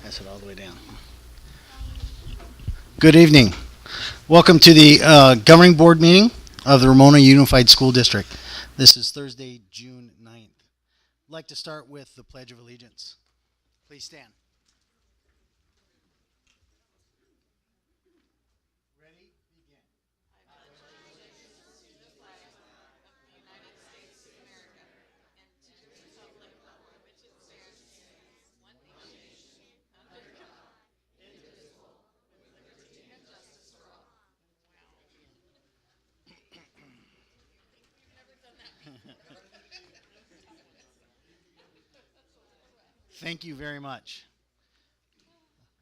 Pass it all the way down. Good evening. Welcome to the governing board meeting of the Ramona Unified School District. This is Thursday, June 9th. I'd like to start with the Pledge of Allegiance. Please stand. Ready? Begin. Thank you very much.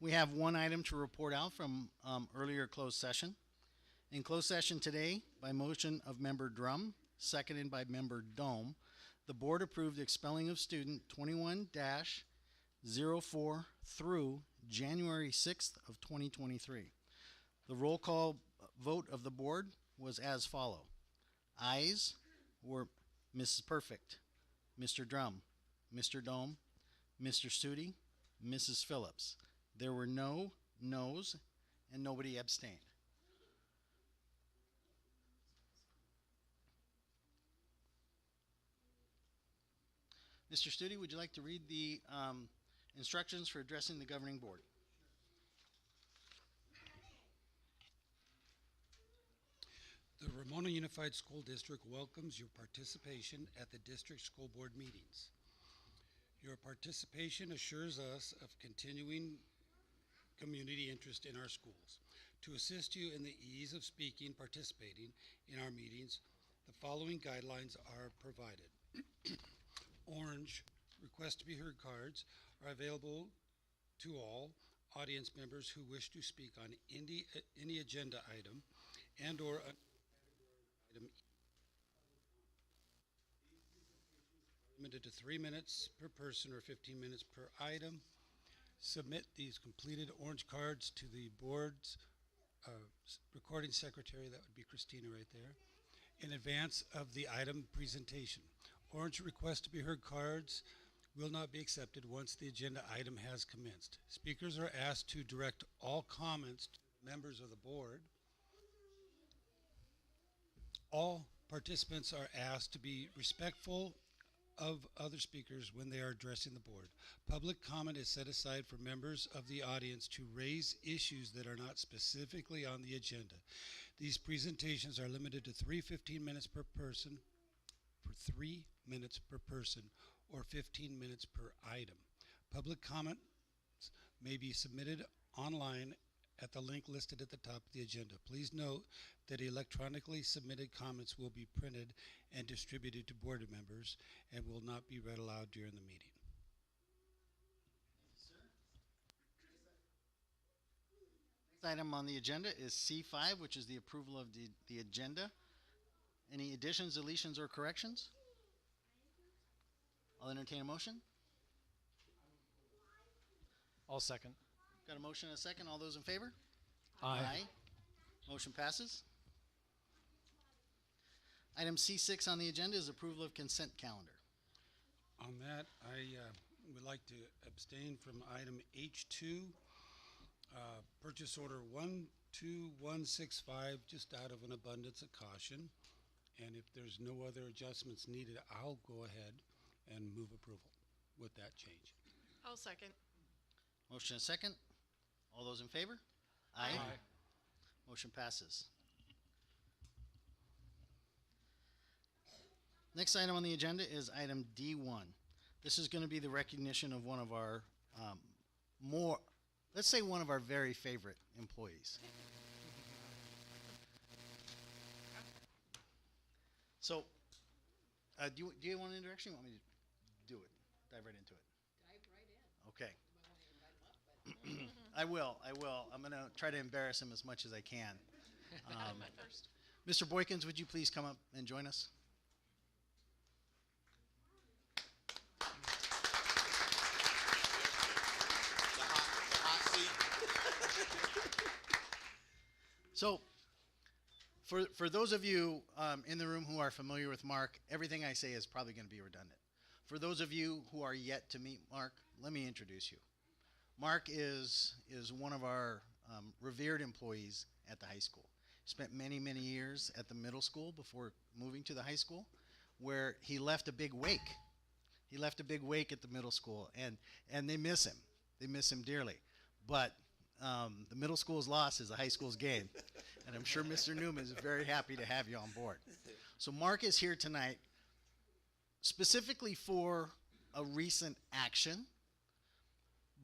We have one item to report out from earlier closed session. In closed session today, by motion of member Drum, seconded by member Dome, the board approved expelling of student 21-04 through January 6th of 2023. The roll call vote of the board was as follow. Ayes were Mrs. Perfect, Mr. Drum, Mr. Dome, Mr. Studi, Mrs. Phillips. There were no noes and nobody abstained. Mr. Studi, would you like to read the instructions for addressing the governing board? The Ramona Unified School District welcomes your participation at the district school board meetings. Your participation assures us of continuing community interest in our schools. To assist you in the ease of participating in our meetings, the following guidelines are provided. Orange request to be heard cards are available to all audience members who wish to speak on any agenda item and or item limited to 3 minutes per person or 15 minutes per item. Submit these completed orange cards to the board's recording secretary, that would be Christina right there, in advance of the item presentation. Orange request to be heard cards will not be accepted once the agenda item has commenced. Speakers are asked to direct all comments to members of the board. All participants are asked to be respectful of other speakers when they are addressing the board. Public comment is set aside for members of the audience to raise issues that are not specifically on the agenda. These presentations are limited to 15 minutes per person, for 3 minutes per person, or 15 minutes per item. Public comments may be submitted online at the link listed at the top of the agenda. Please note that electronically submitted comments will be printed and distributed to board members and will not be read aloud during the meeting. Next item on the agenda is C5, which is the approval of the agenda. Any additions, deletions, or corrections? I'll entertain a motion. I'll second. Got a motion and a second. All those in favor? Aye. Motion passes. Item C6 on the agenda is approval of consent calendar. On that, I would like to abstain from item H2, purchase order 12165, just out of an abundance of caution. And if there's no other adjustments needed, I'll go ahead and move approval with that change. I'll second. Motion and second. All those in favor? Aye. Motion passes. Next item on the agenda is item D1. This is going to be the recognition of one of our one of our very favorite employees. So, do you want an introduction? You want me to do it? Dive right into it. Dive right in. Okay. You might want to invite him up, I will. I'm going to try to embarrass him as much as I can. first. Mr. Boykins, would you please come up and join us? The hot seat. So, for those of you in the room who are familiar with Mark, everything I say is probably going to be redundant. For those of you who are yet to meet Mark, let me introduce you. Mark is one of our revered employees at the high school. Spent many, many years at the middle school before moving to the high school, where he left a big wake. He left a big wake at the middle school, and they miss him. They miss him dearly. But the middle school's loss is the high school's gain, and I'm sure Mr. Newman is very happy to have you on board. So Mark is here tonight specifically for a recent action,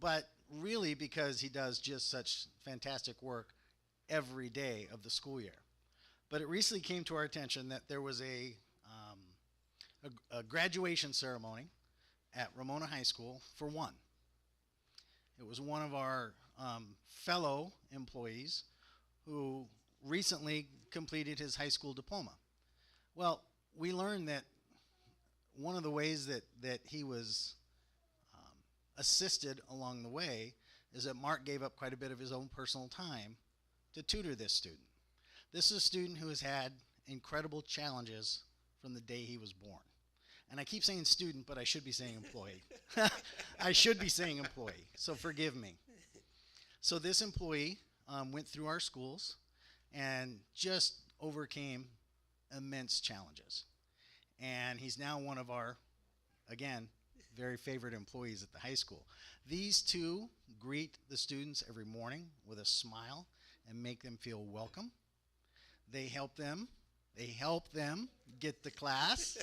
but really because he does just such fantastic work every day of the school year. But it recently came to our attention that there was a graduation ceremony at Ramona High School for one. It was one of our fellow employees who recently completed his high school diploma. Well, we learned that one of the ways that he was assisted along the way is that Mark gave up quite a bit of his own personal time to tutor this student. This is a student who has had incredible challenges from the day he was born. And I keep saying student, but I should be saying employee. I should be saying employee, so forgive me. So this employee went through our schools and just overcame immense challenges. And he's now one of our, again, very favorite employees at the high school. These two greet the students every morning with a smile and make them feel welcome. They help them get to class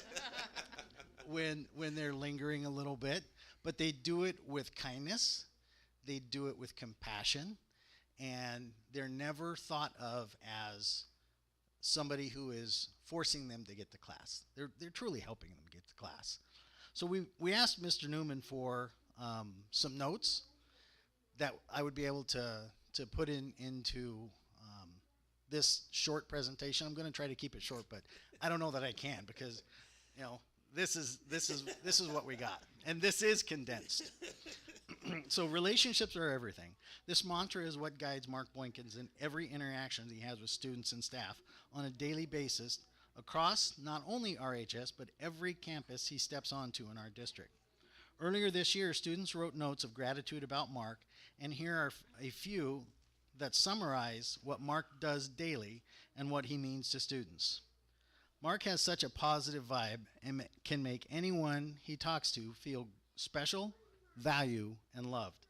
when they're lingering a little bit, but they do it with kindness, they do it with compassion, and they're never thought of as somebody who is forcing them to get to class. They're truly helping them get to class. So we asked Mr. Newman for some notes that I would be able to put into this short presentation. I'm going to try to keep it short, but I don't know that I can because, you know, this is what we got, and this is condensed. So relationships are everything. This mantra is what guides Mark Boykins in every interaction that he has with students and staff on a daily basis across not only RHS, but every campus he steps onto in our district. Earlier this year, students wrote notes of gratitude about Mark, and here are a few that summarize what Mark does daily and what he means to students. Mark has such a positive vibe and can make anyone he talks to feel special, valued, and loved.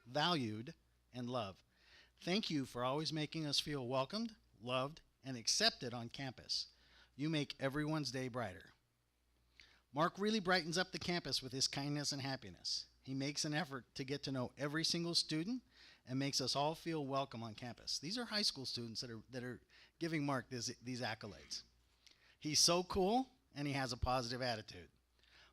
Thank you for always making us feel welcomed, loved, and accepted on campus. You make everyone's day brighter. Mark really brightens up the campus with his kindness and happiness. He makes an effort to get to know every single student and makes us all feel welcome on campus. These are high school students that are giving Mark these accolades. He's so cool, and he has a positive attitude.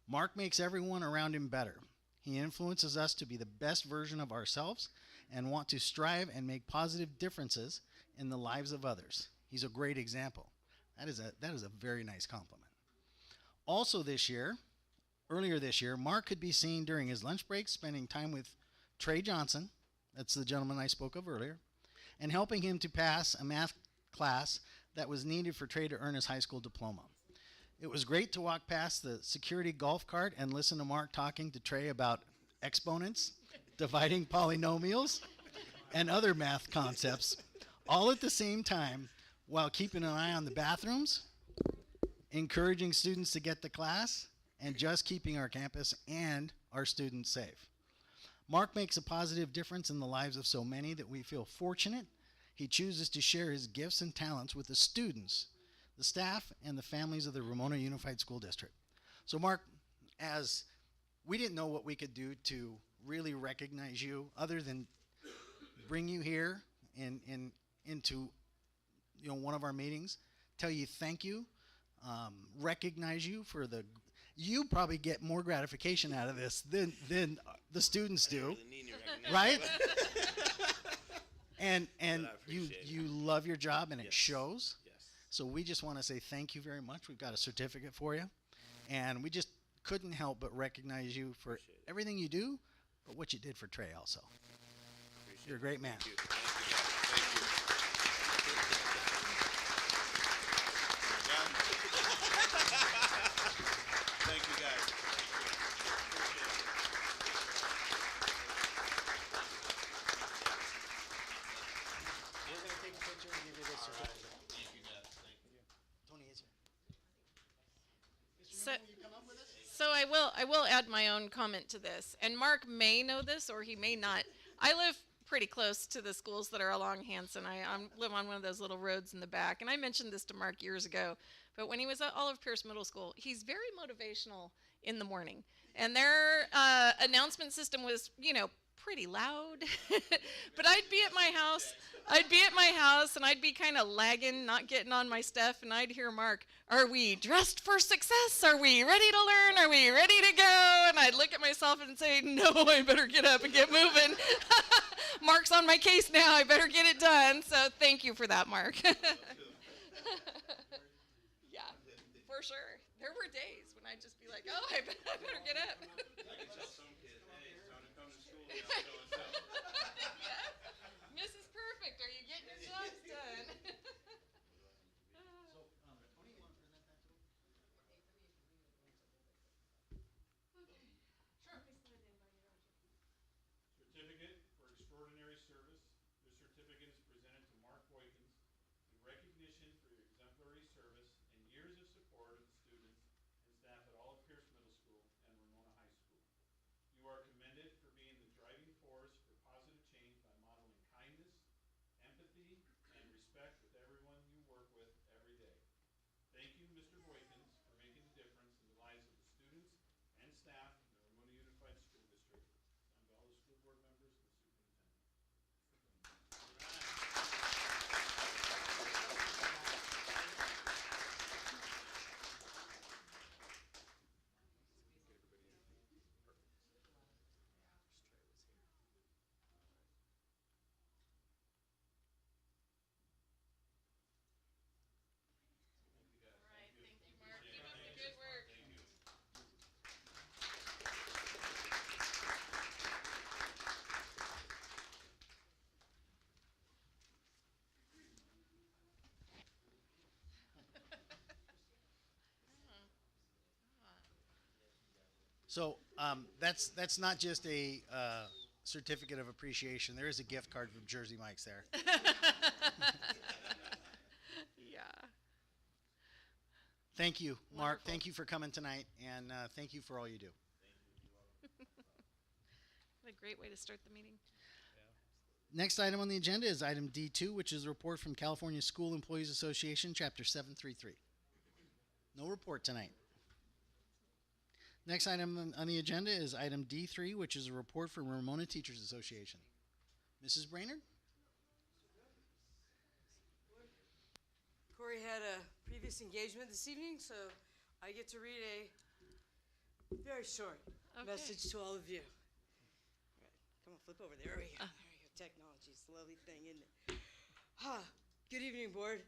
Mark makes everyone around him better. He influences us to be the best version of ourselves and want to strive and make positive differences in the lives of others. He's a great example. That is a very nice compliment. Also earlier this year, Mark could be seen during his lunch break spending time with Trey Johnson, that's the gentleman I spoke of earlier, and helping him to pass a math class that was needed for Trey to earn his high school diploma. It was great to walk past the security golf cart and listen to Mark talking to Trey about exponents, dividing polynomials, and other math concepts, all at the same time while keeping an eye on the bathrooms, encouraging students to get to class, and just keeping our campus and our students safe. Mark makes a positive difference in the lives of so many that we feel fortunate. He chooses to share his gifts and talents with the students, the staff, and the families of the Ramona Unified School District. So Mark, as we didn't know what we could do to really recognize you other than bring you here into one of our meetings, tell you thank you, recognize you for you probably get more gratification out of this than the students do, right? And you love your job, and it shows. Yes. So we just want to say thank you very much. We've got a certificate for you, and we just couldn't help but recognize you for everything you do, but what you did for Trey also. You're a great man. Thank you. Thank you. Thank you, guys. I will add my own comment to this. And Mark may know this or he may not. I live pretty close to the schools that are along Hanson. I live on one of those little roads in the back. And I mentioned this to Mark years ago. But when he was at Olive Pierce Middle School, he's very motivational in the morning. And their announcement system was, pretty loud. But I'd be at my house. And I'd be kind of lagging, not getting on my stuff. And I'd hear Mark, "Are we dressed for success? Are we ready to learn? Are we ready to go?" And I'd look at myself and say, "No, I better get up and get moving." Mark's on my case now. I better get it done. So thank you for that, Mark. Yeah, for sure. There were days when I'd just be like, "Oh, I better get up." I can tell some kids, hey, it's time to come to school now, so and so. Yeah. Mrs. Perfect, are you getting your jobs done? Certificate for extraordinary service. The certificate is presented to Mark Boykins in recognition for your exemplary service and years of support of the students and staff at Olive Pierce Middle School and Ramona High School. You are commended for being the driving force for positive change by modeling kindness, empathy, and respect with everyone you work with every day. Thank you, Mr. Boykins, for making a difference in the lives of the students and staff in the Ramona Unified School District. On to all the school board members and the superintendent. All right, thank you, Mark. Keep up the good work. So that's not just a certificate of appreciation. There is a gift card from Jersey Mike's there. Yeah. Thank you, Mark. Wonderful. Thank you for coming tonight, and thank you for all you do. What a great way to start the meeting. Next item on the agenda is item D2, which is a report from California School Employees Association, Chapter 733. No report tonight. Next item on the agenda is item D3, which is a report from Ramona Teachers Association. Mrs. Brainerd? Corey had a previous engagement this evening, so I get to read a very short message to all of you. All right, come on, flip over. There we go. There we go. Technology is a lovely thing, isn't it? Good evening, board.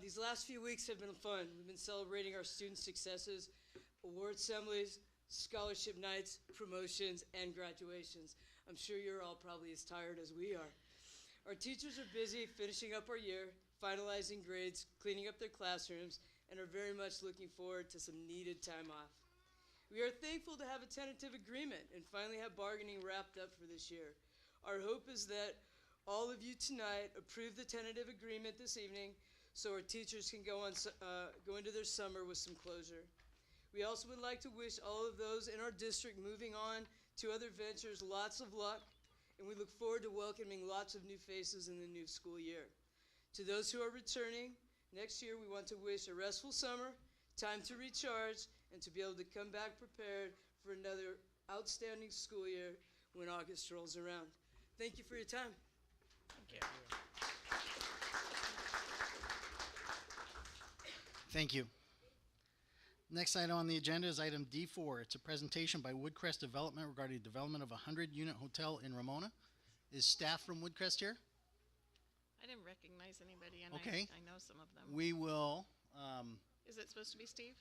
These last few weeks have been fun. We've been celebrating our student successes, award assemblies, scholarship nights, promotions, and graduations. I'm sure you're all probably as tired as we are. Our teachers are busy finishing up our year, finalizing grades, cleaning up their classrooms, and are very much looking forward to some needed time off. We are thankful to have a tentative agreement and finally have bargaining wrapped up for this year. Our hope is that all of you tonight approve the tentative agreement this evening so our teachers can go into their summer with some closure. We also would like to wish all of those in our district moving on to other ventures lots of luck, and we look forward to welcoming lots of new faces in the new school year. To those who are returning, next year we want to wish a restful summer, time to recharge, and to be able to come back prepared for another outstanding school year when August rolls around. Thank you for your time. Thank you. Thank you. Next item on the agenda is item D4. It's a presentation by Woodcrest Development regarding development of a 100-unit hotel in Ramona. Is staff from Woodcrest here? I didn't recognize anybody, and Okay. I know some of them. We will, Is it supposed to be Steve?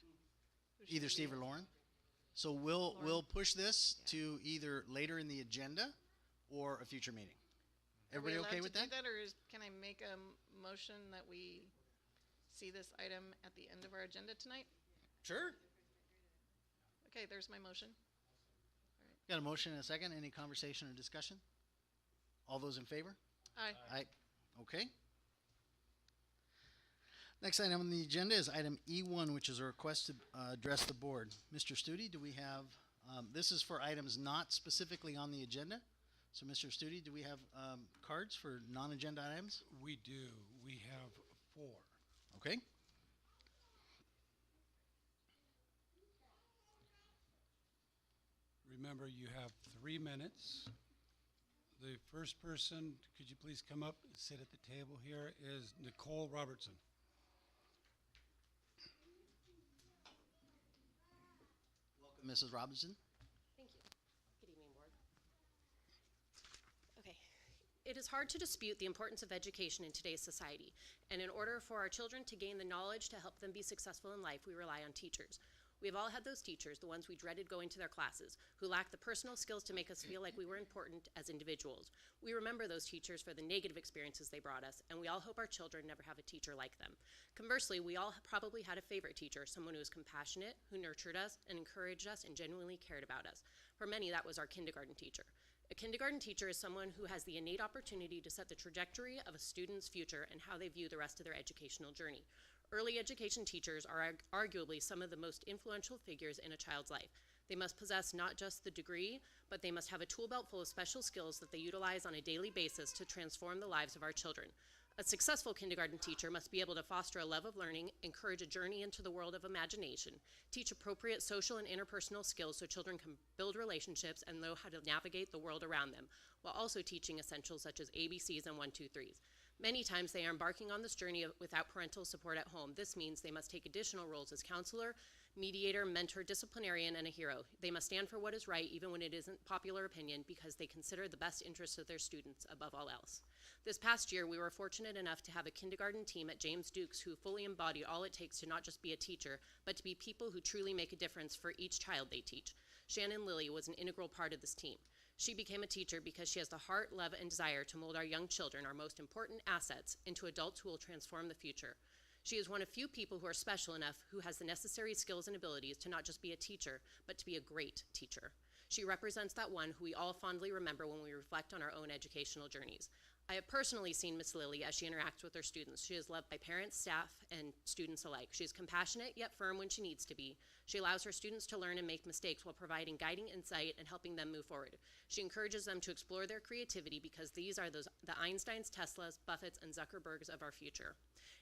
Who should either it Steve be? or Lauren. So we'll Lauren. push this Yeah. to either later in the agenda or a future meeting. Are we Everybody allowed okay to with do that? Or can I make a motion that we see this item at the end of our agenda tonight? Sure. Okay, there's my motion. Got a motion and a second. Any conversation or discussion? All those in favor? Aye. Aye. Okay. Next item on the agenda is item E1, which is a request to address the board. Mr. Studi, do we have, this is for items not specifically on the agenda. So, Mr. Studi, do we have cards for non-agenda items? We do. We have 4. Okay. Remember, you have 3 minutes. The first person, could you please come up and sit at the table here, is Nicole Robertson. Welcome, Mrs. Robinson. Thank you. Good evening, Board. Okay. It is hard to dispute the importance of education in today's society, and in order for our children to gain the knowledge to help them be successful in life, we rely on teachers. We have all had those teachers, the ones we dreaded going to their classes, who lacked the personal skills to make us feel like we were important as individuals. We remember those teachers for the negative experiences they brought us, and we all hope our children never have a teacher like them. Conversely, we all probably had a favorite teacher, someone who was compassionate, who nurtured us and encouraged us and genuinely cared about us. For many, that was our kindergarten teacher. A kindergarten teacher is someone who has the innate opportunity to set the trajectory of a student's future and how they view the rest of their educational journey. Early education teachers are arguably some of the most influential figures in a child's life. They must possess not just the degree, but they must have a tool belt full of special skills that they utilize on a daily basis to transform the lives of our children. A successful kindergarten teacher must be able to foster a love of learning, encourage a journey into the world of imagination, teach appropriate social and interpersonal skills so children can build relationships and know how to navigate the world around them, while also teaching essentials such as ABCs and 1, 2, 3s. Many times they are embarking on this journey without parental support at home. This means they must take additional roles as counselor, mediator, mentor, disciplinarian, and a hero. They must stand for what is right even when it isn't popular opinion because they consider the best interests of their students above all else. This past year, we were fortunate enough to have a kindergarten team at James Dukes who fully embodied all it takes to not just be a teacher, but to be people who truly make a difference for each child they teach. Shannon Lilly was an integral part of this team. She became a teacher because she has the heart, love, and desire to mold our young children, our most important assets, into adults who will transform the future. She is one of few people who are special enough who has the necessary skills and abilities to not just be a teacher, but to be a great teacher. She represents that one who we all fondly remember when we reflect on our own educational journeys. I have personally seen Miss Lilly as she interacts with her students. She is loved by parents, staff, and students alike. She is compassionate yet firm when she needs to be. She allows her students to learn and make mistakes while providing guiding insight and helping them move forward. She encourages them to explore their creativity because these are the Einsteins, Teslas, Buffetts, and Zuckerbergs of our future.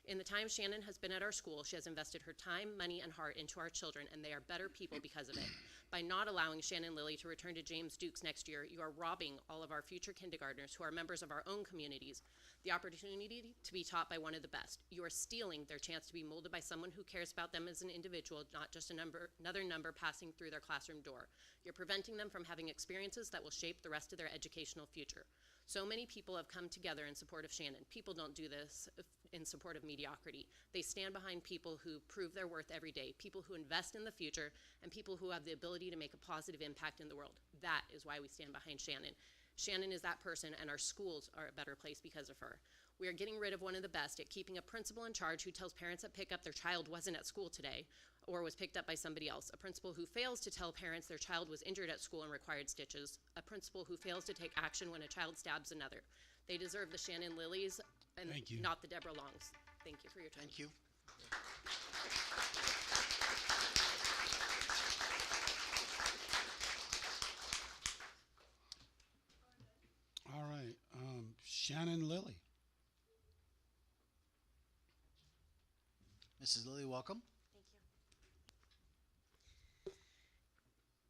In the time Shannon has been at our school, she has invested her time, money, and heart into our children, and they are better people because of it. By not allowing Shannon Lilly to return to James Dukes next year, you are robbing all of our future kindergartners who are members of our own communities the opportunity to be taught by one of the best. You are stealing their chance to be molded by someone who cares about them as an individual, not just another number passing through their classroom door. You're preventing them from having experiences that will shape the rest of their educational future. So many people have come together in support of Shannon. People don't do this in support of mediocrity. They stand behind people who prove their worth every day, people who invest in the future, and people who have the ability to make a positive impact in the world. That is why we stand behind Shannon. Shannon is that person, and our schools are a better place because of her. We are getting rid of one of the best at keeping a principal in charge who tells parents at pickup their child wasn't at school today or was picked up by somebody else. A principal who fails to tell parents their child was injured at school and required stitches. A principal who fails to take action when a child stabs another. They deserve the Shannon Lillys and not the Deborah Longs. Thank you for your time. Thank you. All right, Shannon Lilly. Mrs. Lilly, welcome. Thank you.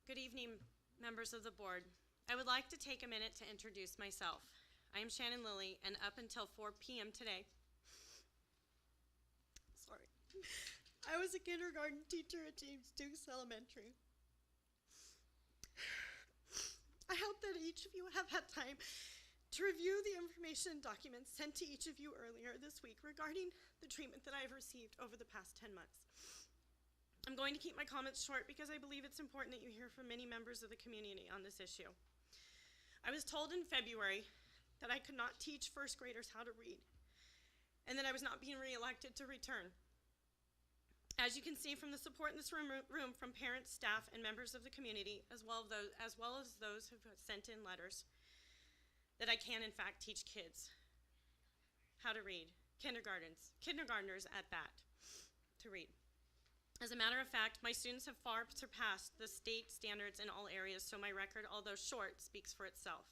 Good evening, members of the board. I would like to take a minute to introduce myself. I am Shannon Lilly, and up until 4 p.m. today, I was a kindergarten teacher at James Dukes Elementary. I hope that each of you have had time to review the information and documents sent to each of you earlier this week regarding the treatment that I have received over the past 10 months. I'm going to keep my comments short because I believe it's important that you hear from many members of the community on this issue. I was told in February that I could not teach first graders how to read and that I was not being reelected to return. As you can see from the support in this room from parents, staff, and members of the community, as well as those who have sent in letters, that I can in fact teach kids how to read kindergartners at that, to read. As a matter of fact, my students have far surpassed the state standards in all areas, so my record, although short, speaks for itself.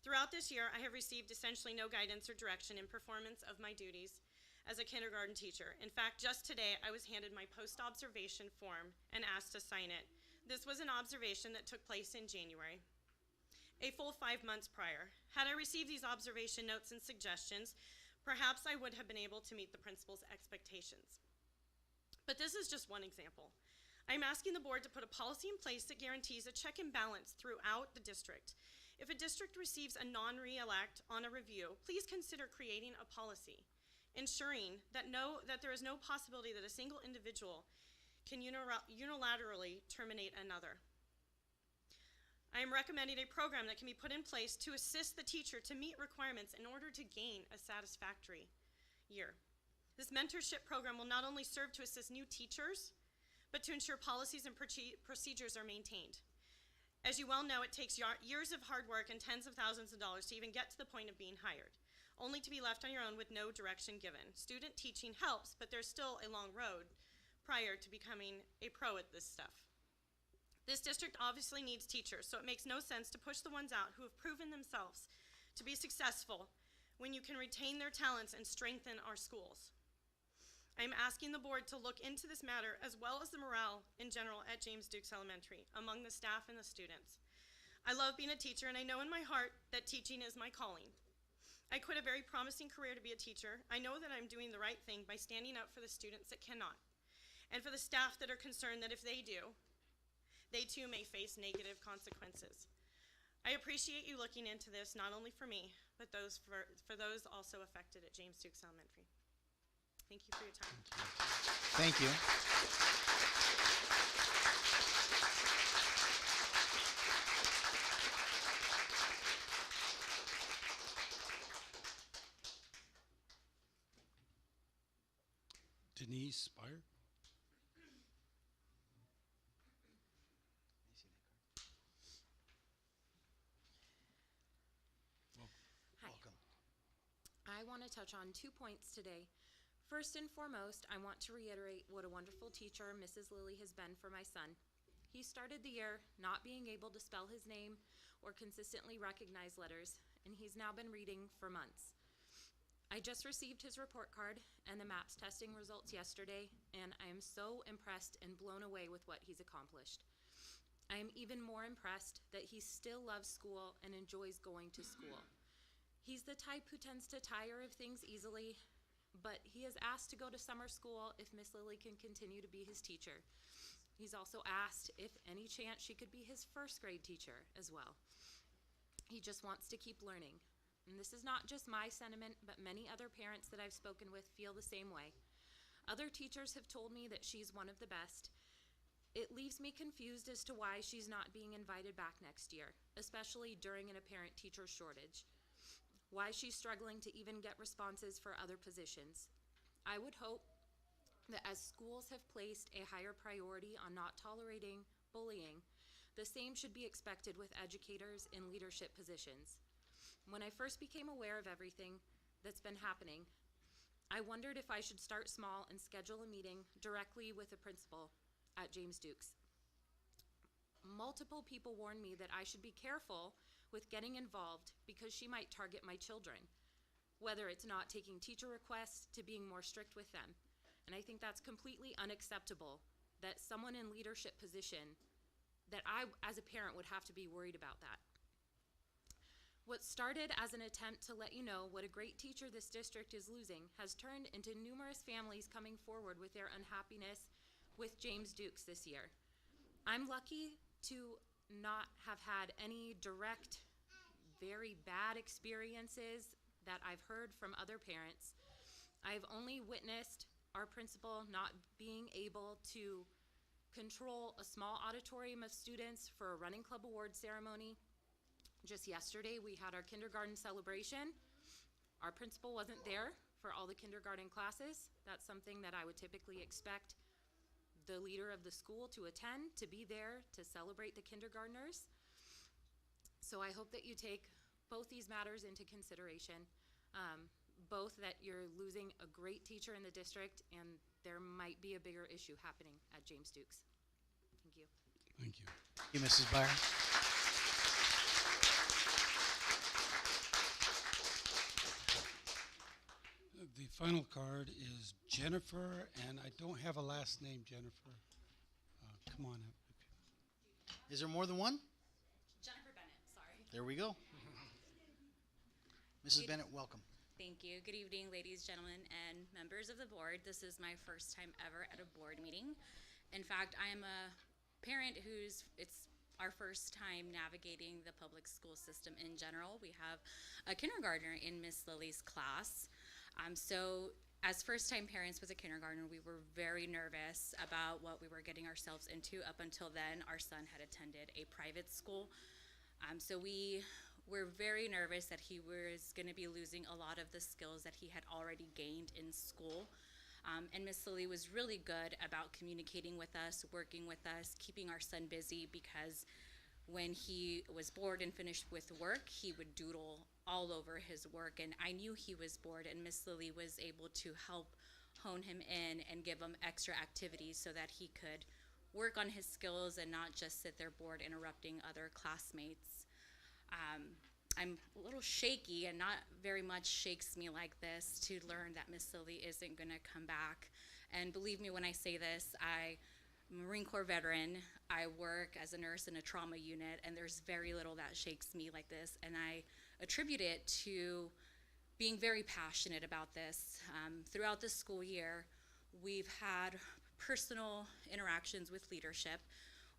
Throughout this year, I have received essentially no guidance or direction in performance of my duties as a kindergarten teacher. In fact, just today, I was handed my post-observation form and asked to sign it. This was an observation that took place in January, a full 5 months prior. Had I received these observation notes and suggestions, perhaps I would have been able to meet the principal's expectations. But this is just one example. I'm asking the board to put a policy in place that guarantees a check and balance throughout the district. If a district receives a non-reelect on a review, please consider creating a policy, ensuring that there is no possibility that a single individual can unilaterally terminate another. I am recommending a program that can be put in place to assist the teacher to meet requirements in order to gain a satisfactory year. This mentorship program will not only serve to assist new teachers, but to ensure policies and procedures are maintained. As you well know, it takes years of hard work and tens of thousands of dollars to even get to the point of being hired, only to be left on your own with no direction given. Student teaching helps, but there's still a long road prior to becoming a pro at this stuff. This district obviously needs teachers, so it makes no sense to push the ones out who have proven themselves to be successful when you can retain their talents and strengthen our schools. I'm asking the board to look into this matter as well as the morale in general at James Dukes Elementary among the staff and the students. I love being a teacher, and I know in my heart that teaching is my calling. I quit a very promising career to be a teacher. I know that I'm doing the right thing by standing up for the students that cannot, and for the staff that are concerned that if they do, they too may face negative consequences. I appreciate you looking into this, not only for me, but for those also affected at James Dukes Elementary. Thank you for your time. Thank you. Denise Spire. Welcome. I want to touch on 2 points today. First and foremost, I want to reiterate what a wonderful teacher Mrs. Lilly has been for my son. He started the year not being able to spell his name or consistently recognize letters, and he's now been reading for months. I just received his report card and the MAPS testing results yesterday, and I am so impressed and blown away with what he's accomplished. I am even more impressed that he still loves school and enjoys going to school. He's the type who tends to tire of things easily, but he has asked to go to summer school if Miss Lilly can continue to be his teacher. He's also asked if any chance she could be his first grade teacher as well. He just wants to keep learning. And this is not just my sentiment, but many other parents that I've spoken with feel the same way. Other teachers have told me that she's one of the best. It leaves me confused as to why she's not being invited back next year, especially during an apparent teacher shortage. Why she's struggling to even get responses for other positions. I would hope that as schools have placed a higher priority on not tolerating bullying, the same should be expected with educators in leadership positions. When I first became aware of everything that's been happening, I wondered if I should start small and schedule a meeting directly with the principal at James Dukes. Multiple people warned me that I should be careful with getting involved because she might target my children, whether it's not taking teacher requests to being more strict with them. And I think that's completely unacceptable that someone in leadership position, that I as a parent would have to be worried about that. What started as an attempt to let you know what a great teacher this district is losing has turned into numerous families coming forward with their unhappiness with James Dukes this year. I'm lucky to not have had any direct, very bad experiences that I've heard from other parents. I've only witnessed our principal not being able to control a small auditorium of students for a running club award ceremony. Just yesterday, we had our kindergarten celebration. Our principal wasn't there for all the kindergarten classes. That's something that I would typically expect the leader of the school to attend, to be there to celebrate the kindergartners. So I hope that you take both these matters into consideration. both that you're losing a great teacher in the district and there might be a bigger issue happening at James Dukes. Thank you. Thank you. Thank you, Mrs. Byer. The final card is Jennifer, and I don't have a last name, Jennifer. Come on up. Is there more than one? Jennifer Bennett, sorry. There we go. Mrs. Bennett, welcome. Thank you. Good evening, ladies, gentlemen, and members of the board. This is my first time ever at a board meeting. In fact, I am a parent it's our first time navigating the public school system in general. We have a kindergartner in Miss Lily's class. So as first-time parents with a kindergartner, we were very nervous about what we were getting ourselves into. Up until then, our son had attended a private school. So we were very nervous that he was going to be losing a lot of the skills that he had already gained in school. And Miss Lily was really good about communicating with us, working with us, keeping our son busy, because when he was bored and finished with work, he would doodle all over his work, and I knew he was bored, and Miss Lily was able to help hone him in and give him extra activities so that he could work on his skills and not just sit there bored interrupting other classmates. I'm a little shaky, and not very much shakes me like this to learn that Miss Lily isn't going to come back. And believe me when I say this, I'm a Marine Corps veteran. I work as a nurse in a trauma unit, and there's very little that shakes me like this. And I attribute it to being very passionate about this. Throughout the school year, we've had personal interactions with leadership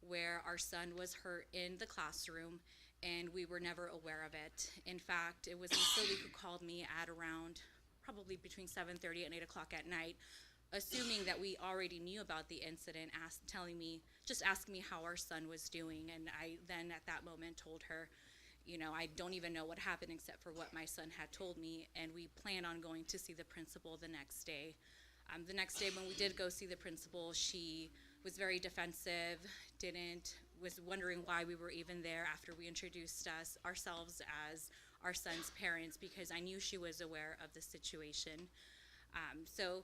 where our son was hurt in the classroom, and we were never aware of it. In fact, it was Miss Lily who called me at around probably between 7:30 and 8 o'clock at night, assuming that we already knew about the incident, just asking me how our son was doing. And I then at that moment told her, you know, I don't even know what happened except for what my son had told me, and we plan on going to see the principal the next day. The next day when we did go see the principal, she was very defensive, was wondering why we were even there after we introduced ourselves as our son's parents, because I knew she was aware of the situation. So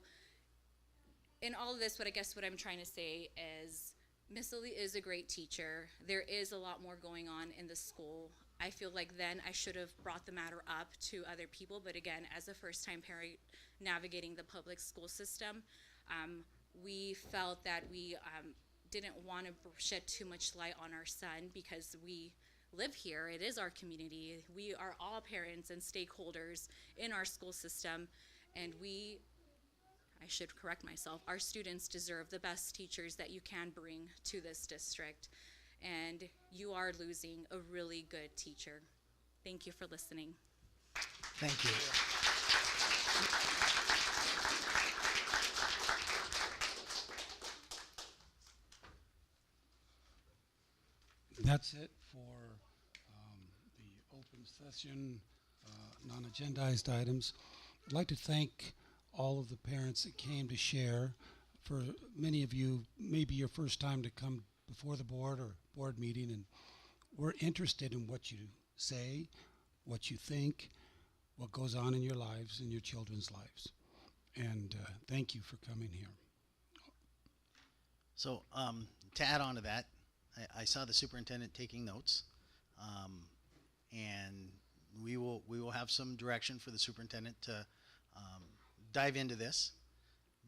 in all of this, what I'm trying to say is Miss Lily is a great teacher. There is a lot more going on in the school. I feel like then I should have brought the matter up to other people, but again, as a first-time parent navigating the public school system, we felt that we didn't want to shed too much light on our son because we live here. It is our community. We are all parents and stakeholders in our school system, and I should correct myself, our students deserve the best teachers that you can bring to this district, and you are losing a really good teacher. Thank you for listening. Thank you. That's it for the open session, non-agendized items. I'd like to thank all of the parents that came to share. For many of you, maybe your first time to come before the board or board meeting, and we're interested in what you say, what you think, what goes on in your lives and your children's lives. And thank you for coming here. So to add on to that, I saw the superintendent taking notes, and we will have some direction for the superintendent to dive into this.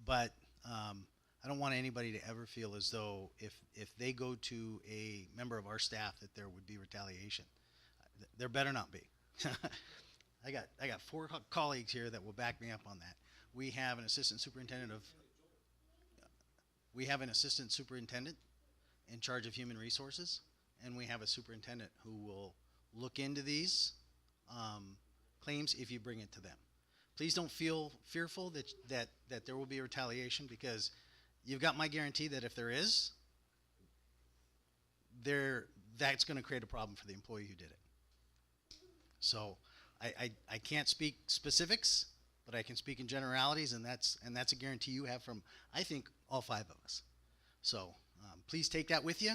But I don't want anybody to ever feel as though if they go to a member of our staff that there would be retaliation. There better not be. I got 4 colleagues here that will back me up on that. We have an assistant superintendent in charge of human resources, and we have a superintendent who will look into these claims if you bring it to them. Please don't feel fearful that there will be retaliation, because you've got my guarantee that if there is, that's going to create a problem for the employee who did it. So I can't speak specifics, but I can speak in generalities, and that's a guarantee you have from, I think, all 5 of us. So please take that with you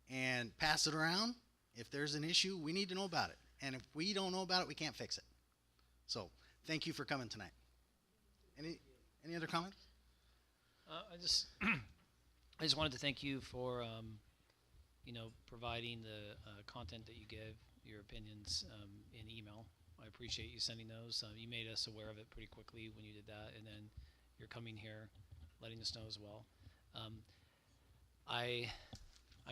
and pass it around. If there's an issue, we need to know about it. And if we don't know about it, we can't fix it. So thank you for coming tonight. Any other comments? I just I just wanted to thank you for providing the content that you give, your opinions in email. I appreciate you sending those. You made us aware of it pretty quickly when you did that, and then you're coming here, letting us know as well. I'm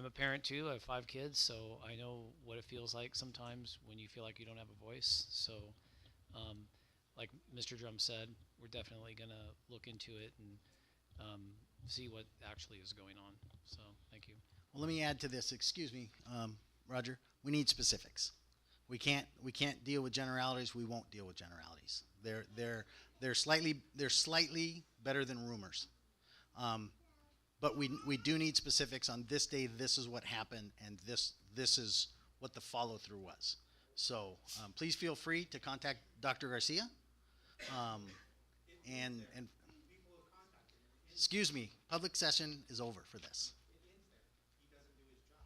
a parent too. I have 5 kids, so I know what it feels like sometimes when you feel like you don't have a voice. So, like Mr. Drum said, we're definitely gonna look into it and see what actually is going on. So, thank you. Well, let me add to this. Excuse me, Roger. We need specifics. We can't deal with generalities. We won't deal with generalities. They're slightly better than rumors. But we do need specifics on this day. This is what happened, and this is what the follow through was. So please feel free to contact Dr. Garcia. And excuse me, public session is over for this.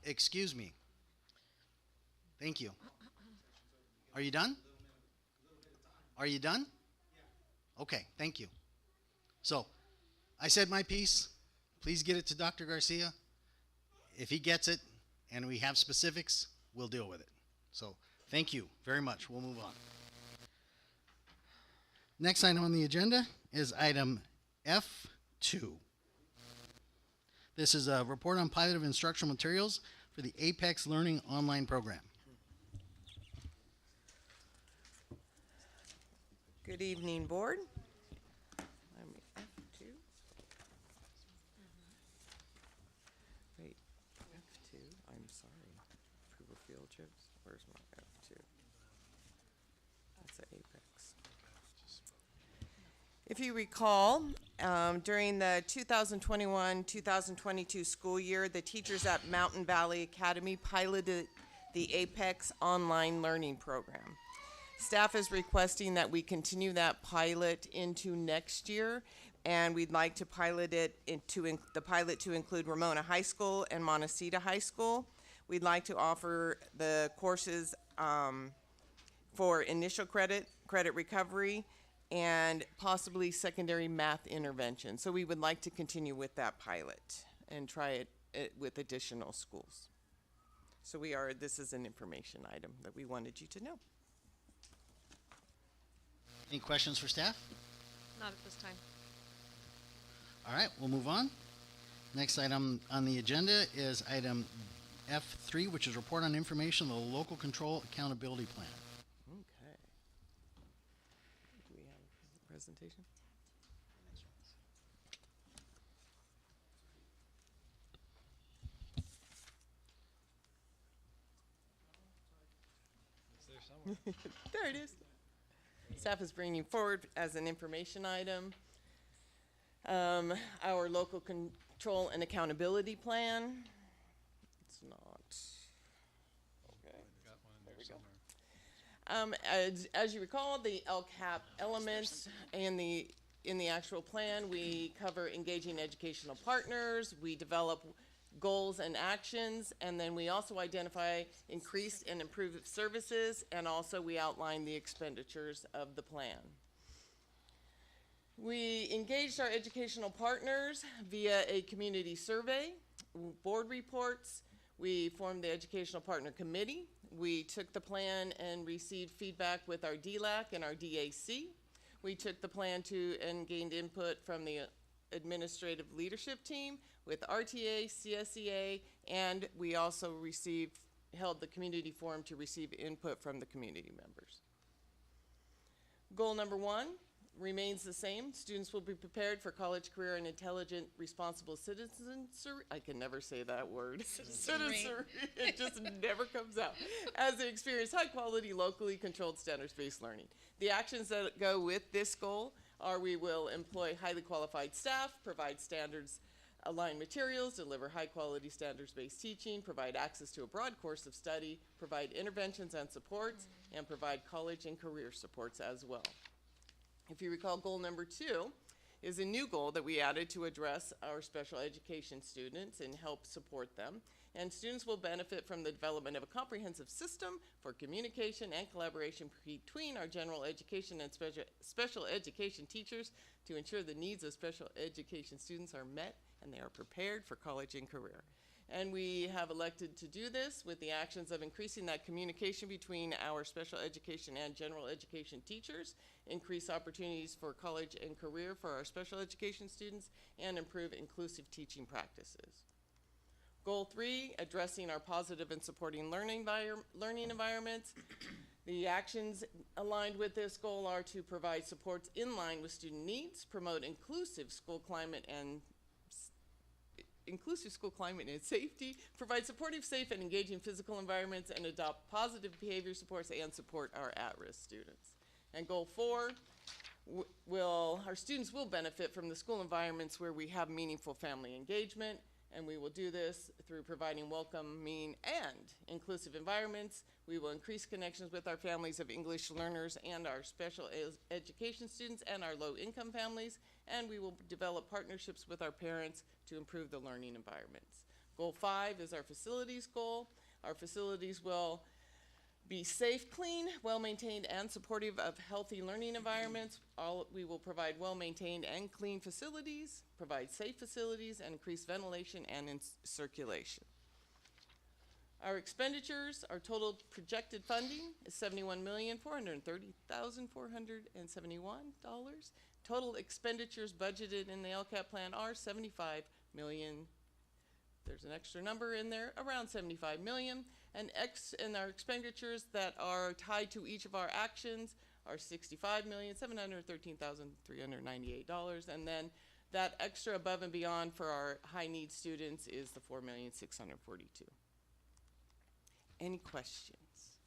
Excuse me. Thank you. Are you done? Are you done? Okay, thank you. So, I said my piece. Please get it to Dr. Garcia. If he gets it and we have specifics, we'll deal with it. So, thank you very much. We'll move on. Next item on the agenda is item F2. This is a report on pilot of instructional materials for the Apex Learning Online Program. Good evening, board. I'm F2. Wait, F2, I'm sorry. Approval field trips, where's my F2? That's the Apex. If you recall, during the 2021-2022 school year, the teachers at Mountain Valley Academy piloted the Apex Online Learning Program. Staff is requesting that we continue that pilot into next year, and we'd like to pilot it the pilot to include Ramona High School and Montecito High School. We'd like to offer the courses for initial credit recovery, and possibly secondary math intervention. So we would like to continue with that pilot and try it with additional schools. So this is an information item that we wanted you to know. Any questions for staff? Not at this time. All right, we'll move on. Next item on the agenda is item F3, which is report on information on the local control accountability plan. Okay. Do we have a presentation? It's there somewhere. There it is. Staff is bringing forward as an information item our local control and accountability plan. It's not. Okay. Got one in There there we go. somewhere. As you recall, the LCAP elements in the actual plan, we cover engaging educational partners, we develop goals and actions, and then we also identify increased and improved services, and also we outline the expenditures of the plan. We engaged our educational partners via a community survey, board reports. We formed the Educational Partner Committee. We took the plan and received feedback with our DLAC and our DAC. We took the plan and gained input from the administrative leadership team with RTA, CSEA, and we also held the community forum to receive input from the community members. Goal number 1 remains the same. Students will be prepared for college, career, and intelligent, responsible citizenry. I can never say that word. Citizenry. It just never comes out. As they experience high quality, locally controlled, standards-based learning. The actions that go with this goal are we will employ highly qualified staff, provide standards aligned materials, deliver high quality standards-based teaching, provide access to a broad course of study, provide interventions and supports, and provide college and career supports as well. If you recall, goal number 2 is a new goal that we added to address our special education students and help support them. and students will benefit from the development of a comprehensive system for communication and collaboration between our general education and special education teachers to ensure the needs of special education students are met and they are prepared for college and career. And we have elected to do this with the actions of increasing that communication between our special education and general education teachers, increase opportunities for college and career for our special education students, and improve inclusive teaching practices. Goal 3, addressing our positive and supporting learning environments. The actions aligned with this goal are to provide supports in line with student needs, promote inclusive school climate and safety, provide supportive, safe, and engaging physical environments, and adopt positive behavior supports and support our at-risk students. And goal 4, our students will benefit from the school environments where we have meaningful family engagement, and we will do this through providing welcoming and inclusive environments. We will increase connections with our families of English learners and our special education students and our low-income families, and we will develop partnerships with our parents to improve the learning environments. Goal 5 is our facilities goal. Our facilities will be safe, clean, well-maintained, and supportive of healthy learning environments. We will provide well-maintained and clean facilities, provide safe facilities, and increase ventilation and circulation. Our expenditures, our total projected funding is $71,430,471. Total expenditures budgeted in the LCAP plan are $75 million. There's an extra number in there, around $75 million. And our expenditures that are tied to each of our actions are $65,713,398. And then that extra above and beyond for our high need students is the $4,642,000. Any questions?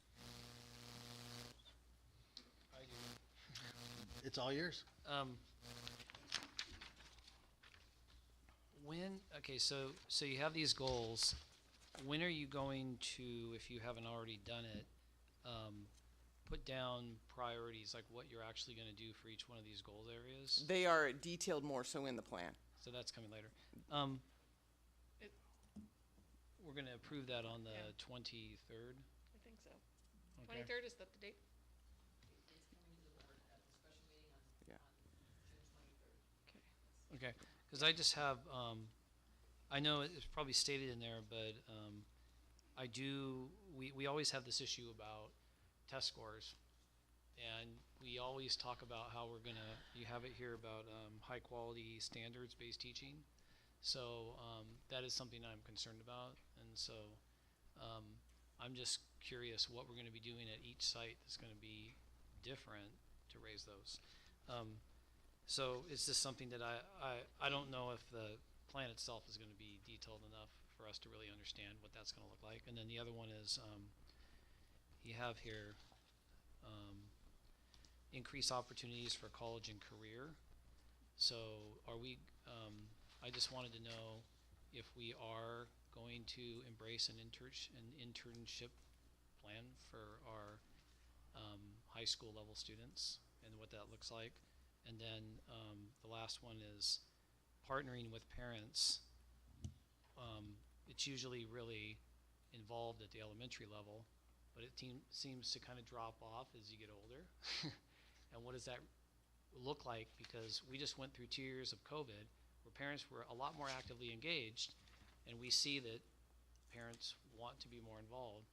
It's all yours. So you have these goals. When are you going to, if you haven't already done it, put down priorities, like what you're actually going to do for each one of these goal areas? They are detailed more so in the plan. So that's coming later. We're going to approve that on the 23rd. I think so. Okay. 23rd, is that the date? Okay, because I just have, I know it's probably stated in there, but we always have this issue about test scores. And we always talk about how we're going to, you have it here about high quality standards based teaching. So that is something I'm concerned about. And so I'm just curious what we're going to be doing at each site that's going to be different to raise those. So it's just something that I don't know if the plan itself is going to be detailed enough for us to really understand what that's going to look like. And then the other one is you have here increase opportunities for college and career. So are we, I just wanted to know if we are going to embrace an internship plan for our high school level students and what that looks like. And then the last one is partnering with parents. It's usually really involved at the elementary level, but it seems to kind of drop off as you get older. And what does that look like? Because we just went through 2 years of COVID where parents were a lot more actively engaged, and we see that parents want to be more involved.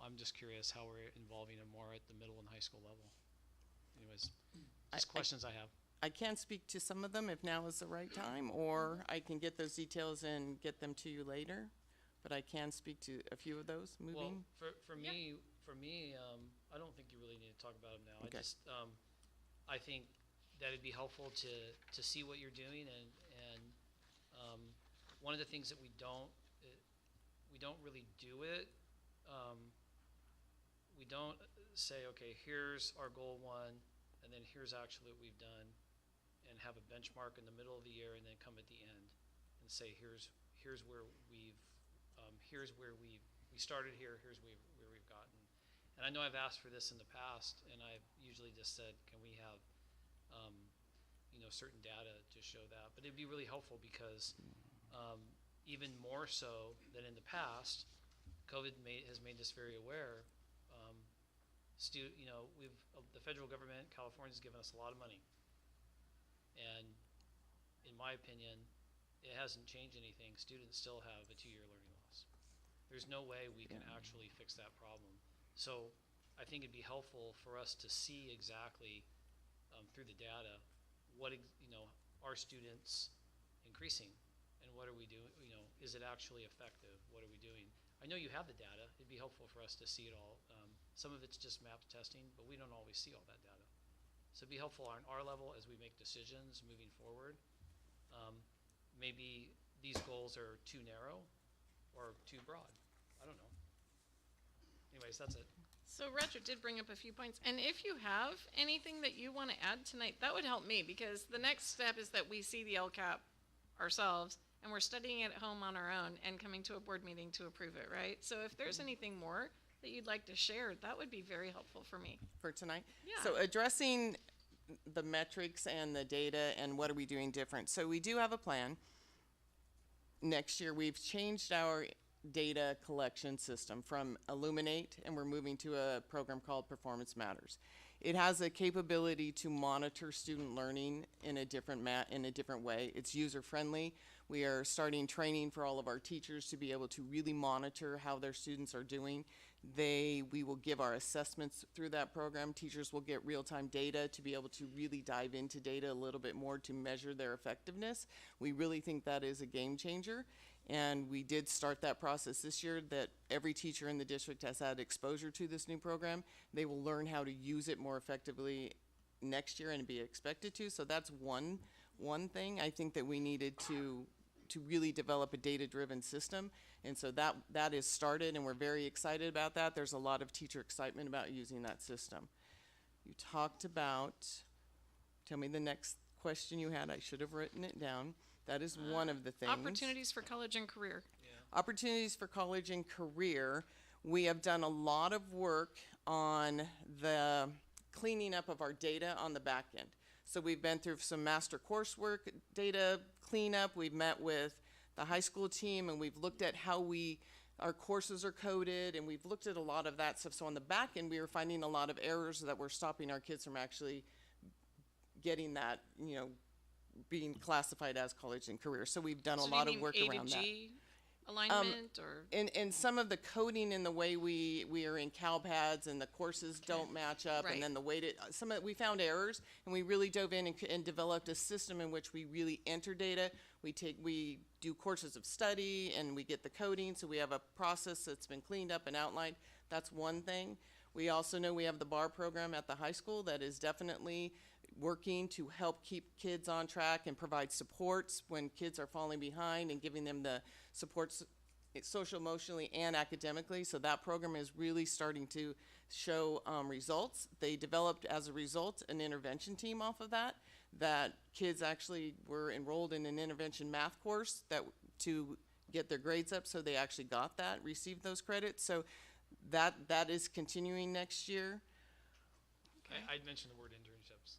I'm just curious how we're involving them more at the middle and high school level. Anyways, just questions I have. I can speak to some of them if now is the right time, or I can get those details and get them to you later. But I can speak to a few of those moving. Well, for me, I don't think you really need to talk about them now. Okay. I think that it'd be helpful to see what you're doing, and one of the things that we don't really do it. We don't say, okay, here's our goal 1, and then here's actually what we've done, and have a benchmark in the middle of the year, and then come at the end and say, here's where we started here, here's where we've gotten. And I know I've asked for this in the past, and I've usually just said, can we have certain data to show that? But it'd be really helpful because even more so than in the past, COVID has made us very aware. The federal government, California's given us a lot of money. And in my opinion, it hasn't changed anything. Students still have a 2-year learning loss. There's no way we can actually fix that problem. So I think it'd be helpful for us to see exactly through the data what are students increasing, and what are we doing? Is it actually effective? What are we doing? I know you have the data. It'd be helpful for us to see it all. Some of it's just map testing, but we don't always see all that data. So it'd be helpful on our level as we make decisions moving forward. Maybe these goals are too narrow or too broad. I don't know. Anyways, that's it. So Roger did bring up a few points, and if you have anything that you want to add tonight, that would help me, because the next step is that we see the LCAP ourselves, and we're studying it at home on our own and coming to a board meeting to approve it, right? So if there's anything more that you'd like to share, that would be very helpful for me. For tonight? Yeah. So addressing the metrics and the data and what are we doing different. So we do have a plan. Next year, we've changed our data collection system from Illuminate, and we're moving to a program called Performance Matters. It has a capability to monitor student learning in a different way. It's user-friendly. We are starting training for all of our teachers to be able to really monitor how their students are doing. We will give our assessments through that program. Teachers will get real-time data to be able to really dive into data a little bit more to measure their effectiveness. We really think that is a game changer. And we did start that process this year, that every teacher in the district has had exposure to this new program. They will learn how to use it more effectively next year and be expected to. So that's one thing I think that we needed to really develop a data-driven system. And so that is started, and we're very excited about that. There's a lot of teacher excitement about using that system. You talked about, tell me the next question you had. I should have written it down. That is one of the things. Opportunities for college and career. Opportunities for college and career. We have done a lot of work on the cleaning up of our data on the back end. So we've been through some master coursework data cleanup. We've met with the high school team, and we've looked at how our courses are coded, and we've looked at a lot of that stuff. So on the back end, we were finding a lot of errors that were stopping our kids from actually getting that, being classified as college and career. So we've done a lot of work around that. Alignment or? And some of the coding in the way we are in CalPads and the courses don't match up, Right. and then the way we found errors, and we really dove in and developed a system in which we really enter data. We do courses of study, and we get the coding, so we have a process that's been cleaned up and outlined. That's one thing. We also know we have the BAR program at the high school that is definitely working to help keep kids on track and provide supports when kids are falling behind, and giving them the supports social, emotionally, and academically. So that program is really starting to show results. They developed, as a result, an intervention team off of that kids actually were enrolled in an intervention math course to get their grades up, so they actually received those credits. So that is continuing next year. I'd mentioned the word internships.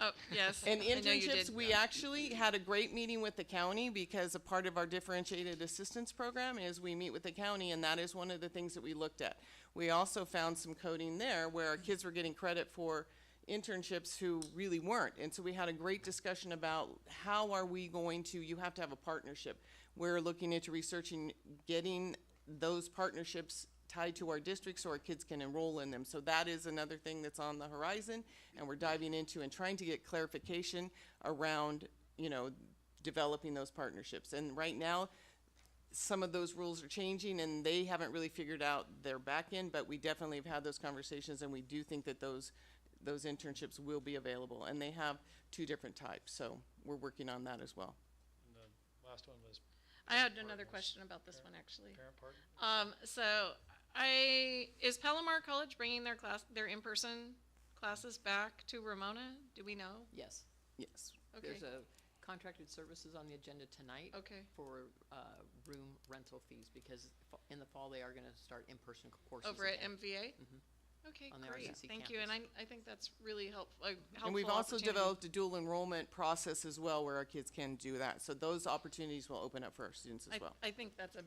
Oh, yes. And I know you internships, did. we actually had a great meeting with the county, because a part of our differentiated assistance program is we meet with the county, and that is one of the things that we looked at. We also found some coding there where our kids were getting credit for internships who really weren't. And so we had a great discussion about how are we going to, you have to have a partnership. We're looking into researching getting those partnerships tied to our district so our kids can enroll in them. So that is another thing that's on the horizon, and we're diving into and trying to get clarification around, developing those partnerships. And right now, some of those rules are changing, and they haven't really figured out their back end, but we definitely have had those conversations, and we do think that those internships will be available, and they have 2 different types. So we're working on that as well. And the last one was. I had another question about this one, actually. Parent partner. Is Palomar College bringing their in-person classes back to Ramona? Do we know? Yes. Yes. Okay. There's a contracted services on the agenda tonight. Okay. For room rental fees, because in the fall they are going to start in-person courses Over at again. MVA? Okay, on the great. RCC Thank you. And campus. I think that's really helpful. And we've also developed a dual enrollment process as well where our kids can do that. So those opportunities will open up for our students as well. I think that's a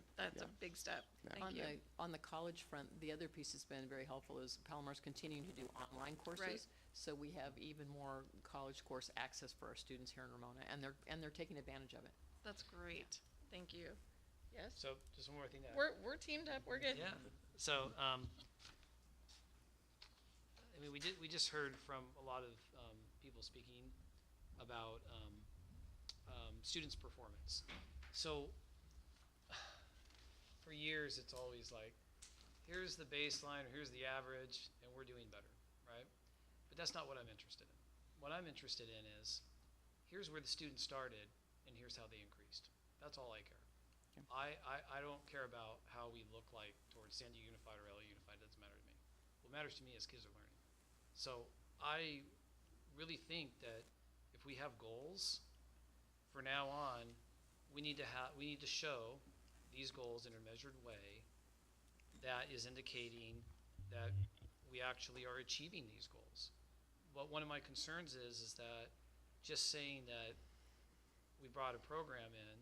big step. Thank On you. on the college front, the other piece that's been very helpful is Palomar's continuing to do online courses. Right. So we have even more college course access for our students here in Ramona, and they're taking advantage of it. That's great. Thank you. Yes? So just one more thing to add. We're teamed up. We're good. Yeah. So, I mean, we just heard from a lot of people speaking about students' performance. So, for years, it's always like, here's the baseline, or here's the average, and we're doing better, right? But that's not what I'm interested in. What I'm interested in is, here's where the students started, and here's how they increased. That's all I care. I don't care about how we look like towards Sandy Unified or LA Unified. It doesn't matter to me. What matters to me is kids are learning. So I really think that if we have goals, for now on, we need to show these goals in a measured way that is indicating that we actually are achieving these goals. But one of my concerns is that just saying that we brought a program in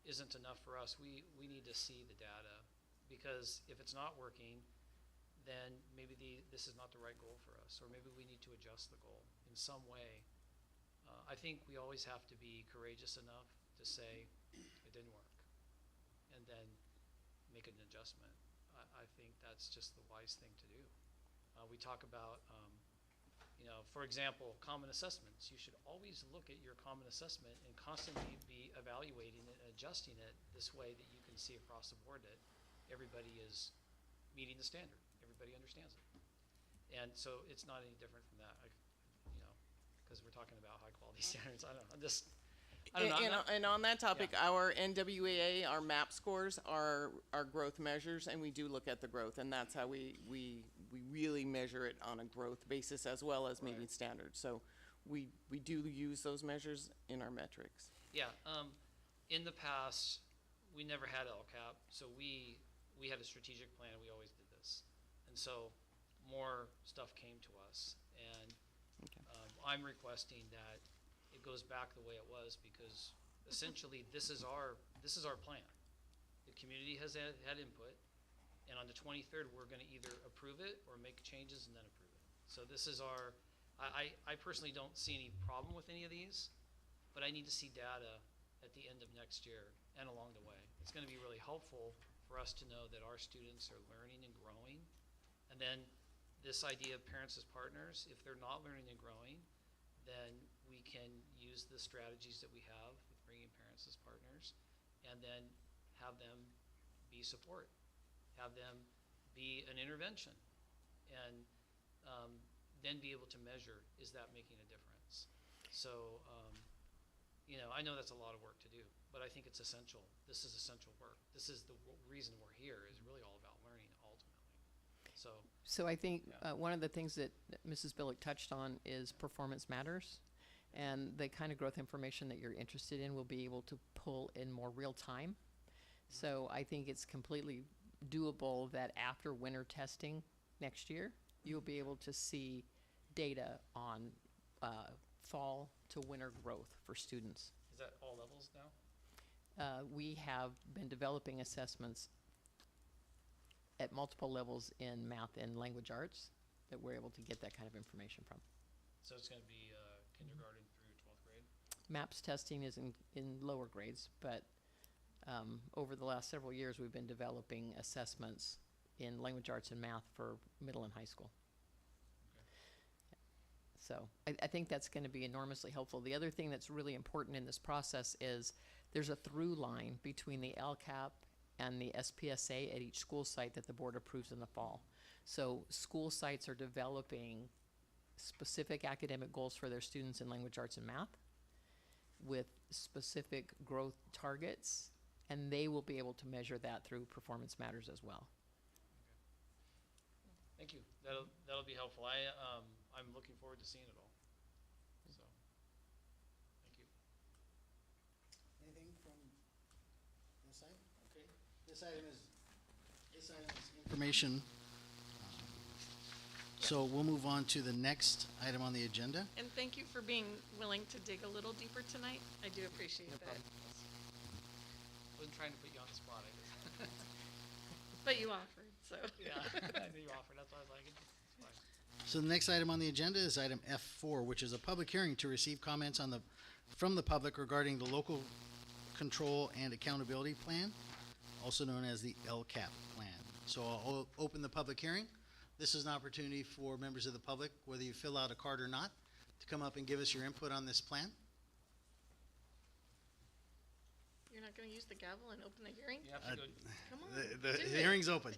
isn't enough for us. We need to see the data, because if it's not working, then maybe this is not the right goal for us, or maybe we need to adjust the goal in some way. I think we always have to be courageous enough to say it didn't work, and then make an adjustment. I think that's just the wise thing to do. We talk about, for example, common assessments. You should always look at your common assessment and constantly be evaluating it and adjusting it this way that you can see across the board that everybody is meeting the standard. Everybody understands it. And so it's not any different from that, because we're talking about high quality standards. I don't know. And on that topic, our NWAA, our MAP scores are our growth measures, and we do look at the growth, and that's how we really measure it on a growth basis as well as meeting standards. So we do use those measures in our metrics. Yeah, in the past, we never had LCAP, so we had a strategic plan, and we always did this. And so more stuff came to us, and I'm requesting that it goes back the way it was, because essentially this is our plan. The community has had input, and on the 23rd we're going to either approve it or make changes and then approve it. So this is our. I personally don't see any problem with any of these, but I need to see data at the end of next year and along the way. It's going to be really helpful for us to know that our students are learning and growing, and then this idea of parents as partners, if they're not learning and growing, then we can use the strategies that we have with bringing parents as partners, and then have them be support, have them be an intervention, and then be able to measure, is that making a difference? So, I know that's a lot of work to do, but I think it's essential. This is essential work. This is the reason we're here, is really all about learning ultimately. So I think one of the things that Mrs. Billick touched on is performance matters, and the kind of growth information that you're interested in will be able to pull in more real time. So I think it's completely doable that after winter testing next year, you'll be able to see data on fall to winter growth for students. Is that all levels now? We have been developing assessments at multiple levels in math and language arts that we're able to get that kind of information from. So it's going to be kindergarten through 12th grade? MAPS testing is in lower grades, but over the last several years, we've been developing assessments in language arts and math for middle and high school. So I think that's going to be enormously helpful. The other thing that's really important in this process is there's a through line between the LCAP and the SPSA at each school site that the board approves in the fall. So school sites are developing specific academic goals for their students in language arts and math with specific growth targets, and they will be able to measure that through Performance Matters as well. Thank you. That'll be helpful. I'm looking forward to seeing it all. So, thank you. Anything from this side? Okay. This item is information So we'll move on to the next item on the agenda. And thank you for being willing to dig a little deeper tonight. I do appreciate that. Wasn't trying to put you on the spot. I just, But you offered, so. yeah, I knew you offered. That's why I was like, it's fine. So the next item on the agenda is item F4, which is a public hearing to receive comments from the public regarding the local control and accountability plan, also known as the LCAP plan. So I'll open the public hearing. This is an opportunity for members of the public, whether you fill out a card or not, to come up and give us your input on this plan. You're not gonna use the gavel and open the hearing? You have to go. Come on. The do it. hearing's open.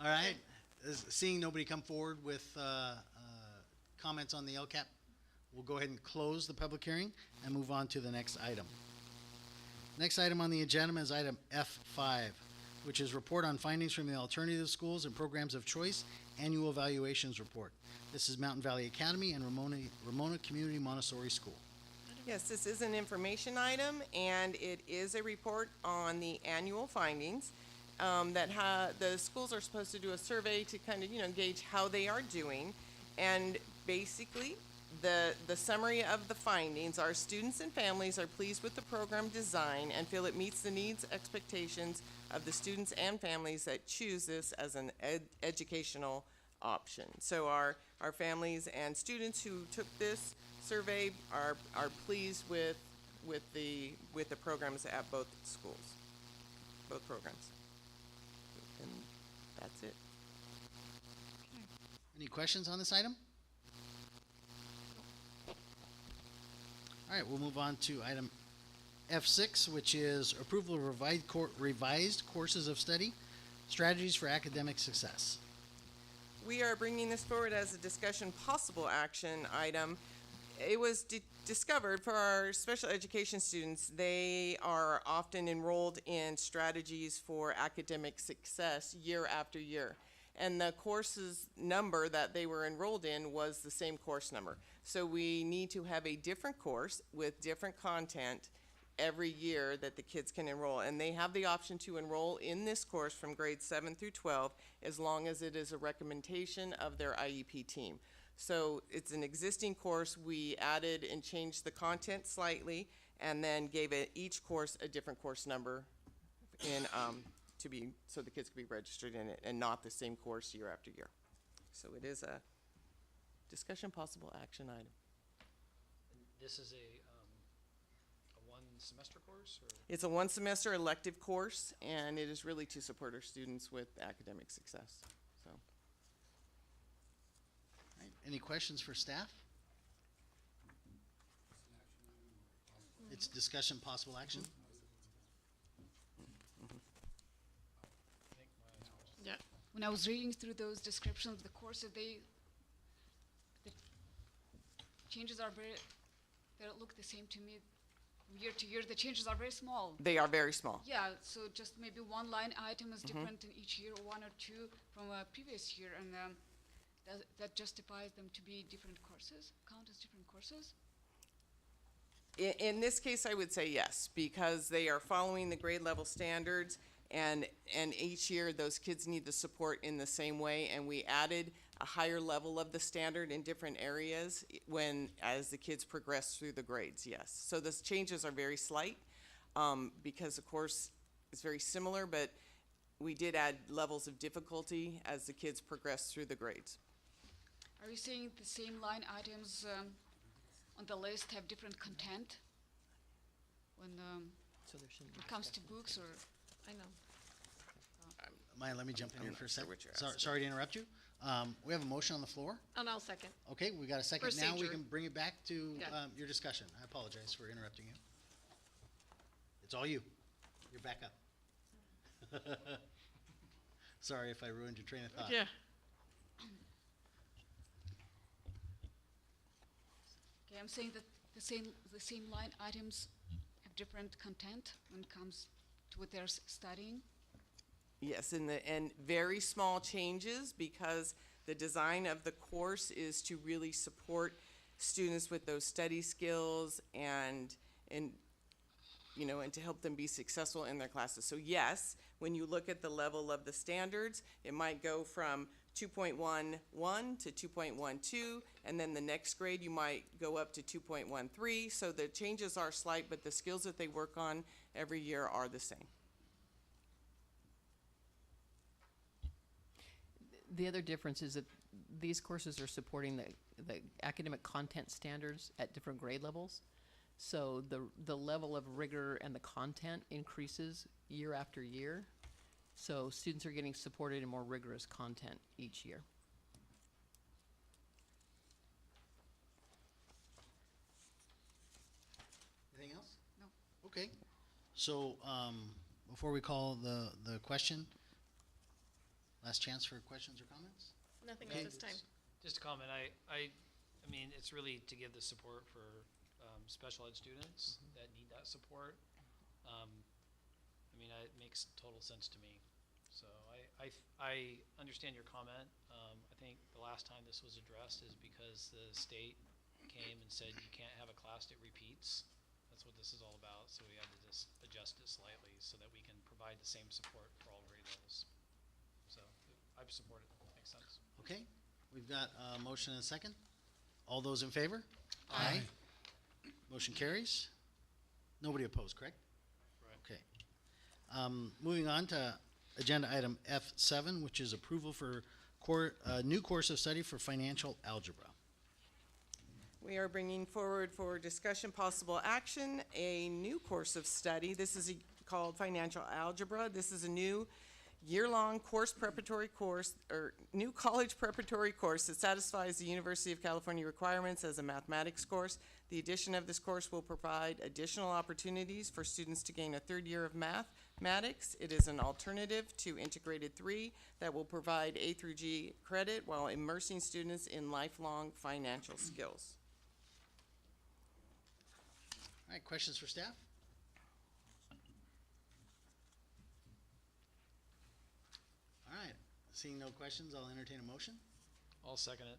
All right. Seeing nobody come forward with comments on the LCAP, we'll go ahead and close the public hearing and move on to the next item. Next item on the agenda is item F5, which is report on findings from the alternative schools and programs of choice annual evaluations report. This is Mountain Valley Academy and Ramona Community Montessori School. Yes, this is an information item, and it is a report on the annual findings. The schools are supposed to do a survey to kind of, gauge how they are doing. And basically, the summary of the findings are students and families are pleased with the program design and feel it meets the needs, expectations of the students and families that choose this as an educational option. So our families and students who took this survey are pleased with the programs at both schools, both programs. And that's it. Any questions on this item? All right, we'll move on to item F6, which is approval of revised courses of study, strategies for academic success. We are bringing this forward as a discussion possible action item. It was discovered for our special education students, they are often enrolled in strategies for academic success year after year. And the courses number that they were enrolled in was the same course number. So we need to have a different course with different content every year that the kids can enroll. And they have the option to enroll in this course from grades 7 through 12 as long as it is a recommendation of their IEP team. So it's an existing course. We added and changed the content slightly and then gave it each course a different course number in so the kids could be registered in it and not the same course year after year. So it is a discussion possible action item. This is a one semester course? Or? It's a one semester elective course, and it is really to support our students with academic success. So. All right, any questions for staff? It's discussion possible action. Yeah. When I was reading through those descriptions of the courses, the changes are they don't look the same to me year to year. The changes are very small. They are very small. Yeah, so just maybe one line item is different in each year, one or two from a previous year, and that justifies them to be different courses, count as different courses? In this case, I would say yes, because they are following the grade level standards, and each year those kids need the support in the same way, and we added a higher level of the standard in different areas as the kids progress through the grades, yes. So the changes are very slight, because the course is very similar, but we did add levels of difficulty as the kids progress through the grades. Are you saying the same line items on the list have different content when So there shouldn't be it comes to books, or? I know. Maya, let me jump in here for a sure second. what you're asking. Sorry to interrupt you. We have a motion on the floor. And I'll second. Okay, we got a second. Now we Procedure. can bring it back to Yeah. your discussion. I apologize for interrupting you. It's all you. You're back up. Sorry if I ruined your train of thought. Yeah. Okay, I'm saying that the same line items have different content when it comes to what they're studying. Yes, and very small changes, because the design of the course is to really support students with those study skills and to help them be successful in their classes. So yes, When you look at the level of the standards, it might go from 2.11 to 2.12, and then the next grade you might go up to 2.13. So the changes are slight, but the skills that they work on every year are the same. The other difference is that these courses are supporting the academic content standards at different grade levels. So the level of rigor and the content increases year after year. So students are getting supported in more rigorous content each year. Anything else? No. Okay. So, before we call the question, last chance for questions or comments? Nothing Okay. at this time. Just a comment, I mean, it's really to give the support for special ed students that need that support. I mean, it makes total sense to me. So I understand your comment. I think the last time this was addressed is because the state came and said you can't have a class that repeats. That's what this is all about. So we had to just adjust it slightly so that we can provide the same support for all grade levels. So I support it. Makes sense. Okay, we've got a motion and a second. All those in favor? Aye. Motion carries. Nobody opposed, correct? Right. Okay. Moving on to agenda item F7, which is approval for new course of study for financial algebra. We are bringing forward for discussion possible action a new course of study. This is called Financial Algebra. This is a new year-long course preparatory course, or new college preparatory course that satisfies the University of California requirements as a mathematics course. The addition of this course will provide additional opportunities for students to gain a third year of mathematics. It is an alternative to Integrated 3 that will provide A through G credit while immersing students in lifelong financial skills. All right, questions for staff? All right, seeing no questions, I'll entertain a motion. I'll second it.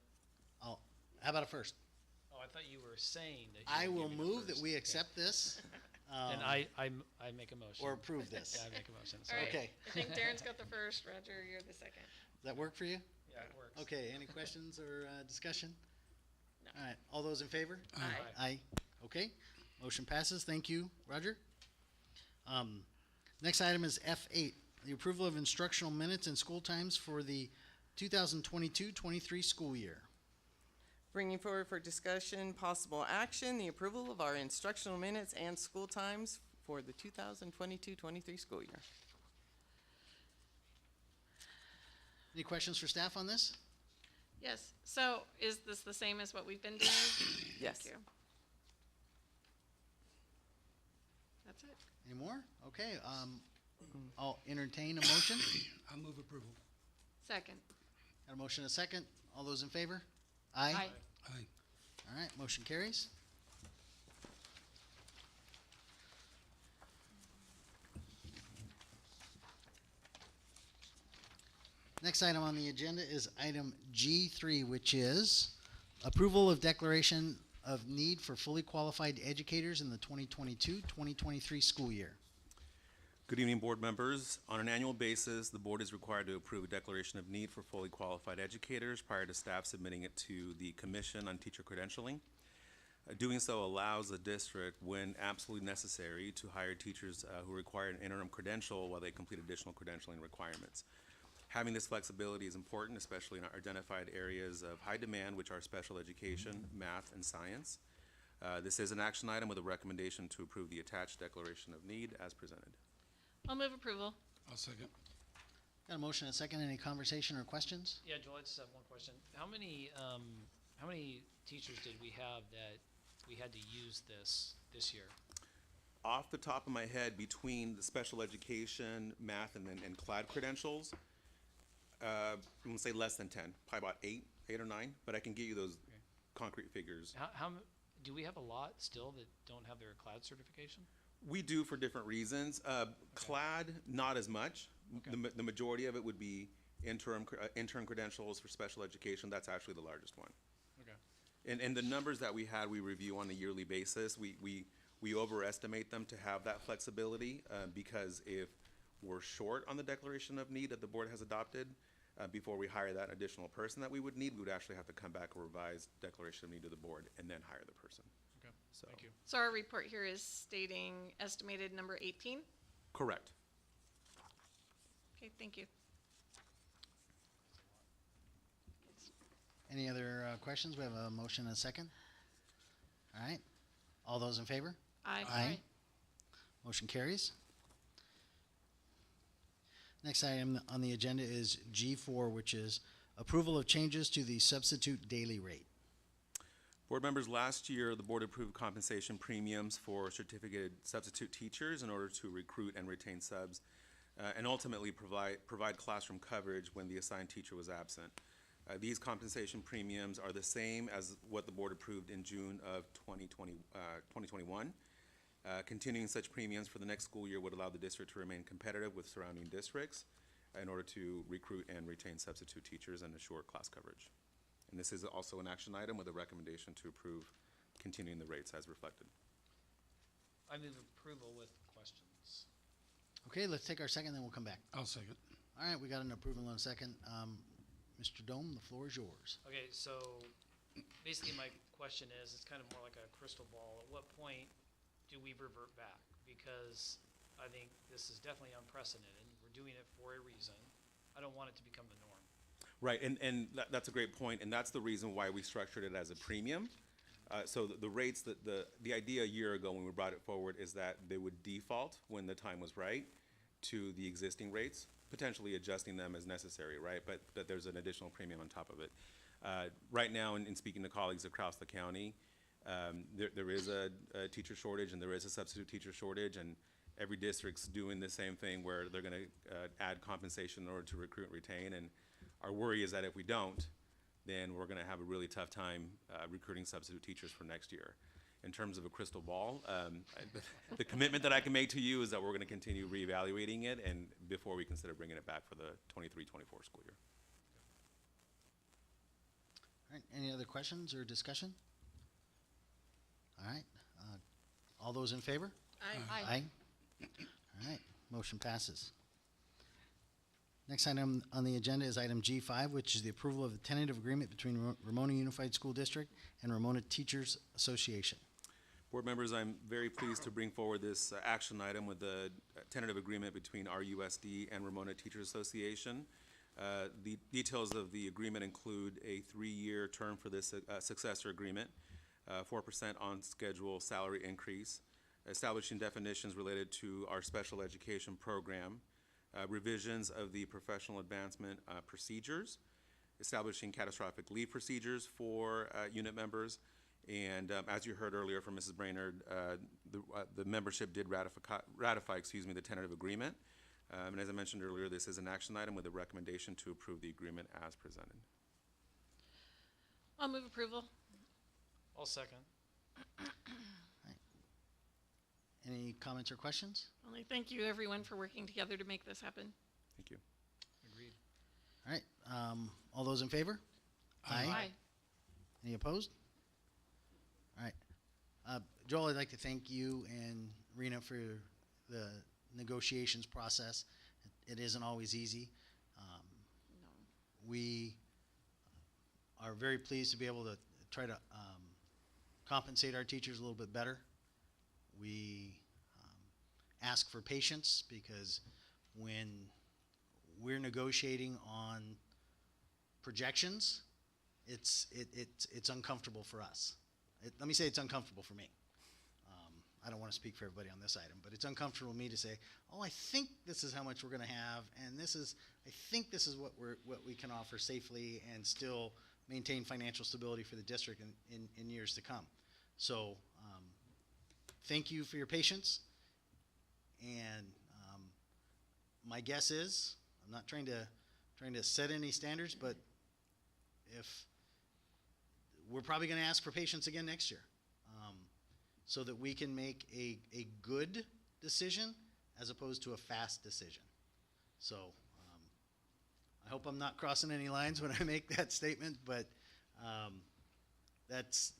How about a first? Oh, I thought you were saying that. I you were will giving the move that first. we Okay. accept this. And I make a motion. Or approve this. Yeah, I make a motion. All right. Okay. I think Darren's got the first. Roger, you're the second. Does that work for you? Yeah, it works. Okay, any questions or discussion? No. All right, all those in favor? Aye. Aye. Okay, motion passes. Thank you, Roger. Next item is F8, the approval of instructional minutes and school times for the 2022-23 school year. Bringing forward for discussion possible action the approval of our instructional minutes and school times for the 2022-23 school year. Any questions for staff on this? Yes. So is this the same as what we've been doing? Yes. Thank you. That's it. Any more? Okay, I'll entertain a motion. I'll move approval. Second. Got a motion and a second. All those in favor? Aye. Aye. Aye. All right, motion carries. Next item on the agenda is item G3, which is approval of declaration of need for fully qualified educators in the 2022-2023 school year. Good evening, board members. On an annual basis, the board is required to approve a declaration of need for fully qualified educators prior to staff submitting it to the Commission on Teacher Credentialing. Doing so allows the district, when absolutely necessary, to hire teachers who require an interim credential while they complete additional credentialing requirements. Having this flexibility is important, especially in our identified areas of high demand, which are special education, math, and science. This is an action item with a recommendation to approve the attached declaration of need as presented. I'll move approval. I'll second. Got a motion and a second. Any conversation or questions? Yeah, Joel, I just have one question. How many teachers did we have that we had to use this year? Off the top of my head, between the special education, math, and CLAD credentials, I'm gonna say less than 10, probably about eight or nine, but I can give you those concrete figures. Do we have a lot still that don't have their CLAD certification? We do for different reasons. CLAD, not as much. Okay. The majority of it would be intern credentials for special education. That's actually the largest one. Okay. And the numbers that we had, we review on a yearly basis. We overestimate them to have that flexibility because if we're short on the declaration of need that the board has adopted, before we hire that additional person that we would need, we would actually have to come back and revise declaration of need to the board and then hire the person. Okay, So, thank you. So our report here is stating estimated number 18. correct. Okay, thank you. Any other questions? We have a motion and a second. All right. All those in favor? Aye. Aye. Motion carries. Next item on the agenda is G4, which is approval of changes to the substitute daily rate. Board members, last year, the board approved compensation premiums for certificated substitute teachers in order to recruit and retain subs, and ultimately provide classroom coverage when the assigned teacher was absent. These compensation premiums are the same as what the board approved in June of 2021. Continuing such premiums for the next school year would allow the district to remain competitive with surrounding districts in order to recruit and retain substitute teachers and assure class coverage. And this is also an action item with a recommendation to approve continuing the rates as reflected. I move approval with questions. Okay, let's take our second, then we'll come back. I'll second. All right, we got an approval in a second. Mr. Dome, the floor is yours. Okay, so basically my question is, it's kind of more like a crystal ball. At what point do we revert back? Because I think this is definitely unprecedented. We're doing it for a reason. I don't want it to become the norm. Right, and that's a great point, and that's the reason why we structured it as a premium. So the rates, the idea a year ago when we brought it forward is that they would default when the time was right to the existing rates, potentially adjusting them as necessary, right? But that there's an additional premium on top of it. Right now, in speaking to colleagues across the county, there is a teacher shortage and there is a substitute teacher shortage, and every district's doing the same thing where they're going to add compensation in order to recruit and retain. And our worry is that if we don't, then we're going to have a really tough time recruiting substitute teachers for next year. In terms of a crystal ball, the commitment that I can make to you is that we're going to continue reevaluating it and before we consider bringing it back for the 23-24 school year. All right, any other questions or discussion? All right, all those in favor? Aye. Aye. All right, motion passes. Next item on the agenda is item G5, which is the approval of the tentative agreement between Ramona Unified School District and Ramona Teachers Association. Board members, I'm very pleased to bring forward this action item with the tentative agreement between RUSD and Ramona Teachers Association. The details of the agreement include a 3-year term for this successor agreement, 4% on schedule salary increase, establishing definitions related to our special education program, revisions of the professional advancement procedures, establishing catastrophic leave procedures for unit members, and as you heard earlier from Mrs. Brainerd, the membership did ratify the tentative agreement. And as I mentioned earlier, this is an action item with a recommendation to approve the agreement as presented. I'll move approval. I'll second. Any comments or questions? Only thank you everyone for working together to make this happen. Thank you. Agreed. All right, all those in favor? Aye. Any opposed? All right. Joel, I'd like to thank you and Rena for the negotiations process. It isn't always easy. We are very pleased to be able to try to compensate our teachers a little bit better. We ask for patience because when we're negotiating on projections, it's uncomfortable for us. Let me say it's uncomfortable for me. I don't want to speak for everybody on this item, but it's uncomfortable for me to say, oh, I think this is how much we're going to have, and I think this is what we can offer safely and still maintain financial stability for the district in years to come. So thank you for your patience, and my guess is, I'm not trying to set any standards, but if we're probably going to ask for patience again next year, so that we can make a good decision as opposed to a fast decision. So I hope I'm not crossing any lines when I make that statement, but that's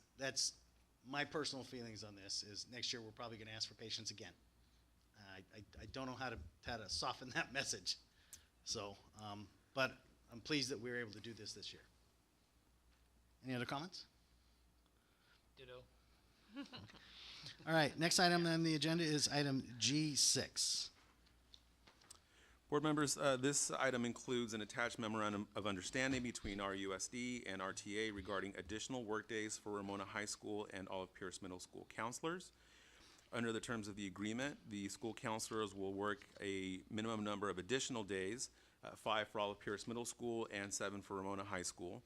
my personal feelings on this is next year we're probably going to ask for patience again. I don't know how to soften that message. So, but I'm pleased that we were able to do this year. Any other comments? Ditto. All right, next item on the agenda is item G6. Board members, this item includes an attached memorandum of understanding between RUSD and RTA regarding additional workdays for Ramona High School and Olive Pierce Middle School counselors. Under the terms of the agreement, the school counselors will work a minimum number of additional days, 5 for Olive Pierce Middle School and 7 for Ramona High School.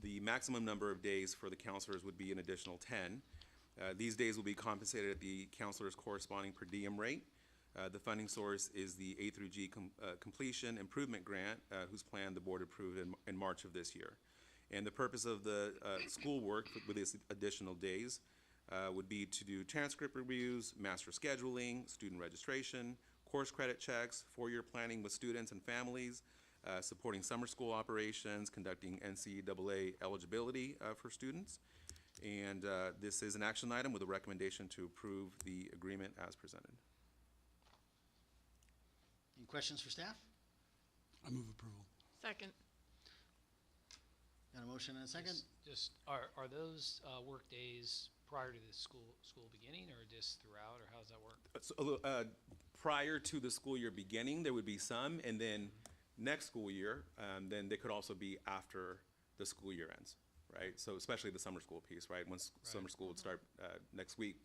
The maximum number of days for the counselors would be an additional 10. These days will be compensated at the counselor's corresponding per diem rate. The funding source is the A through G completion improvement grant, whose plan the board approved in March of this year. And the purpose of the school work with these additional days would be to do transcript reviews, master scheduling, student registration, course credit checks, four-year planning with students and families, supporting summer school operations, conducting NCAA eligibility for students. And this is an action item with a recommendation to approve the agreement as presented. Any questions for staff? I move approval. Second. Got a motion and a second? Just are those work days prior to the school beginning, or just throughout, or how does that work? So, prior to the school year beginning, there would be some, and then next school year, then they could also be after the school year ends, right? So especially the summer school piece, right? Once summer school would start next week,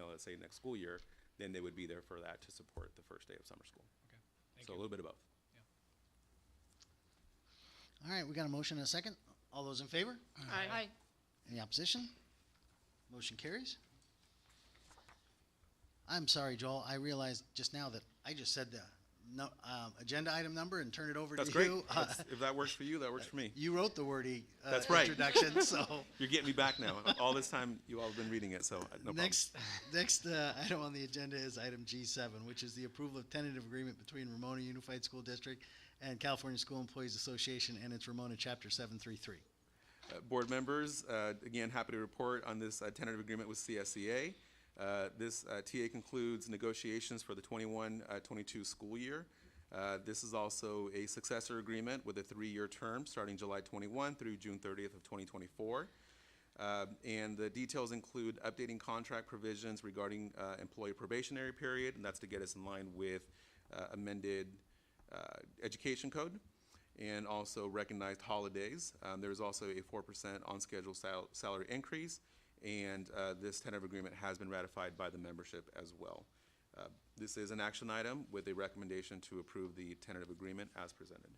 let's say next school year, then they would be there for that to support the first day of summer school. Okay, thank So you. a little bit of both. All right, we got a motion and a second. All those in favor? Aye. Any opposition? Motion carries. I'm sorry, Joel. I realized just now that I just said the agenda item number and turned it over That's to great. you. If that works for you, that works for me. You wrote the wordy That's right. introduction, so. You're getting me back now. All this time, you all have been reading it, so no problem. Next item on the agenda is item G7, which is the approval of tentative agreement between Ramona Unified School District and California School Employees Association and its Ramona Chapter 733. Board members, again, happy to report on this tentative agreement with CSEA. This TA concludes negotiations for the 21-22 school year. This is also a successor agreement with a 3-year term starting July 21 through June 30th of 2024. And the details include updating contract provisions regarding employee probationary period, and that's to get us in line with amended education code, and also recognized holidays. There's also a 4% on-schedule salary increase, and this tentative agreement has been ratified by the membership as well. This is an action item with a recommendation to approve the tentative agreement as presented.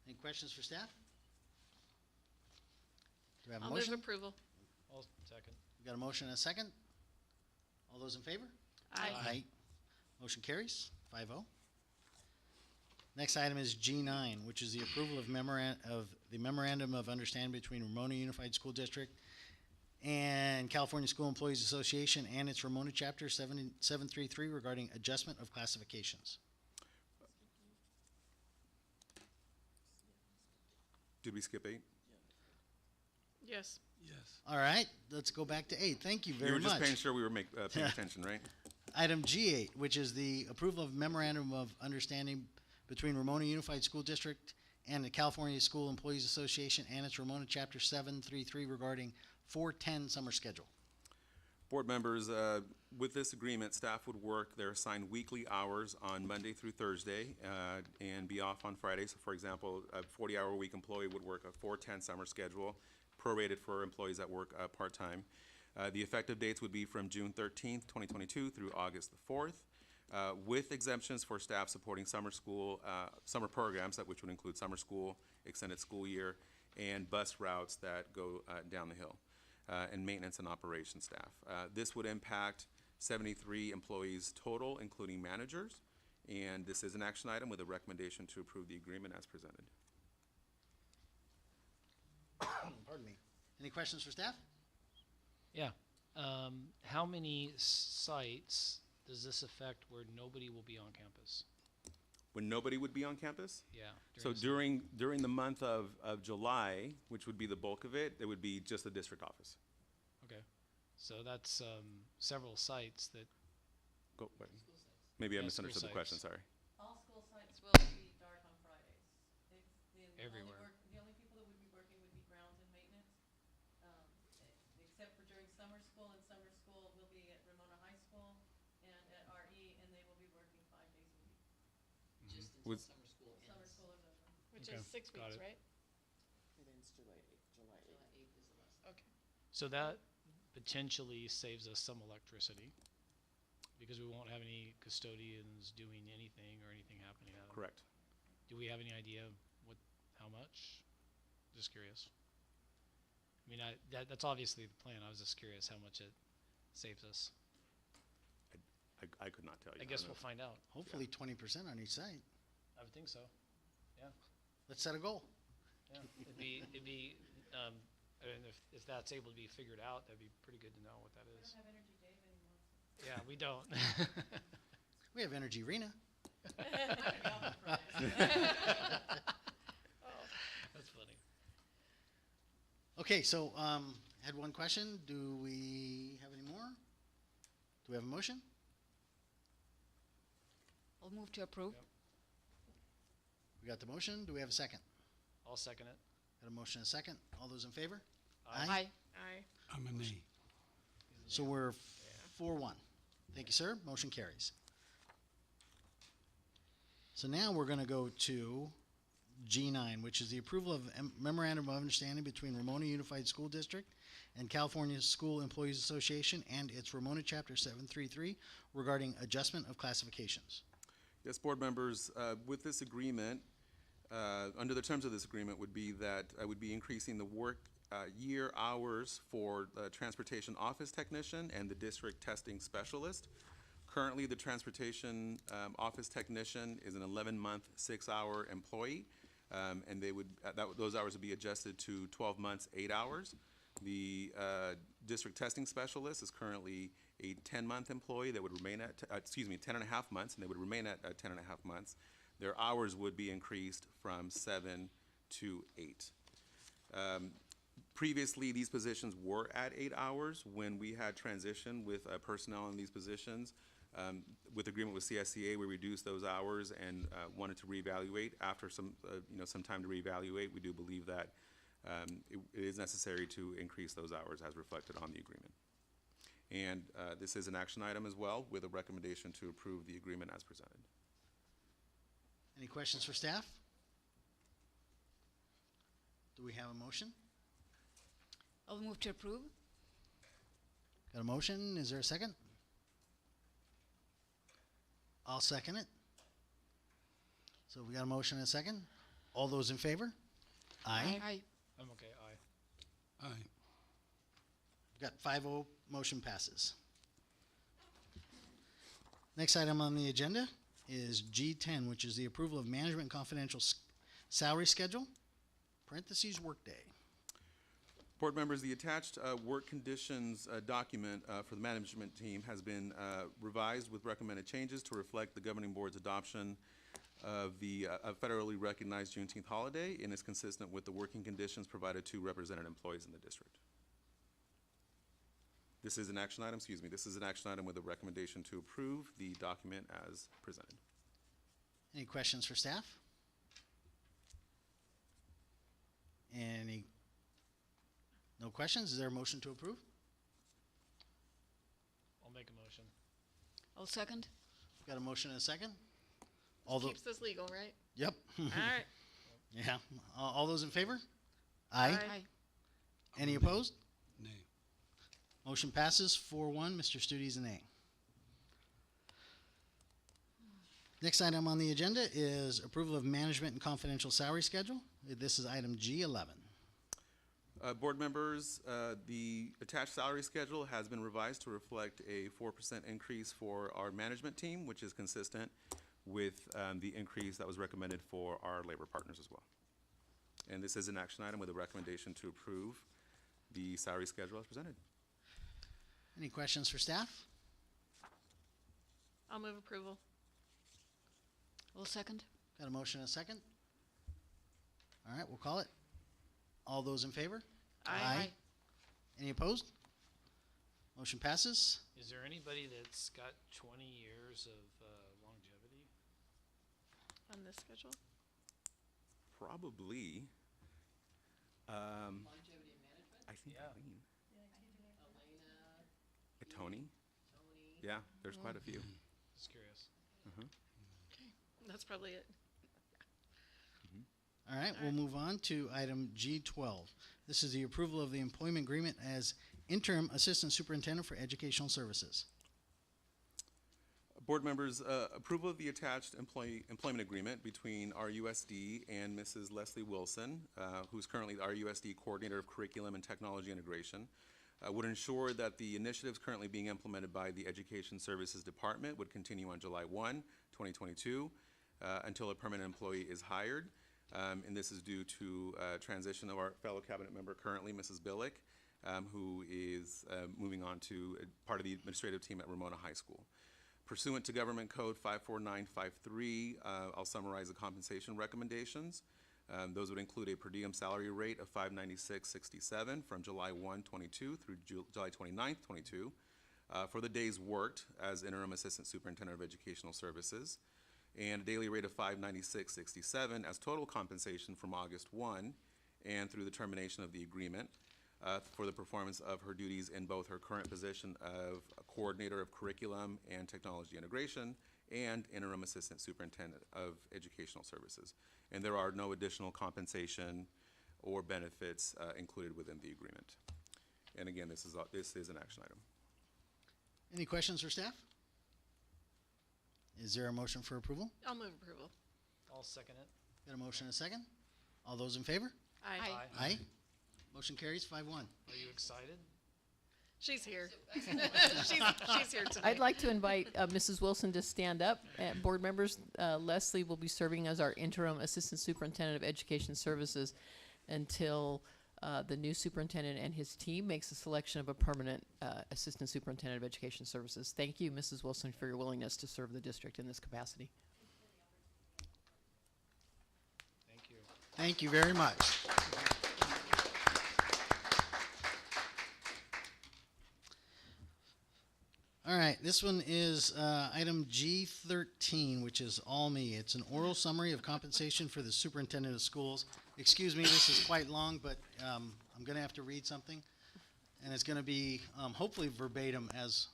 Any questions for staff? Do we have a I'll motion? move approval. I'll second. We got a motion and a second. All those in favor? Aye. Motion carries 5-0. Next item is G9, which is the approval of the memorandum of understanding between Ramona Unified School District and California School Employees Association and its Ramona Chapter 733 regarding adjustment of classifications. Did we skip 8? Yes. Yes. All right, let's go back to 8. Thank you very You were much. just making sure we were paying attention, right? Item G8, which is the approval of memorandum of understanding between Ramona Unified School District and the California School Employees Association and its Ramona Chapter 733 regarding 410 summer schedule. Board members, with this agreement, staff would work their assigned weekly hours on Monday through Thursday and be off on Friday. So, for example, a 40-hour-a-week employee would work a 410 summer schedule, prorated for employees that work part-time. The effective dates would be from June 13th, 2022 through August the 4th. With exemptions for staff supporting summer school, summer programs, which would include summer school, extended school year, and bus routes that go down the hill, and maintenance and operations staff. This would impact 73 employees total, including managers, and this is an action item with a recommendation to approve the agreement as presented. Pardon me. Any questions for staff? Yeah. How many sites does this affect where nobody will be on campus? When nobody would be on campus? Yeah. So during the month of July, which would be the bulk of it, it would be just the district office. Okay. So that's several sites that Go, wait. Maybe I Yeah, school misunderstood the question, sites. sorry. All school sites will be dark on Fridays. Everywhere. The only people that would be working would be grounds and maintenance, except for during summer school, and summer school will be at Ramona High School and at RE, and they will be working 5 days a week. Just until With- summer school ends. Summer school is over. Which Okay, is 6 got weeks, it. right? It ends July 8th. July 8th is the last. Okay. So that potentially saves us some electricity because we won't have any custodians doing anything or anything happening at them. Correct. Do we have any idea how much? Just curious. I mean, that's obviously the plan. I was just curious how much it saves us. I could not tell you. I guess don't we'll know. find out. Hopefully 20% on each site. I would think so. Yeah. Let's set a goal. Yeah. It'd be, and if that's able to be figured out, that'd be pretty good to know what that is. Have Energy Dave anymore. Yeah, we don't. We have Energy Arena. That's funny. Okay, so, had one question. Do we have any more? Do we have a motion? I'll move to approve. Yep. We got the motion. Do we have a second? I'll second it. Got a motion and a second. All those in favor? Aye. Aye. I'm a nay. So we're 4-1. Thank you, sir. Motion carries. So now we're going to go to G9, which is the approval of memorandum of understanding between Ramona Unified School District and California School Employees Association and its Ramona Chapter 733 regarding adjustment of classifications. Yes, board members, with this agreement, under the terms of this agreement would be that I would be increasing the work year hours for the transportation office technician and the district testing specialist. Currently, the transportation office technician is an 11-month, 6-hour employee, and they would those hours would be adjusted to 12 months, 8 hours. The district testing specialist is currently a 10-month employee that would remain at 10 and a half months, and they would remain at 10 and a half months. Their hours would be increased from 7 to 8. Previously, these positions were at 8 hours. When we had transition with personnel in these positions, with agreement with CSCA, we reduced those hours and wanted to reevaluate. After some time to reevaluate, we do believe that it is necessary to increase those hours as reflected on the agreement. And this is an action item as well, with a recommendation to approve the agreement as presented. Any questions for staff? Do we have a motion? I'll move to approve. Got a motion? Is there a second? I'll second it. So we got a motion and a second. All those in favor? Aye. Aye. I'm okay. Aye. Aye. Got 5-0, motion passes. Next item on the agenda is G10, which is the approval of management confidential salary schedule, parentheses workday. Board members, the attached work conditions document for the management team has been revised with recommended changes to reflect the governing board's adoption of the federally recognized Juneteenth holiday and is consistent with the working conditions provided to represented employees in the district. This is an action item, this is an action item with a recommendation to approve the document as presented. Any questions for staff? No questions? Is there a motion to approve? I'll make a motion. I'll second. Got a motion and a second? All Keeps this legal, right? Yep. All right. Yeah. All those in favor? Aye. Aye. Any opposed? Nay. Motion passes 4-1. Mr. Studi's an A. Next item on the agenda is approval of management and confidential salary schedule. This is item G11. Board members, the attached salary schedule has been revised to reflect a 4% increase for our management team, which is consistent with the increase that was recommended for our labor partners as well. And this is an action item with a recommendation to approve the salary schedule as presented. Any questions for staff? I'll move approval. I'll second. Got a motion and a second? All right, we'll call it. All those in favor? Aye. Any opposed? Motion passes. Is there anybody that's got 20 years of longevity? On this schedule? Probably. Longevity management? I think Yeah. Eileen. Elena, Tony? Yeah, there's quite a few. Just curious. That's probably it. All right, we'll move on to item G12. This is the approval of the employment agreement as interim assistant superintendent for educational services. Board members, approval of the attached employment agreement between RUSD and Mrs. Leslie Wilson, who's currently the RUSD Coordinator of Curriculum and Technology Integration, would ensure that the initiatives currently being implemented by the Education Services Department would continue on July 1, 2022, until a permanent employee is hired. And this is due to transition of our fellow cabinet member currently, Mrs. Billick, who is moving on to part of the administrative team at Ramona High School. Pursuant to Government Code 54953, I'll summarize the compensation recommendations. Those would include a per diem salary rate of $596.67 from July 1, 22 through July 29, 22 for the days worked as interim assistant superintendent of educational services, and a daily rate of $596.67 as total compensation from August 1 and through the termination of the agreement for the performance of her duties in both her current position of a coordinator of curriculum and technology integration and interim assistant superintendent of educational services. And there are no additional compensation or benefits included within the agreement. And again, this is an action item. Any questions for staff? Is there a motion for approval? I'll move approval. I'll second it. Got a motion and a second? All those in favor? Aye. Aye. Motion carries 5-1. Are you excited? She's here. she's here today. I'd like to invite Mrs. Wilson to stand up. Board members, Leslie will be serving as our interim assistant superintendent of education services until the new superintendent and his team makes a selection of a permanent assistant superintendent of education services. Thank you, Mrs. Wilson, for your willingness to serve the district in this capacity. Thank you. Thank you very much. All right, this one is item G13, which is all me. It's an oral summary of compensation for the superintendent of schools. Excuse me, this is quite long, but I'm going to have to read something, and it's going to be hopefully verbatim as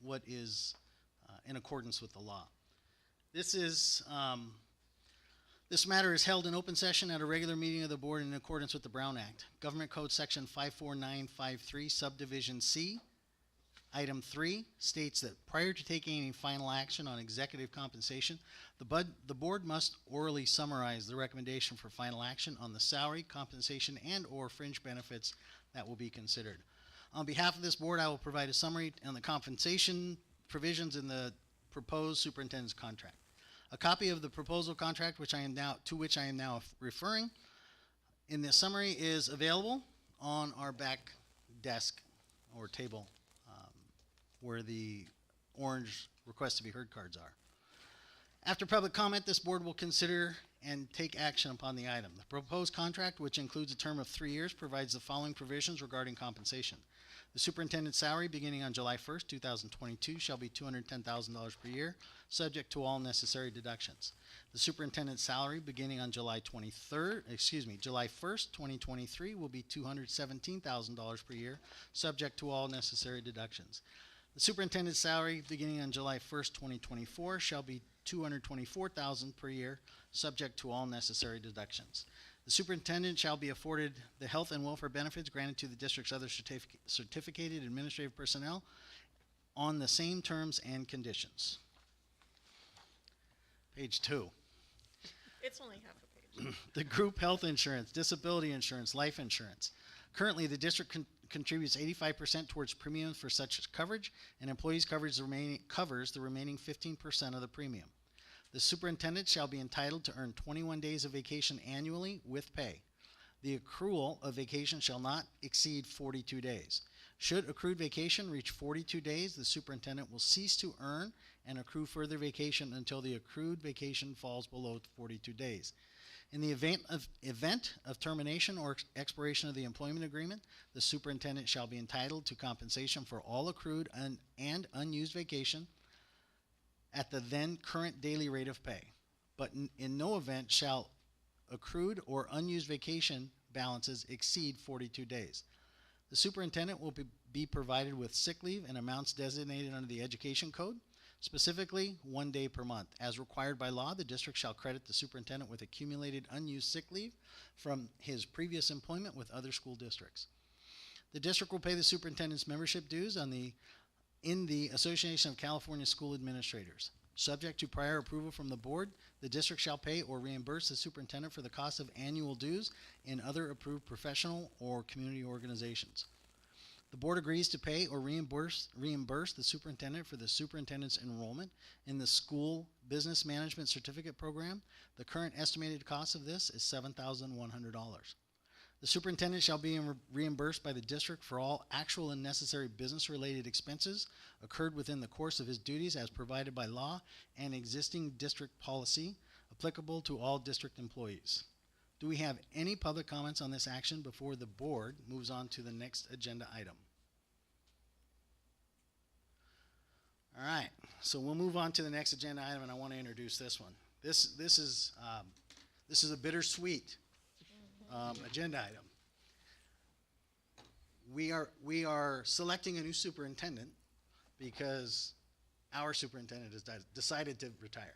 what is in accordance with the law. This matter is held in open session at a regular meeting of the board in accordance with the Brown Act. Government Code Section 54953, Subdivision C. Item 3 states that prior to taking any final action on executive compensation, the board must orally summarize the recommendation for final action on the salary, compensation, and/or fringe benefits that will be considered. On behalf of this board, I will provide a summary on the compensation provisions in the proposed superintendent's contract. A copy of the proposal contract, to which I am now referring, in this summary is available on our back desk or table, where the orange request to be heard cards are. After public comment, this board will consider and take action upon the item. The proposed contract, which includes a term of 3 years, provides the following provisions regarding compensation. The superintendent's salary beginning on July 1st, 2022 shall be $210,000 per year, subject to all necessary deductions. The superintendent's salary beginning on July 1st, 2023 will be $217,000 per year, subject to all necessary deductions. The superintendent's salary beginning on July 1st, 2024 shall be $224,000 per year, subject to all necessary deductions. The superintendent shall be afforded the health and welfare benefits granted to the district's other certificated administrative personnel on the same terms and conditions. Page 2. It's only half a page. The group health insurance, disability insurance, life insurance. Currently, the district contributes 85% towards premiums for such coverage, and employees covers the remaining 15% of the premium. The superintendent shall be entitled to earn 21 days of vacation annually with pay. The accrual of vacation shall not exceed 42 days. Should accrued vacation reach 42 days, the superintendent will cease to earn and accrue further vacation until the accrued vacation falls below 42 days. In the event of termination or expiration of the employment agreement, the superintendent shall be entitled to compensation for all accrued and unused vacation at the then current daily rate of pay. But in no event shall accrued or unused vacation balances exceed 42 days. The superintendent will be provided with sick leave and amounts designated under the Education Code, specifically 1 day per month. As required by law, the district shall credit the superintendent with accumulated unused sick leave from his previous employment with other school districts. The district will pay the superintendent's membership dues in the Association of California School Administrators. Subject to prior approval from the board, the district shall pay or reimburse the superintendent for the cost of annual dues in other approved professional or community organizations. The board agrees to pay or reimburse the superintendent for the superintendent's enrollment in the school business management certificate program. The current estimated cost of this is $7,100. The superintendent shall be reimbursed by the district for all actual and necessary business-related expenses occurred within the course of his duties as provided by law and existing district policy applicable to all district employees. Do we have any public comments on this action before the board moves on to the next agenda item? All right, so we'll move on to the next agenda item, and I want to introduce this one. This is a bittersweet agenda item. We are selecting a new superintendent because our superintendent has decided to retire.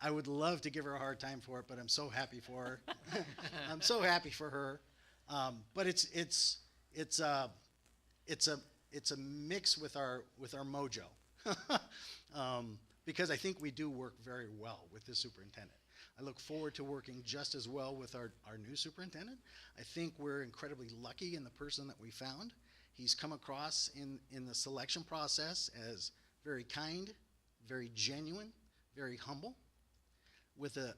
I would love to give her a hard time for it, but I'm so happy for her. I'm so happy for her. But it's a mix with our mojo. Because I think we do work very well with this superintendent. I look forward to working just as well with our new superintendent. I think we're incredibly lucky in the person that we found. He's come across in the selection process as very kind, very genuine, very humble, with a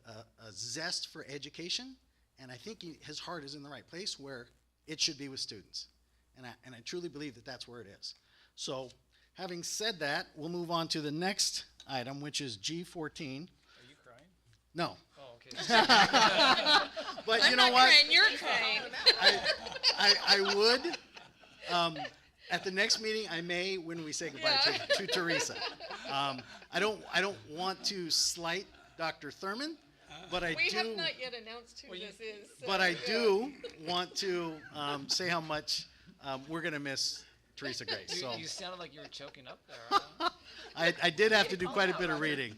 zest for education, and I think his heart is in the right place where it should be with students. And I truly believe that that's where it is. So, having said that, we'll move on to the next item, which is G14. Are you crying? No. Oh, okay. But I'm you know not what? crying, you're crying. I would. At the next meeting, I may, when we say goodbye to Teresa. I don't want to slight Dr. Thurman, but I We do. have not yet announced who this is. So But I do want to say how much we're going to miss Teresa Grace. So You sounded like you were choking up there. Huh? I did have to do quite a bit of reading.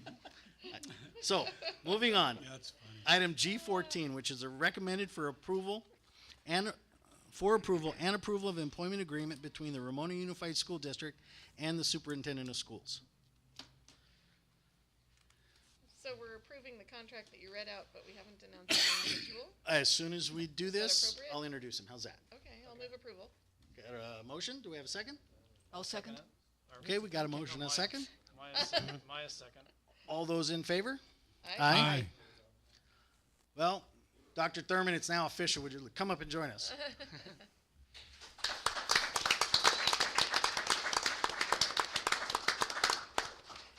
So, moving on. That's funny. Item G14, which is a recommended for approval and approval of employment agreement between the Ramona Unified School District and the superintendent of schools. So we're approving the contract that you read out, but we haven't announced the individual. As soon as we do that this, appropriate? I'll introduce him. How's that? Okay, I'll move approval. Got a motion? Do we have a second? I'll second. Okay, we got a motion and a second. Maya second. All those in favor? Aye. Well, Dr. Thurman, it's now official. Would you come up and join us?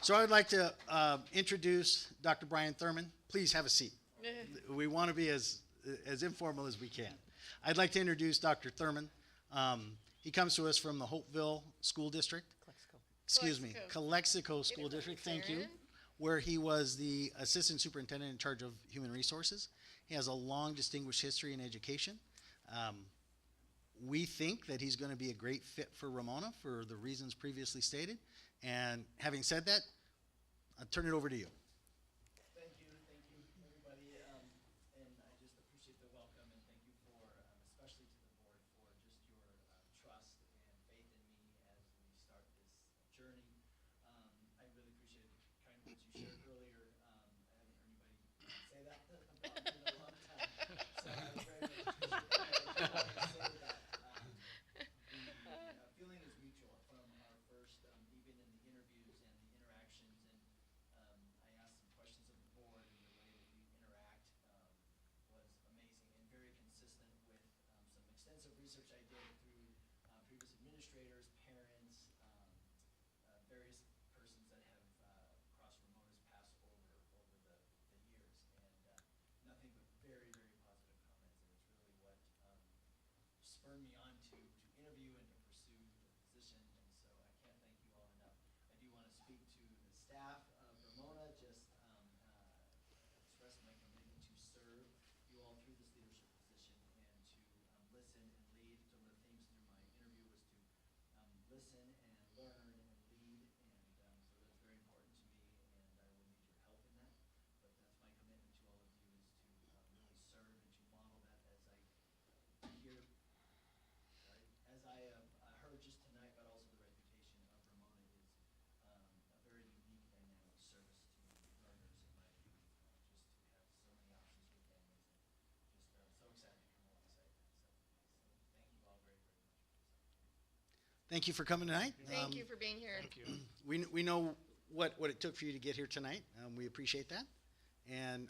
So I would like to introduce Dr. Brian Thurman. Please have a seat. We want to be as informal as we can. I'd like to introduce Dr. Thurman. He comes to us from the Hopeville School District. Calexico School District, thank you, where he was the assistant superintendent in charge of human resources. He has a long, distinguished history in education. We think that he's going to be a great fit for Ramona for the reasons previously stated. And having said that, I'll turn it over to you. Thank you, everybody, and I just appreciate the welcome, and thank you for, especially to the board, for just your trust and faith in me as we start this journey. I really appreciate the kind words you shared earlier. I haven't heard anybody say that in a long time, so I very much appreciate that. I just want to say that the feeling is mutual from our first, even in the interviews and the interactions, and I asked some questions of the board, and the way that we interact was amazing and very consistent with some extensive research I did through previous administrators, parents, various persons that have crossed Ramona's path over the years, and nothing but very staff of Ramona, just express my commitment to serve you all through this leadership position and to listen and lead. So one of the themes through my interview was to listen and learn and lead, and so that's very important to me, and I will need your help in that. But that's my commitment to all of you, is to really serve and to model that, as I hear, sorry, as I heard just tonight, but also the reputation of Ramona is a very unique dynamic service to learners, in my view, just to have so many options for families, and just so excited to come alongside that. So thank you all very, very much for this opportunity. Thank you for coming tonight. Thank you for being here. Thank you. We know what it took for you to get here tonight. We appreciate that. And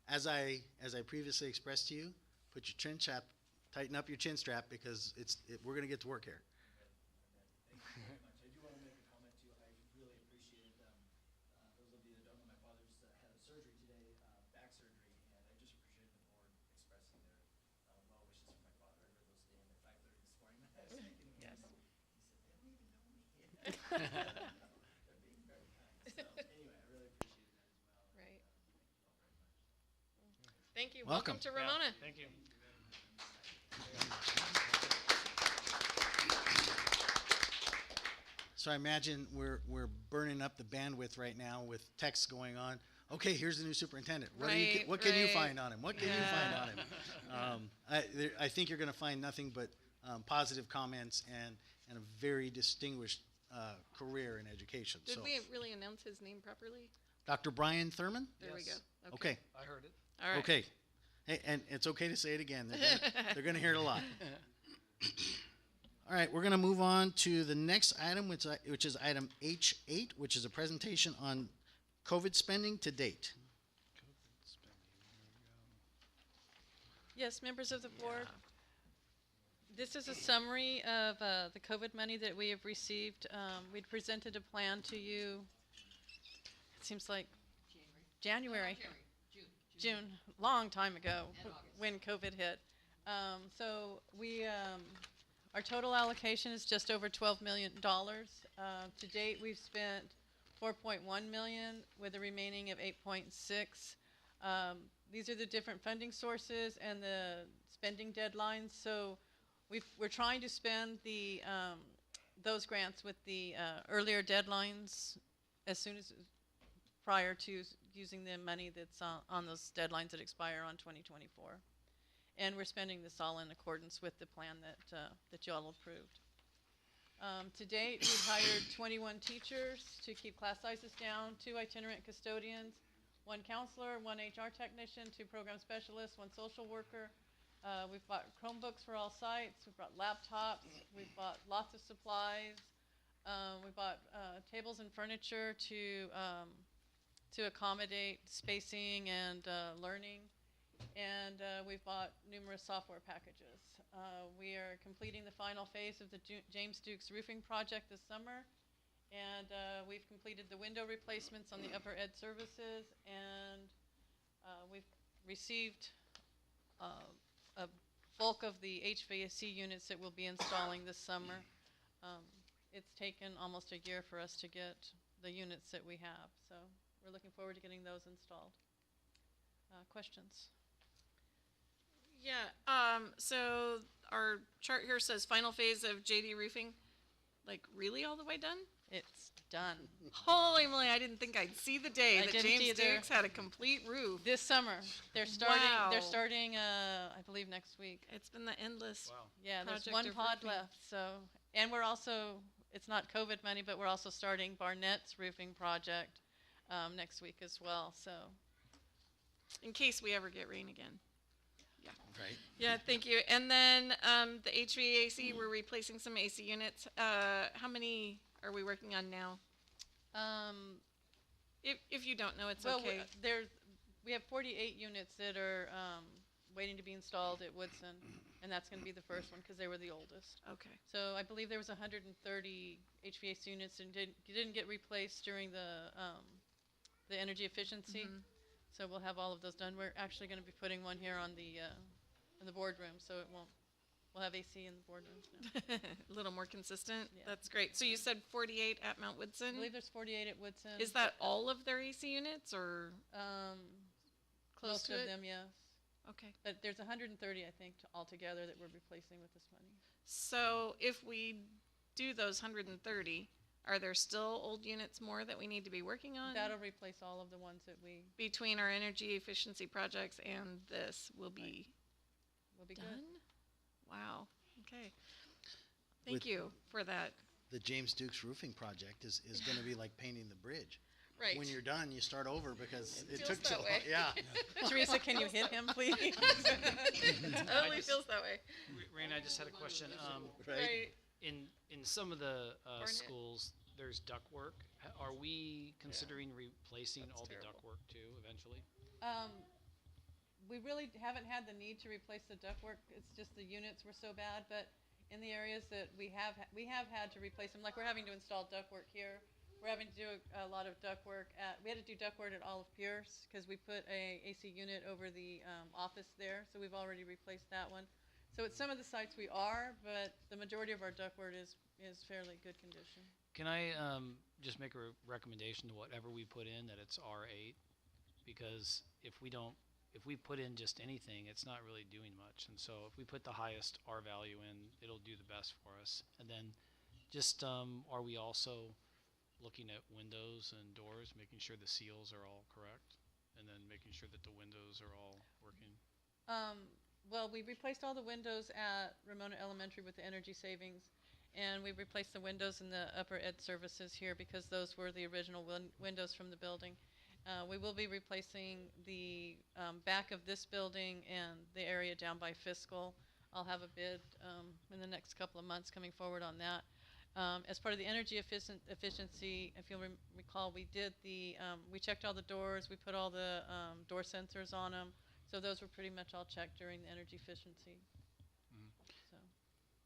as I previously expressed to you, put your chin strap, tighten up your chin strap, because we're going to get to work here. Thank you very much. I do want to make a comment too. I really appreciate, those of you that don't know, my father's had a surgery today, back surgery, and I just appreciate the board expressing their well wishes for my father. I heard those stay in at 5:30 this morning. I was thinking of him. He said, they don't even know me. They're being very kind. So anyway, I really appreciate that as well. Right. Thank you all very much. Thank you. Welcome. To Ramona. Thank you. So I imagine we're burning up the bandwidth right now with texts going on. Okay, here's the new superintendent. What can you find on him? What can you find on him? I think you're going to find nothing but positive comments and a very distinguished career in education. Did So, we really announce his name properly? Dr. Brian Thurman? There we go. Yes. Okay. I heard it. All right. Okay. Hey, and it's okay to say it again. They're going to hear it a lot. All right, we're going to move on to the next item, which is item H8, which is a presentation on COVID spending to date. Yes, members of the board. This is a summary of the COVID money that we have received. We'd presented a plan to you, it seems like January. June, long time ago, when COVID hit. So our total allocation is just over $12 million. To date, we've spent $4.1 million with a remaining of $8.6. These are the different funding sources and the spending deadlines. So we're trying to spend those grants with the earlier deadlines as soon as prior to using the money that's on those deadlines that expire on 2024. And we're spending this all in accordance with the plan that you all approved. To date, we've hired 21 teachers to keep class sizes down, 2 itinerant custodians, 1 counselor, 1 HR technician, 2 program specialists, 1 social worker. We've bought Chromebooks for all sites. We've bought laptops. We've bought lots of supplies. We bought tables and furniture to accommodate spacing and learning. And we've bought numerous software packages. We are completing the final phase of the James Dukes roofing project this summer. And we've completed the window replacements on the upper ed services. And we've received a bulk of the HVAC units that we'll be installing this summer. It's taken almost a year for us to get the units that we have. So we're looking forward to getting those installed. Questions? Yeah, so our chart here says final phase of JD roofing. Like, really all the way done? It's done. Holy moly, I didn't think I'd see the day that didn't James either. Dukes had a complete roof. This summer. They're starting. Wow. They're starting. I believe next week. It's been the endless. Wow. Yeah, there's project 1 of pod roofing. left. So, and we're also. It's not COVID money, but we're also starting Barnett's roofing project next week as well. So, In case we ever get rain again. Yeah. Right. Yeah, thank you. And then the HVAC, we're replacing some AC units. How many are we working on now? If you don't know, it's well, okay. we have 48 units that are waiting to be installed at Woodson, and that's going to be the first one because they were the oldest. Okay. So I believe there was 130 HVAC units and didn't get replaced during the energy efficiency. Mhm. So we'll have all of those done. We're actually going to be putting one here on the in the boardroom, so it won't We'll have AC in the boardrooms now. A little more consistent. Yeah. That's great. So you said 48 at Mount I Woodson. believe there's 48 at Woodson. Is that all of their AC units, or close most to of it? them, yes. Okay. But there's 130, I think, altogether that we're replacing with this money. So if we do those 130, are there still old units more that we need to be working on? That'll replace all of the ones that we Between our energy efficiency projects and this will be will be done? good. Wow. Okay. Thank With- you for that. The James Dukes roofing project is gonna be like painting the bridge. Right. When you're done, you start over because it feels took so that long. way. Yeah. Teresa, can you hit him, please? Totally feels that way. Raina, I just had a question. Right. In some of the Barnett. schools, there's ductwork. Are we considering replacing all the ductwork too eventually? We really haven't had the need to replace the ductwork. It's just the units were so bad, but in the areas that we have had to replace them, like we're having to install ductwork here. We're having to do a lot of ductwork we had to do ductwork at Olive Pierce because we put a AC unit over the office there, so we've already replaced that one. So at some of the sites we are, but the majority of our ductwork is fairly good condition. Can I just make a recommendation to whatever we put in that it's R8? Because if we put in just anything, it's not really doing much. And so if we put the highest R value in, it'll do the best for us. And then just are we also looking at windows and doors, making sure the seals are all correct, and then making sure that the windows are all working? Well, we replaced all the windows at Ramona Elementary with the energy savings, and we replaced the windows in the upper ed services here because those were the original windows from the building. We will be replacing the back of this building and the area down by Fiscal. I'll have a bid in the next couple of months coming forward on that. As part of the energy efficiency, if you'll recall, we checked all the doors, we put all the door sensors on them, so those were pretty much all checked during the energy efficiency. So.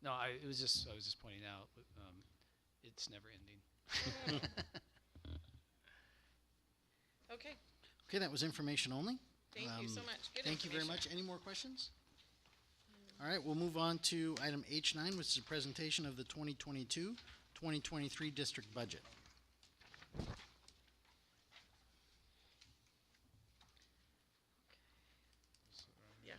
No, I was just pointing out, it's never ending. Okay. Okay, that was information only. Thank you so much. Good Thank you very information. much. Any more questions? All right, we'll move on to item H9, which is a presentation of the 2022-2023 district budget. Yeah.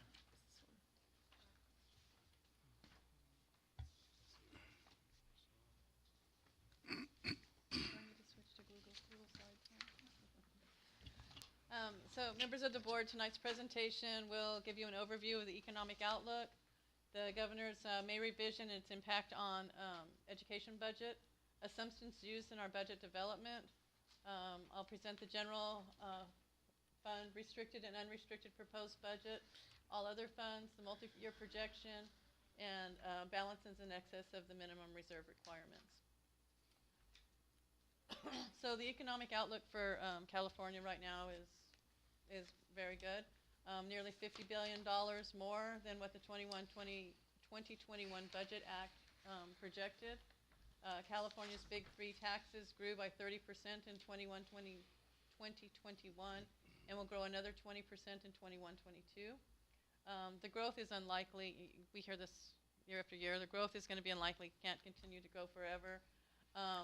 So members of the board, tonight's presentation will give you an overview of the economic outlook, the governor's May revision and its impact on education budget, assumptions used in our budget development. I'll present the general fund, restricted and unrestricted proposed budget, all other funds, the multi-year projection, and balances in excess of the minimum reserve requirements. So the economic outlook for California right now is very good. Nearly $50 billion more than what the 2021 Budget Act projected. California's big three taxes grew by 30% in 2021 and will grow another 20% in 21-22. The growth is unlikely. We hear this year after year. The growth is going to be unlikely. Can't continue to go forever.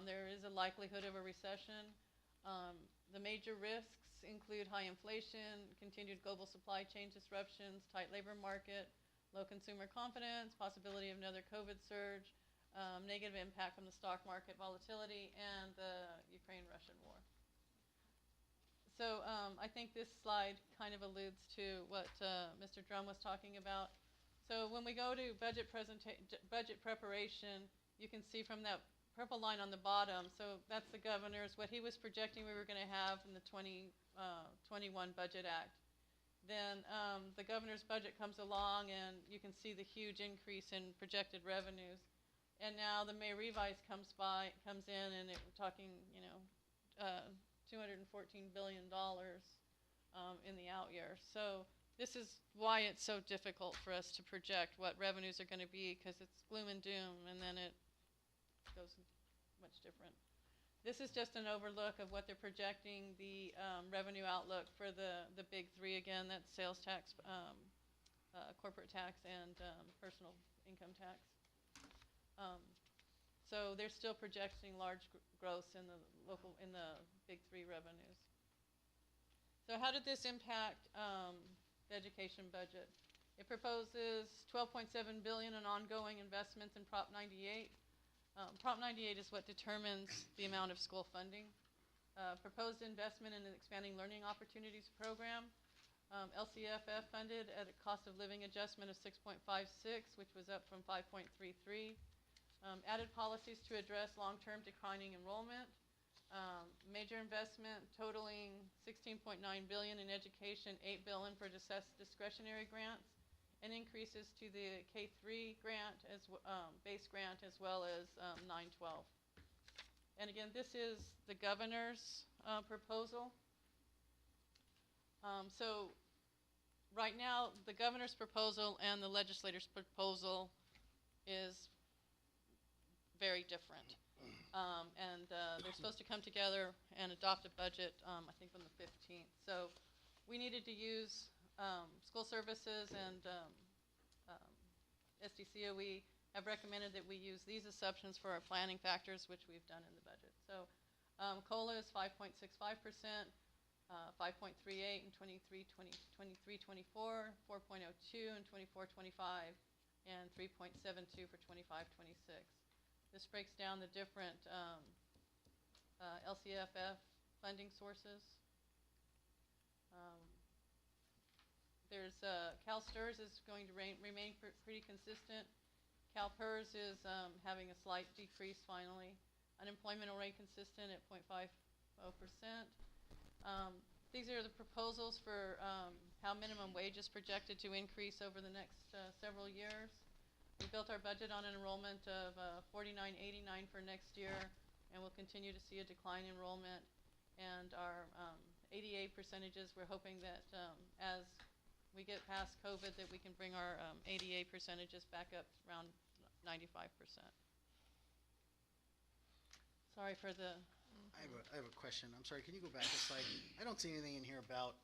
There is a likelihood of a recession. The major risks include high inflation, continued global supply chain disruptions, tight labor market, low consumer confidence, possibility of another COVID surge, negative impact from the stock market volatility, and the Ukraine-Russian war. So I think this slide kind of alludes to what Mr. Drum was talking about. So when we go to budget preparation, you can see from that purple line on the bottom, so that's the governor's, what he was projecting we were going to have in the 2021 Budget Act. Then the governor's budget comes along and you can see the huge increase in projected revenues. And now the May revise comes in and we're talking, $214 billion in the out year. So this is why it's so difficult for us to project what revenues are going to be, because it's gloom and doom and then it goes much different. This is just an overlook of what they're projecting the revenue outlook for the big three again. That's sales tax, corporate tax, and personal income tax. So they're still projecting large growth in the big three revenues. So how did this impact the education budget? It proposes $12.7 billion in ongoing investments in Prop 98. Prop 98 is what determines the amount of school funding. Proposed investment in an expanding learning opportunities program. LCFF funded at a cost of living adjustment of 6.56, which was up from 5.33. Added policies to address long-term declining enrollment. Major investment totaling $16.9 billion in education, $8 billion for discretionary grants, and increases to the K-3 grant base grant as well as 912. And again, this is the governor's proposal. So right now, the governor's proposal and the legislator's proposal is very different. They're supposed to come together and adopt a budget, I think on the 15th. So we needed to use school services and SDCOE have recommended that we use these assumptions for our planning factors, which we've done in the budget. So COLA is 5.65%, 5.38 in 23-24, 4.02 in 24-25, and 3.72 for 25-26. This breaks down the different LCFF funding sources. There's CalSTRS is going to remain pretty consistent. CalPERS is having a slight decrease finally. Unemployment rate consistent at 0.50%. These are the proposals for how minimum wage is projected to increase over the next several years. We built our budget on an enrollment of 4989 for next year, and we'll continue to see a decline in enrollment. And our ADA percentages, we're hoping that as we get past COVID, that we can bring our ADA percentages back up around 95%. Sorry for the... I have a question. I'm sorry, can you go back a slide? I don't see anything in here about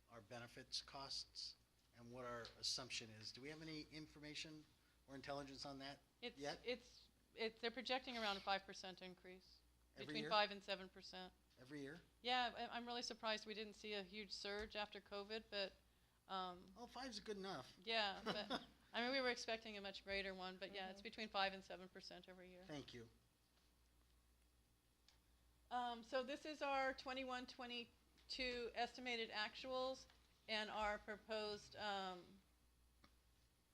our benefits costs and what our assumption is. Do we have any information or intelligence on that yet? They're projecting around a 5% increase. Every Between year? 5 and 7%. Every year? Yeah, I'm really surprised we didn't see a huge surge after COVID, but... Well, 5's good enough. Yeah, but I mean, we were expecting a much greater one, but yeah, it's between 5 and 7% every year. Thank you. So this is our 21-22 estimated actuals and our proposed,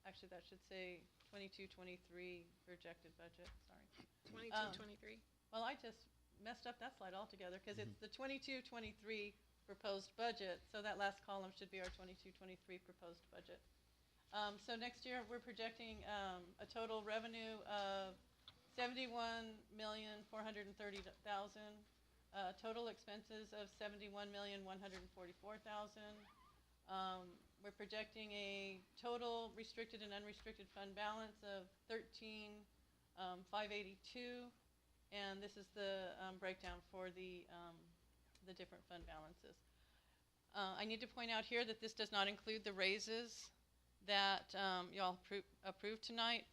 actually that should say 22-23 projected budget, sorry. 22-23. Well, I just messed up that slide altogether because it's the 22-23 proposed budget, so that last column should be our 22-23 proposed budget. So next year we're projecting a total revenue of $71,430,000, total expenses of $71,144,000. We're projecting a total restricted and unrestricted fund balance of $13,582, and this is the breakdown for the different fund balances. I need to point out here that this does not include the raises that y'all approved tonight.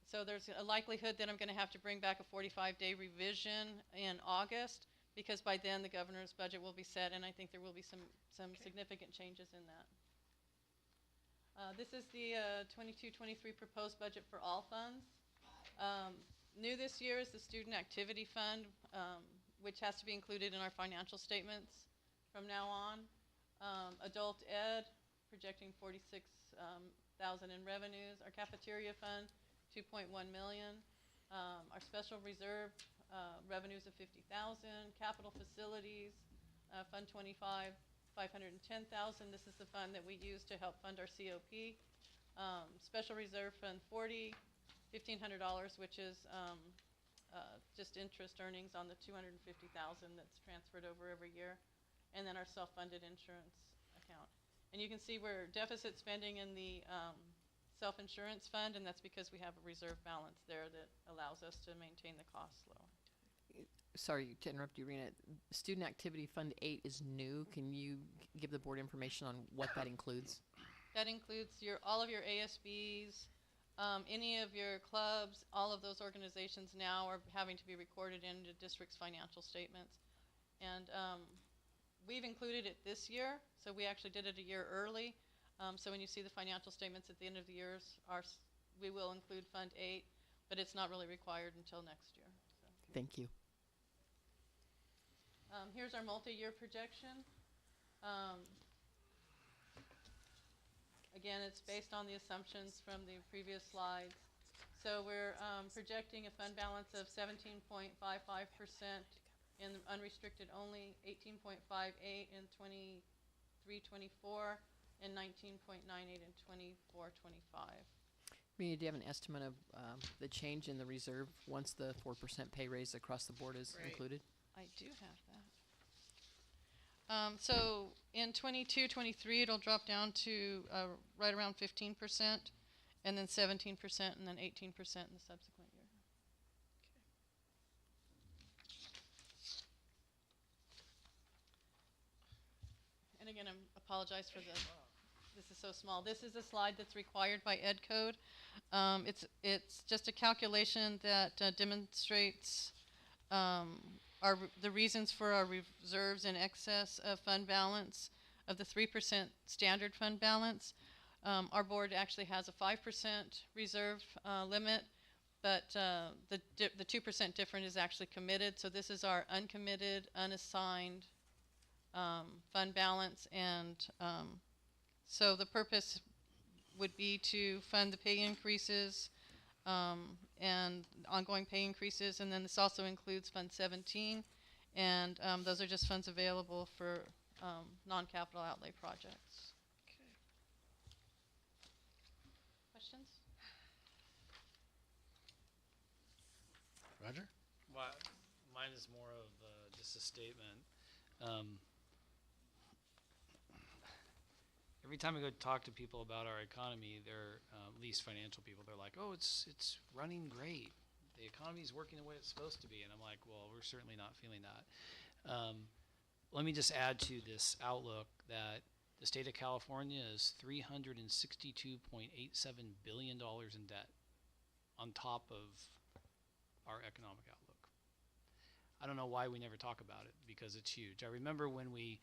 So there's a likelihood that I'm going to have to bring back a 45-day revision in August, because by then the governor's budget will be set, and I think there will be some significant changes in that. This is the 22-23 proposed budget for all funds. New this year is the Student Activity Fund, which has to be included in our financial statements from now on. Adult Ed, projecting $46,000 in revenues. Our Cafeteria Fund, $2.1 million. Our Special Reserve revenues of $50,000. Capital Facilities, Fund 25, $510,000. This is the fund that we use to help fund our COP. Special Reserve Fund 40, $1,500, which is just interest earnings on the $250,000 that's transferred over every year. And then our self-funded insurance account. And you can see we're deficit spending in the self-insurance fund, and that's because we have a reserve balance there that allows us to maintain the costs low. Sorry to interrupt you, Rena. Student Activity Fund 8 is new. Can you give the board information on what that includes? That includes all of your ASBs, Any of your clubs, all of those organizations now are having to be recorded into district's financial statements. And we've included it this year, so we actually did it a year early. So when you see the financial statements at the end of the years, we will include Fund 8, but it's not really required until next year. So. Thank you. Here's our multi-year projection. Again, it's based on the assumptions from the previous slides. So we're projecting a fund balance of 17.55% in unrestricted only, 18.58 in 23-24, and 19.98 in 24-25. Rena, do you have an estimate of the change in the reserve once the 4% pay raise across the board is included? I do have that. So in 22-23, it'll drop down to right around 15%, and then 17%, and then 18% in the subsequent year. Okay. And again, I apologize for this is so small. This is a slide that's required by Ed Code. It's just a calculation that demonstrates the reasons for our reserves in excess of fund balance of the 3% standard fund balance. Our board actually has a 5% reserve limit, but the 2% different is actually committed. So this is our uncommitted, unassigned fund balance, and so the purpose would be to fund the pay increases and ongoing pay increases, and then this also includes Fund 17, and those are just funds available for non-capital outlay projects. Okay. Questions? Roger? Well, mine is more of just a statement. Every time I go talk to people about our economy, they're at least financial people, they're like, oh, it's running great. The economy's working the way it's supposed to be. And I'm like, well, we're certainly not feeling that. Let me just add to this outlook that the state of California is $362.87 billion in debt on top of our economic outlook. I don't know why we never talk about it, because it's huge. I remember when we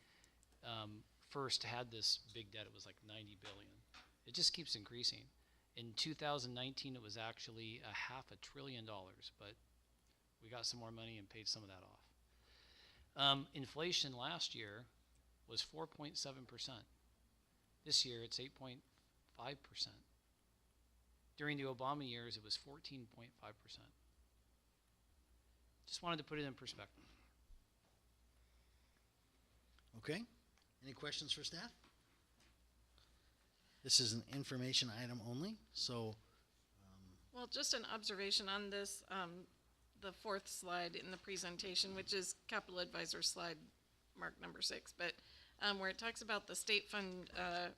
first had this big debt, it was like 90 billion. It just keeps increasing. In 2019, it was actually $500 billion, but we got some more money and paid some of that off. Inflation last year was 4.7%. This year, it's 8.5%. During the Obama years, it was 14.5%. Just wanted to put it in perspective. Okay. Any questions for staff? This is an information item only, so. Well, just an observation on this, the fourth slide in the presentation, which is Capital Advisor slide mark number 6, but where it talks about the state fund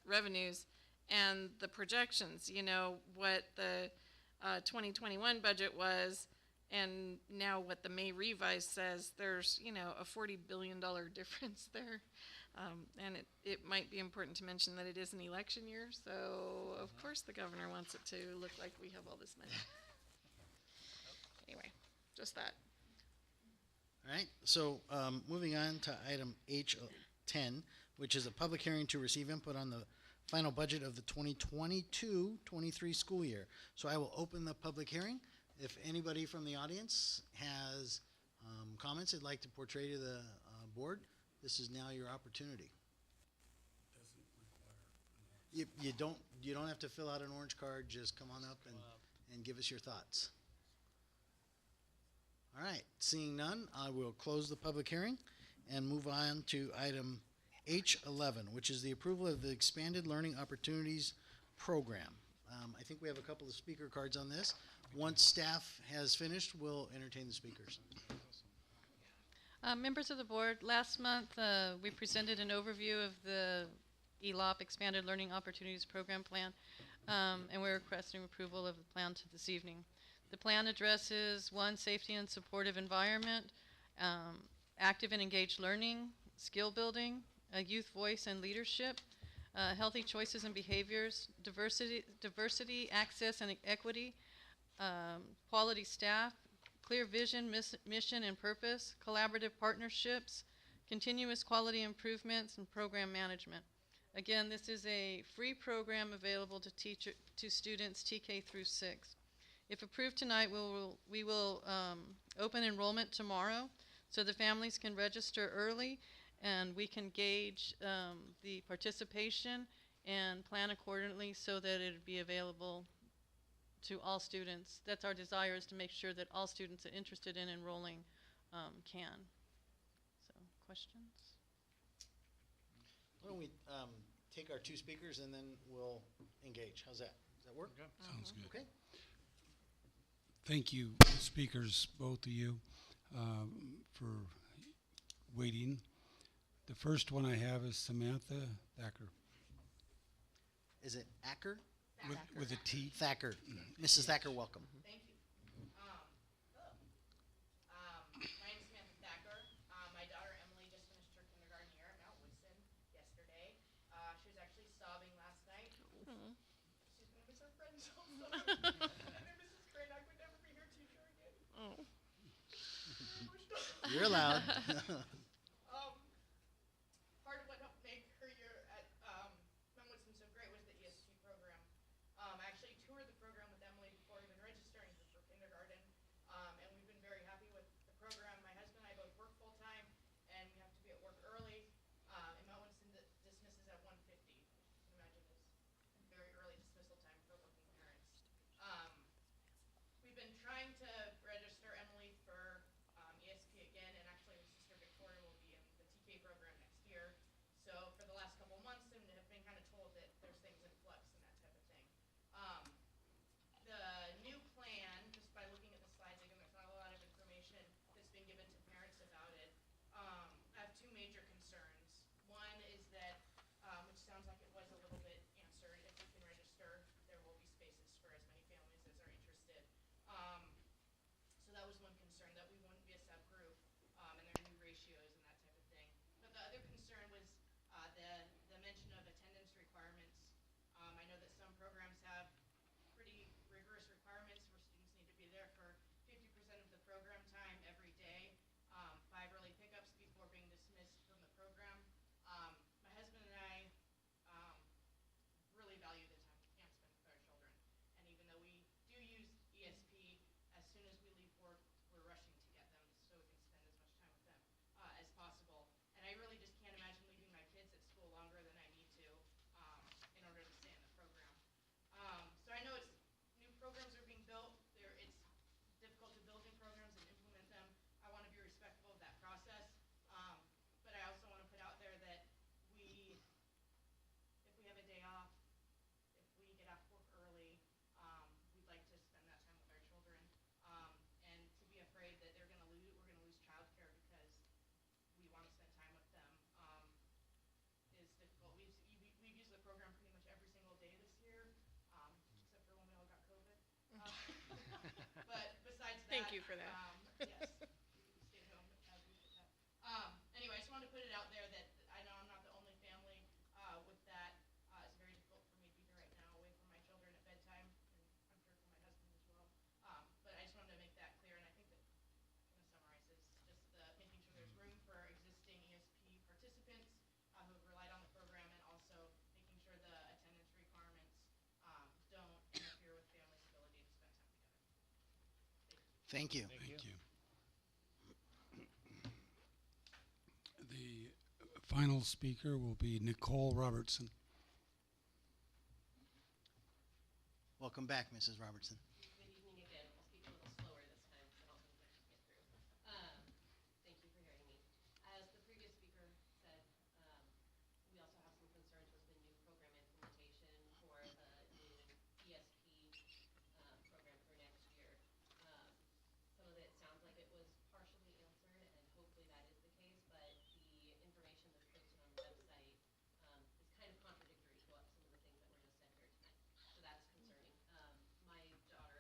revenues and the projections, you know, what the 2021 budget was, and now what the May revise says, there's, you know, a $40 billion difference there. And it might be important to mention that it is an election year, so of course the governor wants it to look like we have all this money. Anyway, just that. All right, so moving on to item H10, which is a public hearing to receive input on the final budget of the 2022-23 school year. So I will open the public hearing. If anybody from the audience has comments they'd like to portray to the board, this is now your opportunity. You don't have to fill out an orange card. Just come on up and give us your thoughts. All right, seeing none, I will close the public hearing and move on to item H11, which is the approval of the Expanded Learning Opportunities Program. I think we have a couple of speaker cards on this. Once staff has finished, we'll entertain the speakers. Members of the board, last month we presented an overview of the ELOP, Expanded Learning Opportunities Program Plan, and we're requesting approval of the plan this evening. The plan addresses 1, safety and supportive environment, active and engaged learning, skill building, youth voice and leadership, healthy choices and behaviors, diversity, access, and equity, quality staff, clear vision, mission, and purpose, collaborative partnerships, continuous quality improvements, and program management. Again, this is a free program available to students TK through 6. If approved tonight, we will open enrollment tomorrow so the families can register early and we can gauge the participation and plan accordingly so that it would be available to all students. That's our desire, is to make sure that all students that are interested in enrolling can. So, questions? Why don't we take our 2 speakers and then we'll engage? How's that? Does that work? Sounds good. Okay. Thank you, speakers, both of you, for waiting. The first one I have is Samantha Thacker. Is it Acker? With a T. Thacker. Mrs. Thacker, welcome. Thank you. Hello. My name is Samantha Thacker. My daughter Emily just finished her kindergarten year at Mount Woodson yesterday. She was actually sobbing last night. She's gonna miss her friends so much. And then Mrs. Crane, I could never be her teacher again. Oh. You're allowed. Part of what helped make her year at Mount Woodson so great was the ESP program. I actually toured the program with Emily before even registering her for kindergarten, and we've been very happy with the program. My husband and I both work full-time, and we have to be at work early, and Mount Woodson dismisses at 1:50, which you can imagine is a very early dismissal time for working parents. We've been trying to register Emily for ESP again, and actually her sister Victoria will be in the TK program next year. So for the last couple months, and have been kind of told that there's things in flux and that type of thing. The new plan, just by looking at the slides, again, there's not a lot of information that's been given to parents about it. I have 2 major concerns. One is that, which sounds like it was a little bit answered, if we can register, there will be spaces for as many families as are interested. So that was one concern, that we wouldn't be a subgroup, and there are new ratios and that type of thing. But the other concern was the mention of attendance requirements. I know that some programs have pretty rigorous requirements where students need to be there for 50% of the program time every day, 5 early pickups before being dismissed from the program. My husband and I really value the time we can spend with our children. And even though we do use ESP, as soon as we leave work, we're rushing to get them so we can spend as much time with them as possible. And I really just can't imagine leaving my kids at school longer than I need to in order to stay in the program. So I know new programs are being built. It's difficult to build new programs and implement them. I want to be respectful of that process. But I also want to put out there that if we have a day off, if we get off work early, we'd like to spend that time with our children. And to be afraid that we're going to lose childcare because we want to spend time with them is difficult. We've used the program pretty much every single day this year, except for when we all got COVID. But besides that, Thank you for that. Yes, stay home as we did that. Anyway, I just wanted to put it out there that I know I'm not the only family with that. It's very difficult for me to be here right now away from my children at bedtime, and I'm sure for my husband as well. But I just wanted to make that clear, and I think that kind of summarizes just making sure there's room for existing ESP participants who have relied on the program, and also making sure the attendance requirements don't interfere with families' ability to spend time together. Thank you. Thank you. The final speaker will be Nicole Robertson. Welcome back, Mrs. Robertson. Good evening again. I'll speak a little slower this time because I don't think I can get through. Thank you for hearing me. As the previous speaker said, we also have some concerns with the new program implementation for the new ESP program for next year. Some of it sounds like it was partially answered, and hopefully that is the case, but the information that's posted on the website is kind of contradictory to what some of the things that were just said here tonight. So that's concerning. My daughter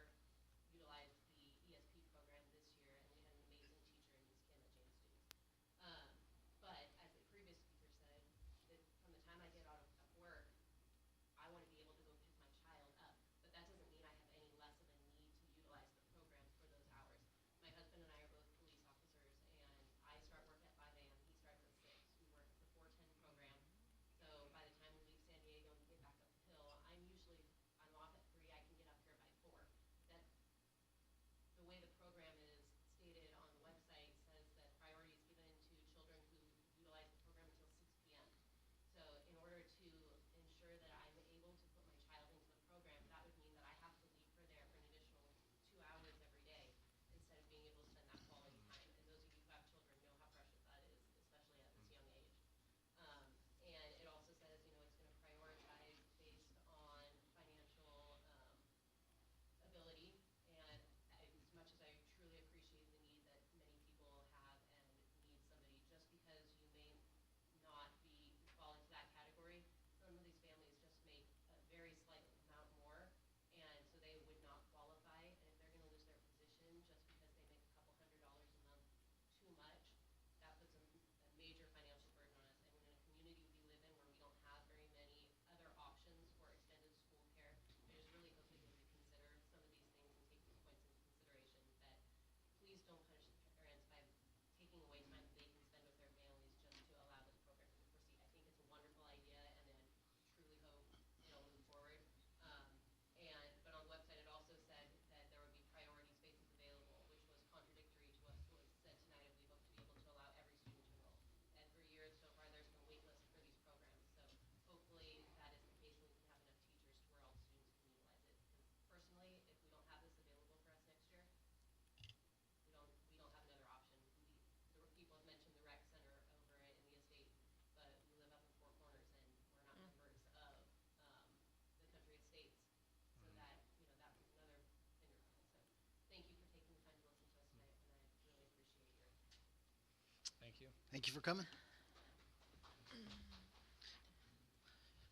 Thank you for coming.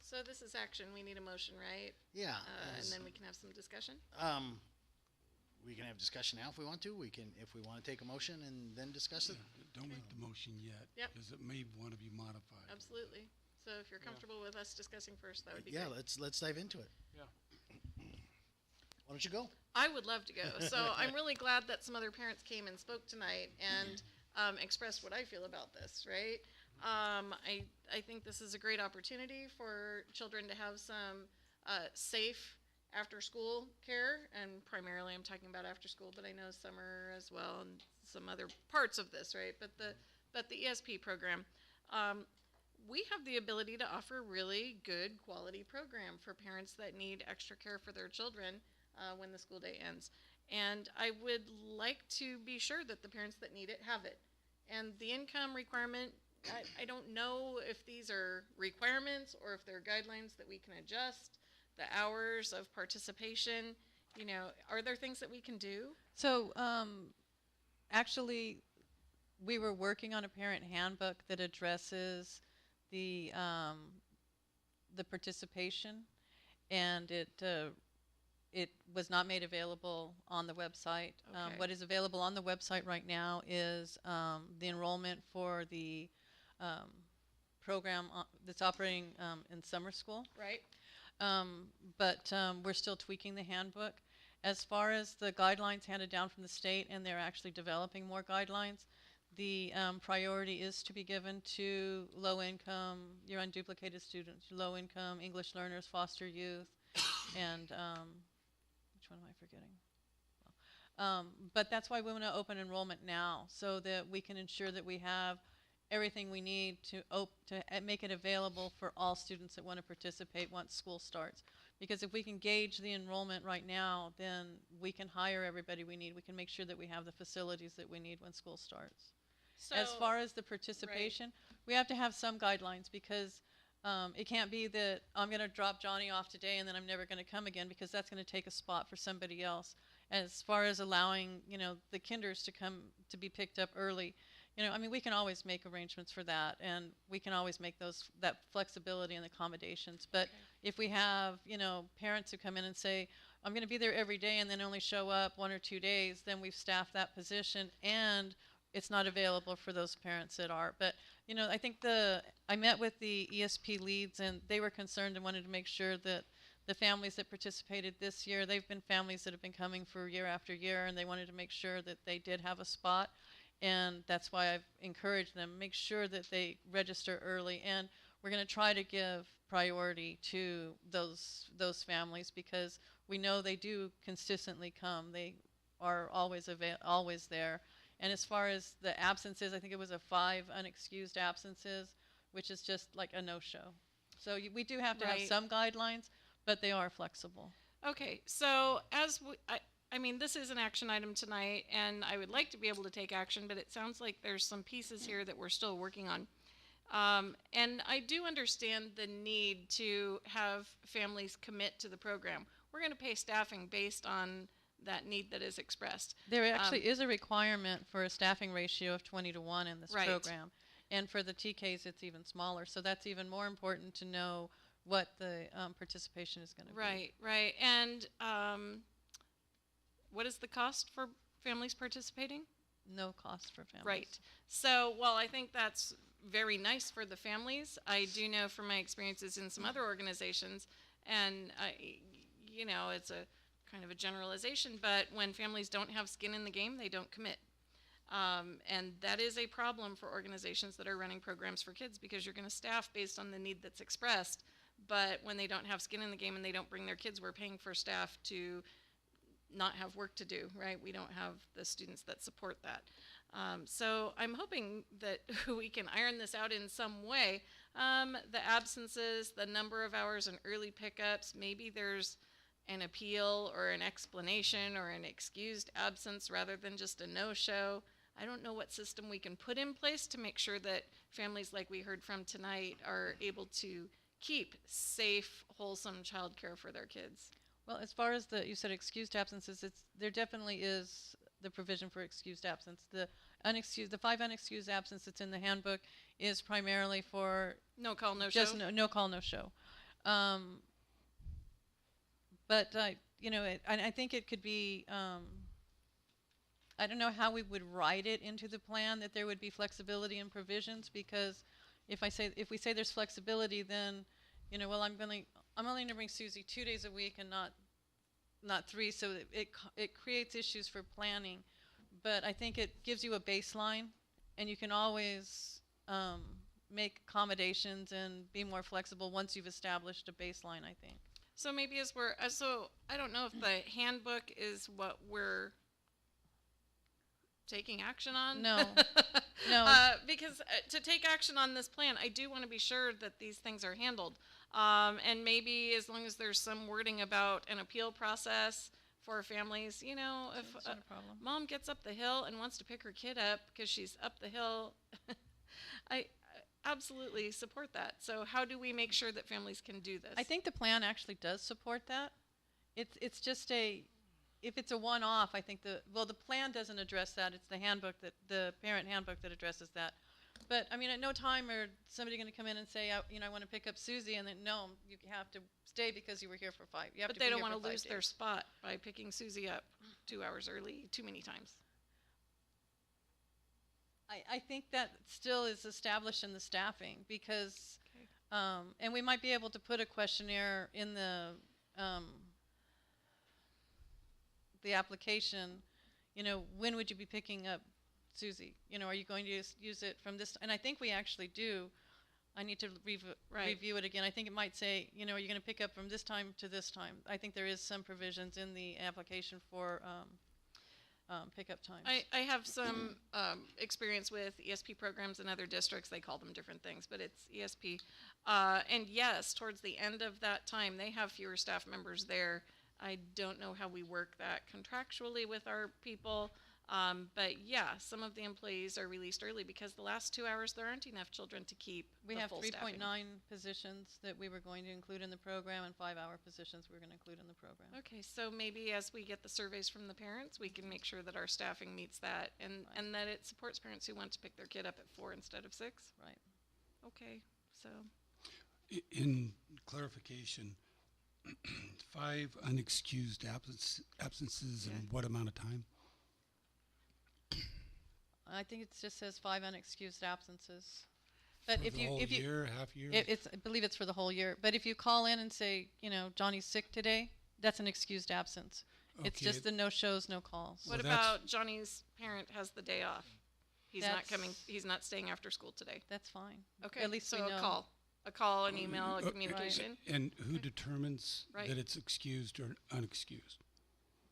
So this is action. We need a motion, right? Yeah. And then we can have some discussion. We can have discussion now if we want to. We can, if we want to take a motion and then discuss it. Don't make the motion yet. Yep. Because it may want to be modified. Absolutely. So if you're comfortable with us discussing first, that would be Yeah, great. let's dive into it. Yeah. Why don't you go? I would love to go. So I'm really glad that some other parents came and spoke tonight and expressed what I feel about this, right? I think this is a great opportunity for children to have some safe after-school care, and primarily I'm talking about after-school, but I know summer as well and some other parts of this, right? But the ESP program, we have the ability to offer really good quality program for parents that need extra care for their children when the school day ends. And I would like to be sure that the parents that need it have it. And the income requirement, I don't know if these are requirements or if they're guidelines that we can adjust. The hours of participation, you know, are there things that we can do? So, actually, we were working on a parent handbook that addresses the participation, and it was not made available on the website. Okay. What is available on the website right now is the enrollment for the program that's operating in summer school. Right. But we're still tweaking the handbook. As far as the guidelines handed down from the state, and they're actually developing more guidelines, the priority is to be given to low-income, your unduplicated students, low-income English learners, foster youth, and which one am I forgetting? But that's why we want to open enrollment now, so that we can ensure that we have everything we need to make it available for all students that want to participate once school starts. Because if we can gauge the enrollment right now, then we can hire everybody we need. We can make sure that we have the facilities that we need when school starts. So, as far as the participation, we have to have some guidelines, because it can't be that I'm going to drop Johnny off today and then I'm never going to come again, because that's going to take a spot for somebody else. As far as allowing, you know, the kinders to come to be picked up early, you know, I mean, we can always make arrangements for that, and we can always make that flexibility and accommodations. But if we have, you know, parents who come in and say, I'm going to be there every day and then only show up 1 or 2 days, then we've staffed that position, and it's not available for those parents that are. But, you know, I think I met with the ESP leads, and they were concerned and wanted to make sure that the families that participated this year, they've been families that have been coming for year after year, and they wanted to make sure that they did have a spot. And that's why I've encouraged them, make sure that they register early. And we're going to try to give priority to those families, because we know they do consistently come. They are always there. And as far as the absences, I think it was 5 unexcused absences, which is just like a no-show. So we do have to have some guidelines, but they are flexible. Okay, so as I mean, this is an action item tonight, and I would like to be able to take action, but it sounds like there's some pieces here that we're still working on. And I do understand the need to have families commit to the program. We're going to pay staffing based on that need that is expressed. There actually is a requirement for a staffing ratio of 20-to-1 in this program. And for the TKs, it's even smaller. So that's even more important to know what the participation is going to be. Right. And what is the cost for families participating? No cost for families. Right. So, well, I think that's very nice for the families. I do know from my experiences in some other organizations, and you know, it's a kind of a generalization, but when families don't have skin in the game, they don't commit. And that is a problem for organizations that are running programs for kids, because you're going to staff based on the need that's expressed, but when they don't have skin in the game and they don't bring their kids, we're paying for staff to not have work to do, right? We don't have the students that support that. So I'm hoping that we can iron this out in some way. The absences, the number of hours and early pickups, maybe there's an appeal or an explanation or an excused absence rather than just a no-show. I don't know what system we can put in place to make sure that families like we heard from tonight are able to keep safe, wholesome childcare for their kids. Well, as far as you said excused absences, there definitely is the provision for excused absence. The 5 unexcused absence that's in the handbook is primarily for No call, no just show? no call, no show. But I think it could be. I don't know how we would write it into the plan that there would be flexibility in provisions, because if we say there's flexibility, then well, I'm only going to bring Susie 2 days a week and not 3, so it creates issues for planning. But I think it gives you a baseline, and you can always make accommodations and be more flexible once you've established a baseline, I think. So maybe so I don't know if the handbook is what we're taking action on. No. No. Because to take action on this plan, I do want to be sure that these things are handled. And maybe as long as there's some wording about an appeal process for families, if not a problem. mom gets up the hill and wants to pick her kid up because she's up the hill, I absolutely support that. So how do we make sure that families can do this? I think the plan actually does support that. It's just if it's a one-off, I think the plan doesn't address that. It's the parent handbook that addresses that. But I mean, at no time are somebody going to come in and say, I want to pick up Susie, and then no, you have to stay because you were here for 5. You have But to they be don't here want for to 5 lose their days. spot by picking Susie up 2 hours early too many times. I think that still is established in the staffing, because, and we might be able to put a questionnaire in the application, when would you be picking up Susie? Are you going to use it from this? And I think we actually do. I need to review it again. I think it might say, are you going to pick up from this time to this time? I think there is some provisions in the application for pickup times. I have some experience with ESP programs in other districts. They call them different things, but it's ESP. And yes, towards the end of that time, they have fewer staff members there. I don't know how we work that contractually with our people. But yeah, some of the employees are released early because the last 2 hours there aren't enough children to keep We the have full 3.9 staffing. positions that we were going to include in the program, and 5-hour positions we were going to include in the program. Okay, so maybe as we get the surveys from the parents, we can make sure that our staffing meets that, and that it supports parents who want to pick their kid up at 4 instead of 6. Right. Okay, so In clarification, 5 unexcused absences in what amount of time? I think it just says 5 unexcused absences. But For if the you whole if you year, half year? I believe it's for the whole year. But if you call in and say, Johnny's sick today, that's an excused absence. It's Okay. just the no shows, no calls. what about Johnny's parent has the day off? He's not coming. That's- He's not staying after school today. That's fine. Okay, At least so we know. a call, an email, a Right. communication. And who determines Right. that it's excused or unexcused?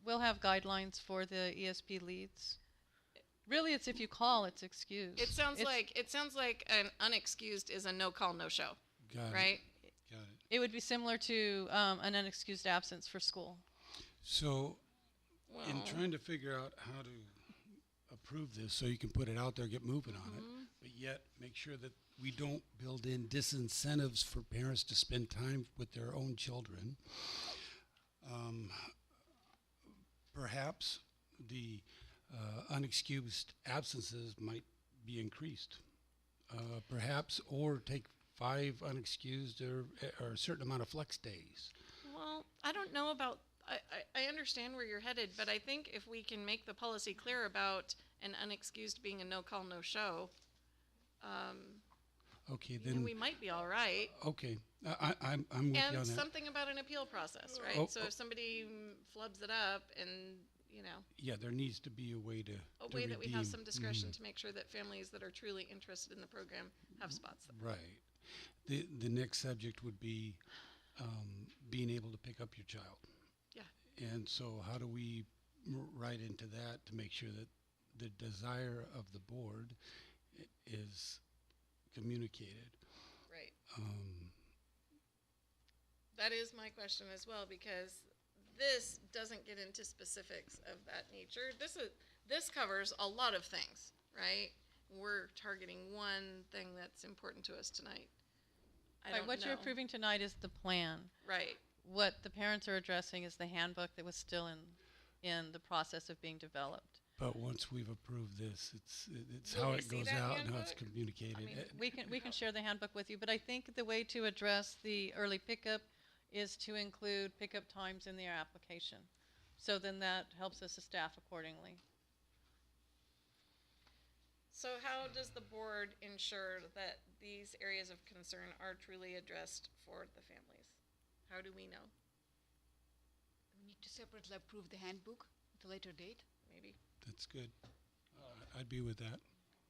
We'll have guidelines for the ESP leads. Really, it's if you call, it's excused. It sounds It's- like an unexcused is a no call, no show, Got right? it. Got it. It would be similar to an unexcused absence for school. So, Well, in trying to figure out how to approve this so you can put it out there, get moving on it, but yet make sure that we don't build in disincentives for parents to spend time with their own children, perhaps the unexcused absences might be increased, perhaps, or take 5 unexcused or a certain amount of flex days. well, I don't know about. I understand where you're headed, but I think if we can make the policy clear about an unexcused being a no call, no show, Okay, then. we might be all right. Okay, I'm with you on And that. something about an appeal process, right? Oh, So if somebody flubs it up and, Yeah, there needs to be a way to a way that we have redeem. some discretion to make sure that families that are truly interested in the program have spots there. Right. The next subject would be being able to pick up your child. Yeah. And so how do we write into that to make sure that the desire of the board is communicated? Right. That is my question as well, because this doesn't get into specifics of that nature. This covers a lot of things, right? We're targeting one thing that's important to us tonight. I Right, don't what know. you're approving tonight is the plan. Right. What the parents are addressing is the handbook that was still in the process of being developed. But once we've approved this, it's Will how we it see goes that out and how it's handbook? communicated. I mean, we can share the handbook with you, but I think the way to address the early pickup is to include pickup times in their application. So then that helps us to staff accordingly. So how does the board ensure that these areas of concern are truly addressed for the families? How do we know? We need to separately approve the handbook at a later date. Maybe. That's good. I'd be with that.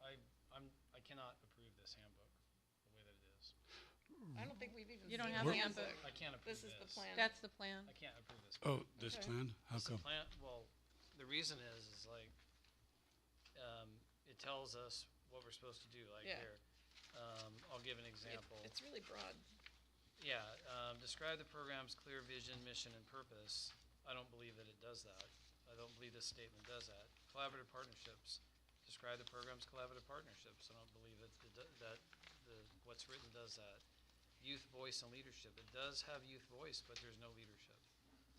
I cannot approve this handbook the way that it is. I don't think we've even You don't seen have the the handbook. I can't approve This is the this. plan. That's the plan. I can't approve this. Oh, this Okay. plan? How It's a come? plan, well, the reason is like, it tells us what we're supposed to do, like Yeah. here. I'll give an example. It's really broad. Yeah, describe the program's clear vision, mission, and purpose. I don't believe that it does that. I don't believe this statement does that. Collaborative partnerships. Describe the program's collaborative partnerships. I don't believe that what's written does that. Youth voice and leadership. It does have youth voice, but there's no leadership.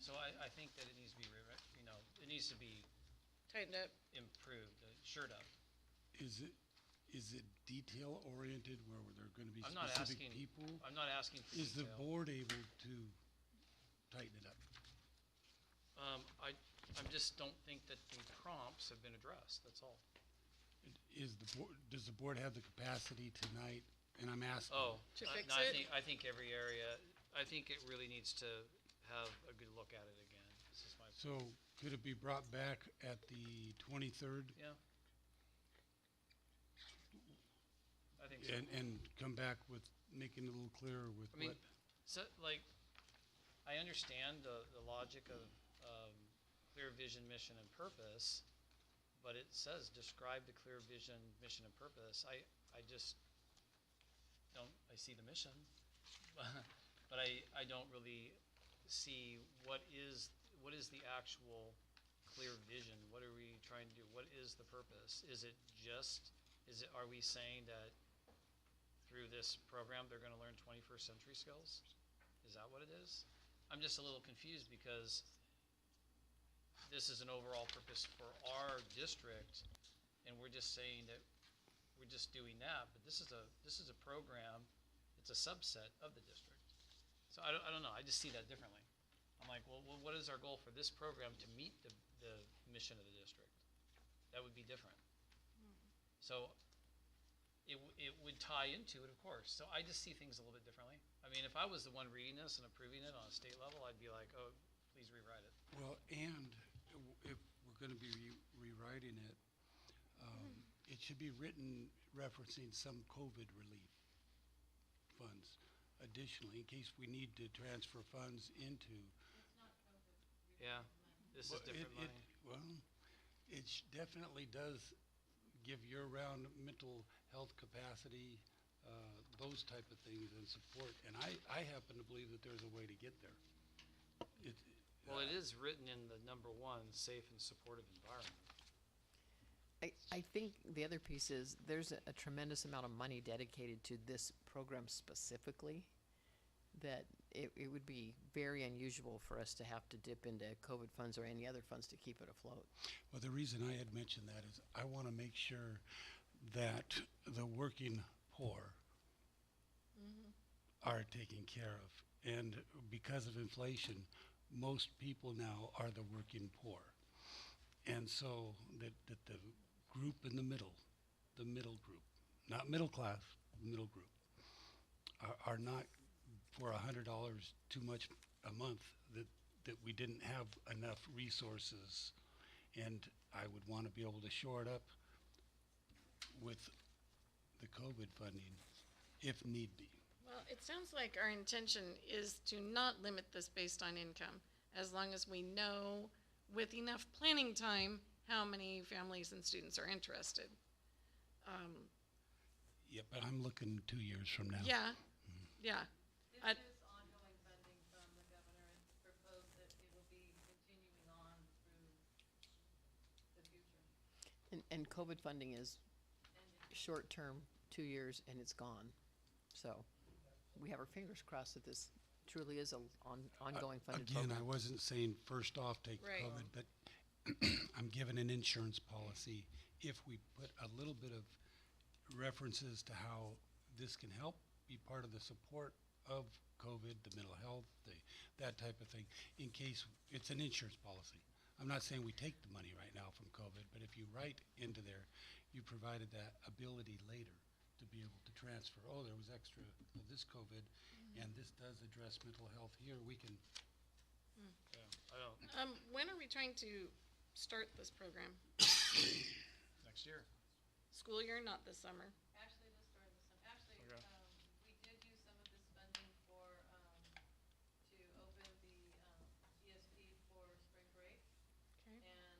So I think that it needs to be, it needs to be Tightened up. improved, shored up. Is it detail oriented where there are gonna be I'm not specific asking. people? I'm not asking for Is the detail. board able to tighten it up? I just don't think that the prompts have been addressed, that's all. Does the board have the capacity tonight? And I'm asking. Oh, To I- fix no, it? I think every area, I think it really needs to have a good look at it again. This is my, So could it be brought back at the 23rd? yeah. I think so. And come back with, making it a little clearer with I mean, what? so, like, I understand the logic of, clear vision, mission, and purpose, but it says describe the clear vision, mission, and purpose. I just don't, I see the mission, but I don't really see what is the actual clear vision? What are we trying to do? What is the purpose? Are we saying that through this program, they're gonna learn 21st century skills? Is that what it is? I'm just a little confused because this is an overall purpose for our district, and we're just saying that we're just doing that, but this is a program, it's a subset of the district. So I don't know, I just see that differently. I'm like, well, what is our goal for this program to meet the mission of the district? That would be different. So it would tie into it, of course. So I just see things a little bit differently. I mean, if I was the one reading this and approving it on a state level, I'd be like, oh, please rewrite it. Well, and if we're gonna be rewriting it, it should be written referencing some COVID relief funds additionally, in case we need to transfer funds into. Yeah, this is Well, different money. Well, it definitely does give year-round mental health capacity, those type of things and support. And I happen to believe that there's a way to get there. Well, it is written in the number one, safe and supportive environment. I think the other piece is there's a tremendous amount of money dedicated to this program specifically, that it would be very unusual for us to have to dip into COVID funds or any other funds to keep it afloat. Well, the reason I had mentioned that is I want to make sure that the working poor are taken care of. And because of inflation, most people now are the working poor. And so that the group in the middle group, not middle class, middle group, are not for $100 too much a month, that we didn't have enough resources. And I would want to be able to shore it up with the COVID funding if need be. Well, it sounds like our intention is to not limit this based on income, as long as we know with enough planning time how many families and students are interested. Yeah, but I'm looking 2 years from now. Yeah, yeah. I- This is ongoing funding from the governor, and proposed that it will be continuing on through the future. And COVID funding is short-term, 2 years, and it's gone. So we have our fingers crossed that this truly is a ongoing funded Again, program. I wasn't saying first off take Right. COVID, but I'm given an insurance policy. If we put a little bit of references to how this can help be part of the support of COVID, the mental health, that type of thing, in case it's an insurance policy. I'm not saying we take the money right now from COVID, but if you write into there, you provided that ability later to be able to transfer, oh, there was extra of this COVID, and this does address mental health here, we can. Yeah, I don't. When are we trying to start this program? Next year. School year, not this summer. Actually, the start of the summer. Actually, Okay. We did use some of this funding for, to open the, ESP for spring break. Okay. And,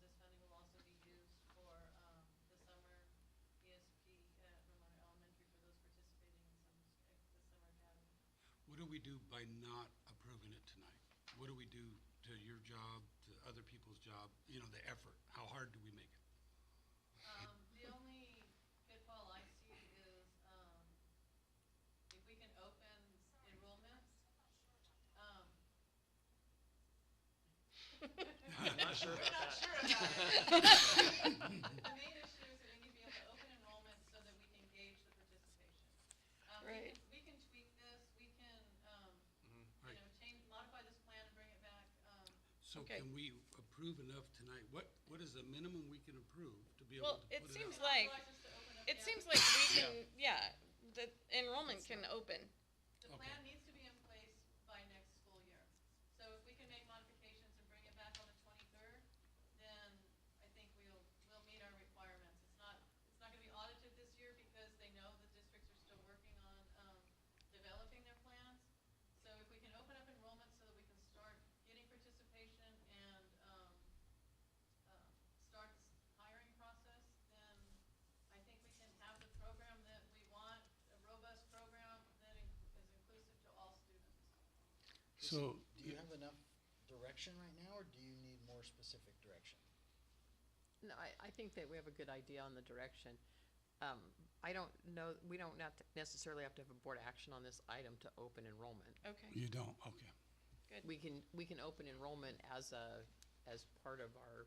this funding will also be used for, the summer ESP at Ramona Elementary for those participating in the summer academy. What do we do by not approving it tonight? What do we do to your job, to other people's job, you know, the effort? How hard do we make it? The only pitfall I see is, if we can open enrollments, I'm not sure about that. The main issue is that we need to be able to open enrollment so that we can gauge the participation. Right. We can tweak this, we can, Right. you know, modify this plan and bring it back, So Okay. can we approve enough tonight? What is the minimum we can approve to be able Well, to it put it seems out? like, authorize us to open up it the seems like we can, yeah, the enrollment can open. The plan needs to be in place by next school year. So if we can make modifications and bring it back on the 23rd, then I think we'll meet our requirements. It's not gonna be audited this year because they know the districts are still working on, developing their plans. So if we can open up enrollment so that we can start getting participation and, start the hiring process, then I think we can have the program that we want, a robust program that is inclusive to all students. So, Do you have enough direction right now, or do you need more specific direction? No, I think that we have a good idea on the direction. I don't know, we don't not necessarily have to have a board action on this item to open enrollment. Okay, you don't, okay. good. We can open enrollment as part of our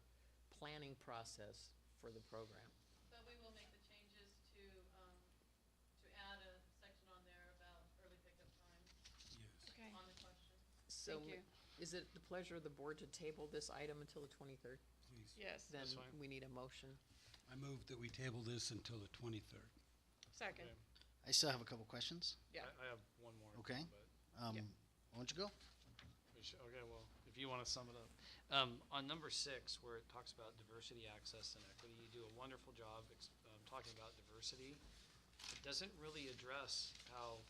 planning process for the program. But we will make the changes to add a section on there about early pickup times Yes. Okay. on the question. So Thank you. is it the pleasure of the board to table this item until the 23rd? Please. Yes, Then That's fine. we need a motion. I move that we table this until the 23rd. second, Okay. I still have a couple questions. yeah. I have one more. Okay. But Yeah. Why don't you go? okay, well, if you want to sum it up. On number 6, where it talks about diversity, access, and equity, you do a wonderful job talking about diversity. It doesn't really address how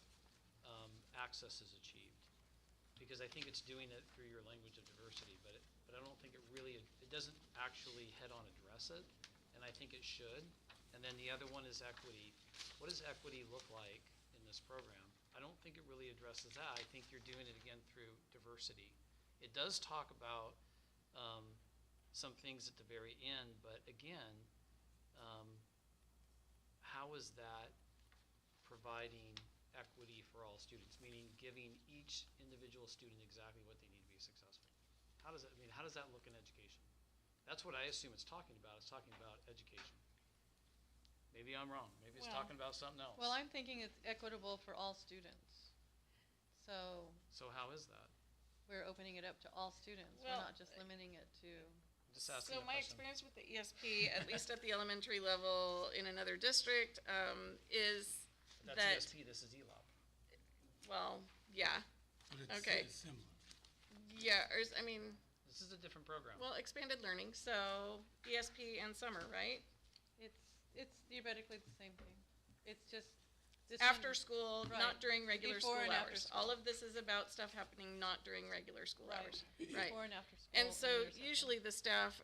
access is achieved, because I think it's doing it through your language of diversity, but I don't think it doesn't actually head-on address it, and I think it should. And then the other one is equity. What does equity look like in this program? I don't think it really addresses that. I think you're doing it again through diversity. It does talk about some things at the very end, but again, how is that providing equity for all students, meaning giving each individual student exactly what they need to be successful? How does that look in education? That's what I assume it's talking about. It's talking about education. Maybe I'm wrong. Maybe it's Well- talking about something else. Well, I'm thinking it's equitable for all students. So So how is that? we're opening it up to all students. We're Well, not just limiting it to, I'm just asking So the my question. experience with the ESP, at least at the elementary level in another district, is That's that, ESP, this is ELOP. well, yeah, But it's Okay. it's similar. yeah, I mean, This is a different program. well, expanded learning, so ESP and summer, right? it's theoretically the same thing. It's just. this one- After school, not Right. during regular Before school and after hours. school. All of this is about stuff happening not during regular school Right. hours. Right. Before and after school. And so there's something. usually the staff,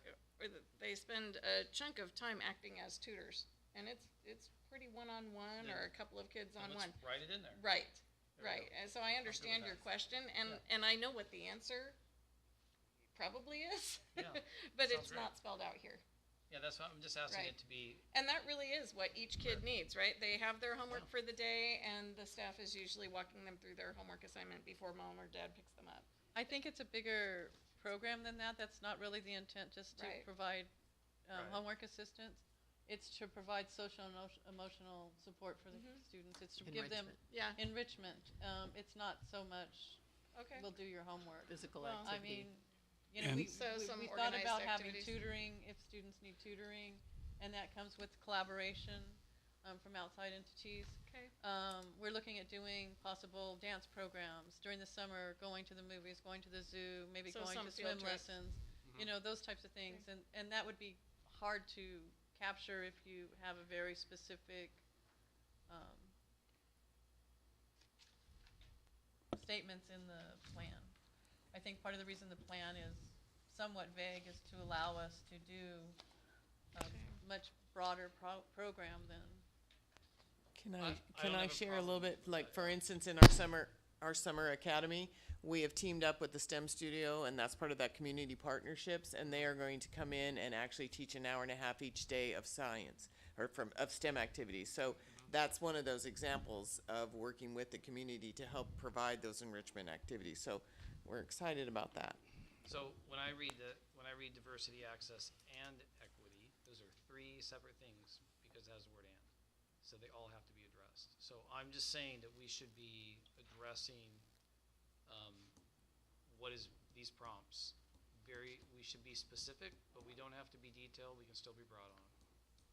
they spend a chunk of time acting as tutors. And it's pretty one-on-one or a couple of kids on And one. let's write it in there. Right, There we right. go. And so I understand your that. question and, Yeah. and I know what the answer probably is. Yeah, But sounds it's great. not spelled out here. Yeah, that's what, I'm just asking Right. it to be, And that really is what each kid needs, right? They have their homework Yeah. for the day and the staff is usually walking them through their homework assignment before mom or dad picks them up. I think it's a bigger program than that. That's not really the intent, just to Right. provide Right. homework assistance. It's to provide social and emotional support for the students. It's to give them Yeah. enrichment. It's not so much, Okay. we'll do your homework. Physical Well, I activity. mean, you know, And- we So some thought organized about having activities. tutoring if students need tutoring, and that comes with collaboration from outside entities. Okay. We're looking at doing possible dance programs during the summer, going to the movies, going to the zoo, maybe So going some to field swim trips. lessons, you know, those types of things. And that would be hard to capture if you have a very specific statements in the plan. I think part of the reason the plan is somewhat vague is to allow us to do a much broader program than. Can don't I have a share a little problem bit, with like, that, for instance, in our summer academy, we have teamed up with the STEM studio, and that's part of that community partnerships, and they are going to come in and actually teach an hour and a half each day of science, or of STEM activities. So that's one of those examples of working with the community to help provide those enrichment activities. So we're excited about that. So when I read diversity, access, and equity, those are three separate things because it has the word and. So they all have to be addressed. So I'm just saying that we should be addressing what is these prompts. We should be specific, but we don't have to be detailed. We can still be broad on.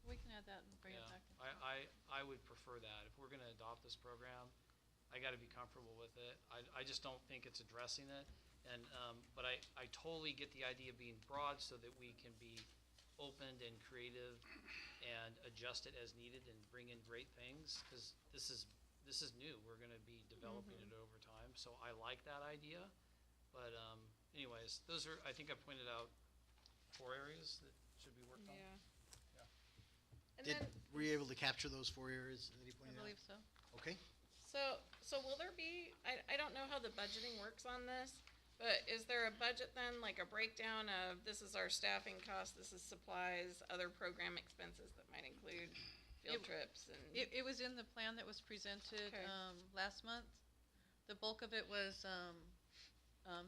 We can add that and bring it back. I would prefer that. If we're going to adopt this program, I got to be comfortable with it. I just don't think it's addressing it. And but I totally get the idea of being broad so that we can be open and creative and adjust it as needed and bring in great things, because this is new. We're going to be developing it over time. So I like that idea. But anyways, I think I pointed out 4 areas that should be worked on. Yeah. And Were you able to capture those 4 areas that he I pointed out? believe so. Okay. So will there be, I don't know how the budgeting works on this, but is there a budget then, like a breakdown of this is our staffing cost, this is supplies, other program expenses that might include field trips and? It was in the plan that was presented Okay. last month. The bulk of it was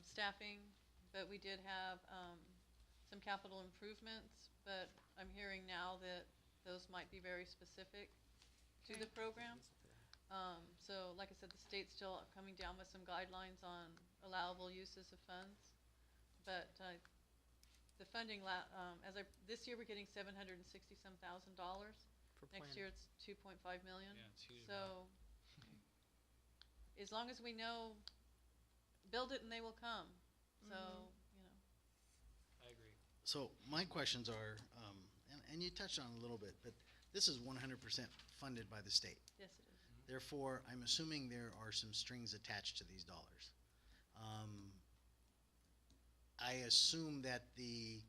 staffing, but we did have some capital improvements, but I'm hearing now that those might be very specific to the program. So like I said, the state's still coming down with some guidelines on allowable uses of funds. But the funding, this year we're getting $760,000. For Next plan. year it's 2.5 million. Yeah, it's huge. So as long as we know, build it and they will come. So, you know. I agree. So my questions are, and you touched on it a little bit, but this is 100% funded by the state. Yes, it is. Therefore, I'm assuming there are some strings attached to these dollars. I assume that the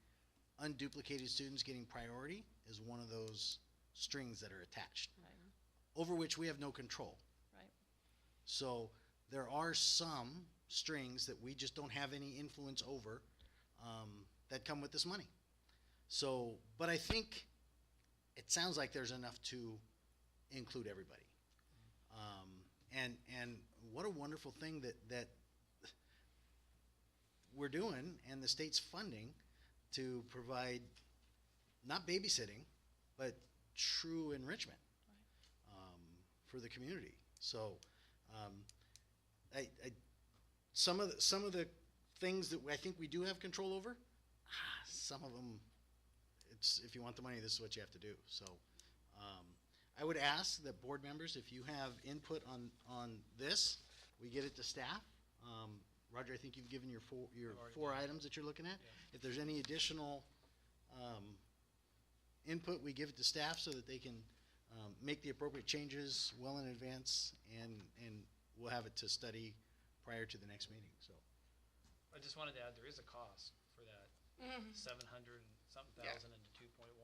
unduplicated students getting priority is one of those strings that are attached, Right. over which we have no control. Right. So there are some strings that we just don't have any influence over that come with this money. So, but I think it sounds like there's enough to include everybody. And what a wonderful thing that we're doing, and the state's funding to provide not babysitting, but true enrichment for the community. So, some of the things that I think we do have control over, some of them, it's if you want the money, this is what you have to do. So, I would ask that board members, if you have input on this, we get it to staff. Roger, I think you've given your four items that you're looking at. Yeah. If there's any additional input, we give it to staff so that they can make the appropriate changes well in advance, and we'll have it to study prior to the next meeting. So, I just wanted to add, there is a cost for that, 700 and something thousand and $2.1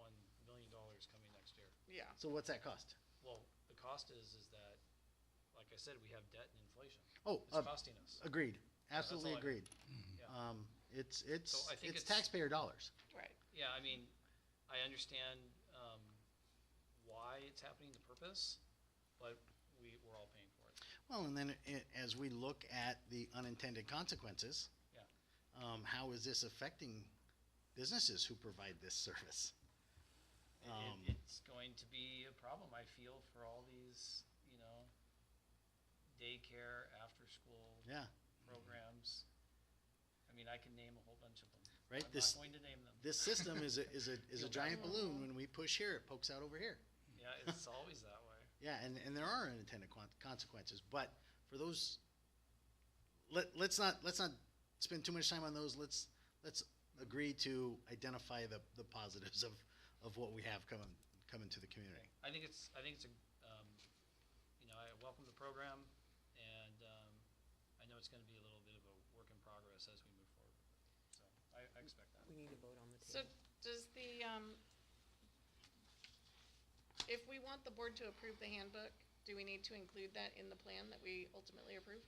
million coming next year. Yeah. so what's that cost? Well, the cost is that, like I said, we have debt and inflation. Oh, It's costing us. agreed. that's Absolutely all I- agreed. Yeah. It's So I think it's it's- taxpayer dollars. Right. Yeah, I mean, I understand why it's happening, the purpose, but we're all paying for it. Well, and then as we look at the unintended consequences, Yeah. how is this affecting businesses who provide this service? It's going to be a problem, I feel, for all these, daycare, after-school Yeah. programs. I mean, I can name a whole bunch of them. Right. I'm This not going to name them. this system is a giant balloon. When we push here, it pokes out over here. Yeah, it's always that way. Yeah, and there are unintended consequences. But for those, let's not spend too much time on those. Let's agree to identify the positives of what we have coming to the community. I think it's a, I welcome the program, and I know it's going to be a little bit of a work in progress as we move forward with it. So I expect that. We need a vote on the So table. does the, if we want the board to approve the handbook, do we need to include that in the plan that we ultimately approve?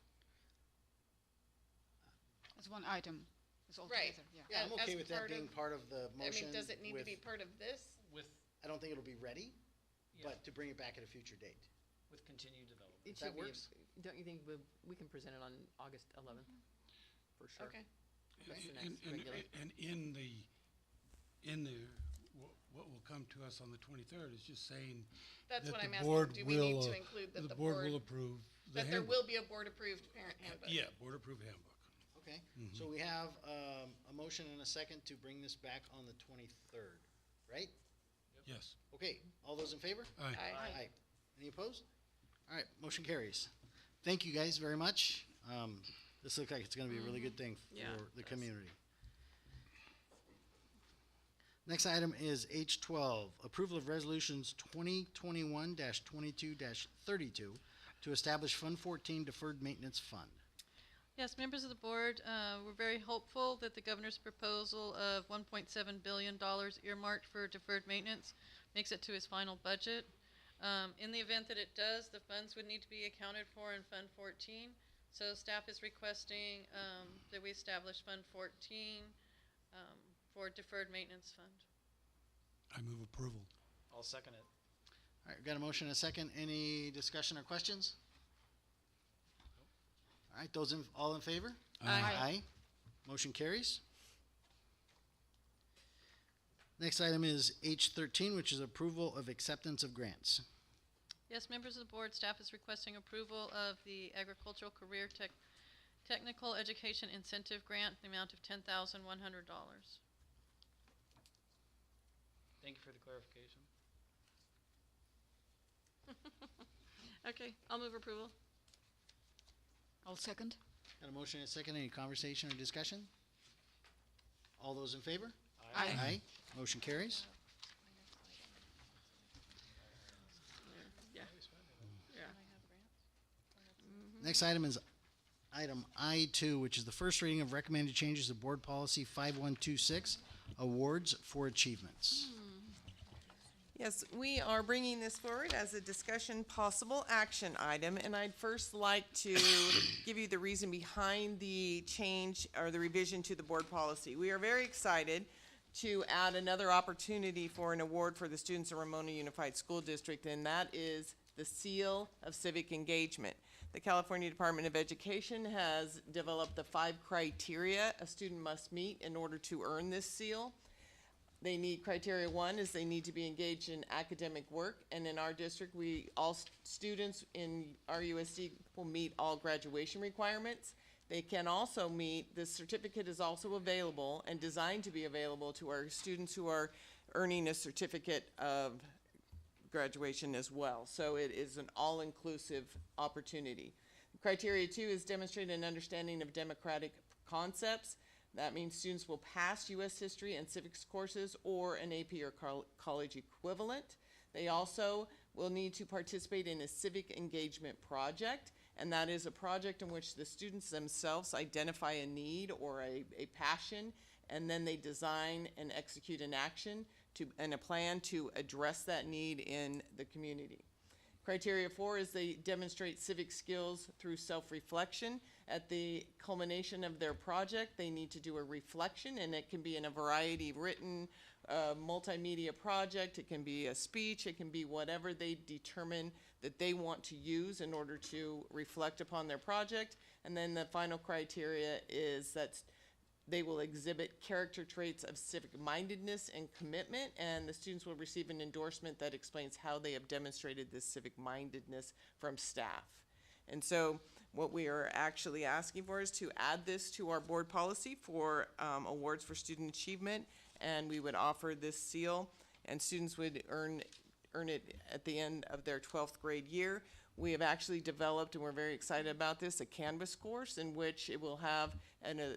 As one item, it's all Right. together, yeah. Yeah, I'm okay As with that part being of- part of the I motion. mean, does it need to with- be part of this? With I don't think it'll be ready, Yeah. but to bring it back at a future date. with continued development. It that should be, works? don't you think we can present it on August 11th? For sure. Okay. That's the And- next regular. And in the, what will come to us on the 23rd is just saying That's that what the I'm asking. board Do we need will, to include that the the board board, will approve the that there handbook. will be a board-approved parent handbook? Yeah, board-approved handbook. Okay, so we have a motion and a second to bring this back on the 23rd, right? Yes. Okay, all those in favor? Aye. Aye. Any opposed? All right, motion carries. Thank you guys very much. This looks like it's gonna be a really good thing Yeah, for it the does. community. Next item is H12, approval of resolutions 2021-22-32 to establish Fund 14 Deferred Maintenance Fund. Yes, members of the board, we're very hopeful that the governor's proposal of $1.7 billion earmarked for deferred maintenance makes it to his final budget. In the event that it does, the funds would need to be accounted for in Fund 14. So staff is requesting that we establish Fund 14 for deferred maintenance fund. I move approval. I'll second it. All right, we've got a motion and a second. Any discussion or questions? All right, all in favor? Aye. Aye. Motion carries. Next item is H13, which is approval of acceptance of grants. Yes, members of the board, staff is requesting approval of the Agricultural Career Technical Education Incentive Grant in the amount of $10,100. Thank you for the clarification. Okay, I'll move approval. I'll second. Got a motion and a second. Any conversation or discussion? All those in favor? Aye. Aye. Motion carries. Yeah. Yeah. Next item is item I2, which is the first reading of recommended changes to Board Policy 5126, Awards for Achievements. Yes, we are bringing this forward as a discussion possible action item, and I'd first like to give you the reason behind the change or the revision to the board policy. We are very excited to add another opportunity for an award for the students of Ramona Unified School District, and that is the Seal of Civic Engagement. The California Department of Education has developed the 5 criteria a student must meet in order to earn this seal. They need criteria 1 is they need to be engaged in academic work, and in our district, all students in RUSD will meet all graduation requirements. They can also meet, the certificate is also available and designed to be available to our students who are earning a certificate of graduation as well. So it is an all-inclusive opportunity. Criteria 2 is demonstrate an understanding of democratic concepts. That means students will pass U.S. history and civics courses or an AP or college equivalent. They also will need to participate in a civic engagement project, and that is a project in which the students themselves identify a need or a passion, and then they design and execute an action and a plan to address that need in the community. Criteria 4 is they demonstrate civic skills through self-reflection. At the culmination of their project, they need to do a reflection, and it can be in a variety written, multimedia project, it can be a speech, it can be whatever they determine that they want to use in order to reflect upon their project. And then the final criteria is that they will exhibit character traits of civic mindedness and commitment, and the students will receive an endorsement that explains how they have demonstrated this civic mindedness from staff. And so what we are actually asking for is to add this to our board policy for awards for student achievement, and we would offer this seal, and students would earn it at the end of their 12th grade year. We have actually developed, and we're very excited about this, a Canvas course in which it will have a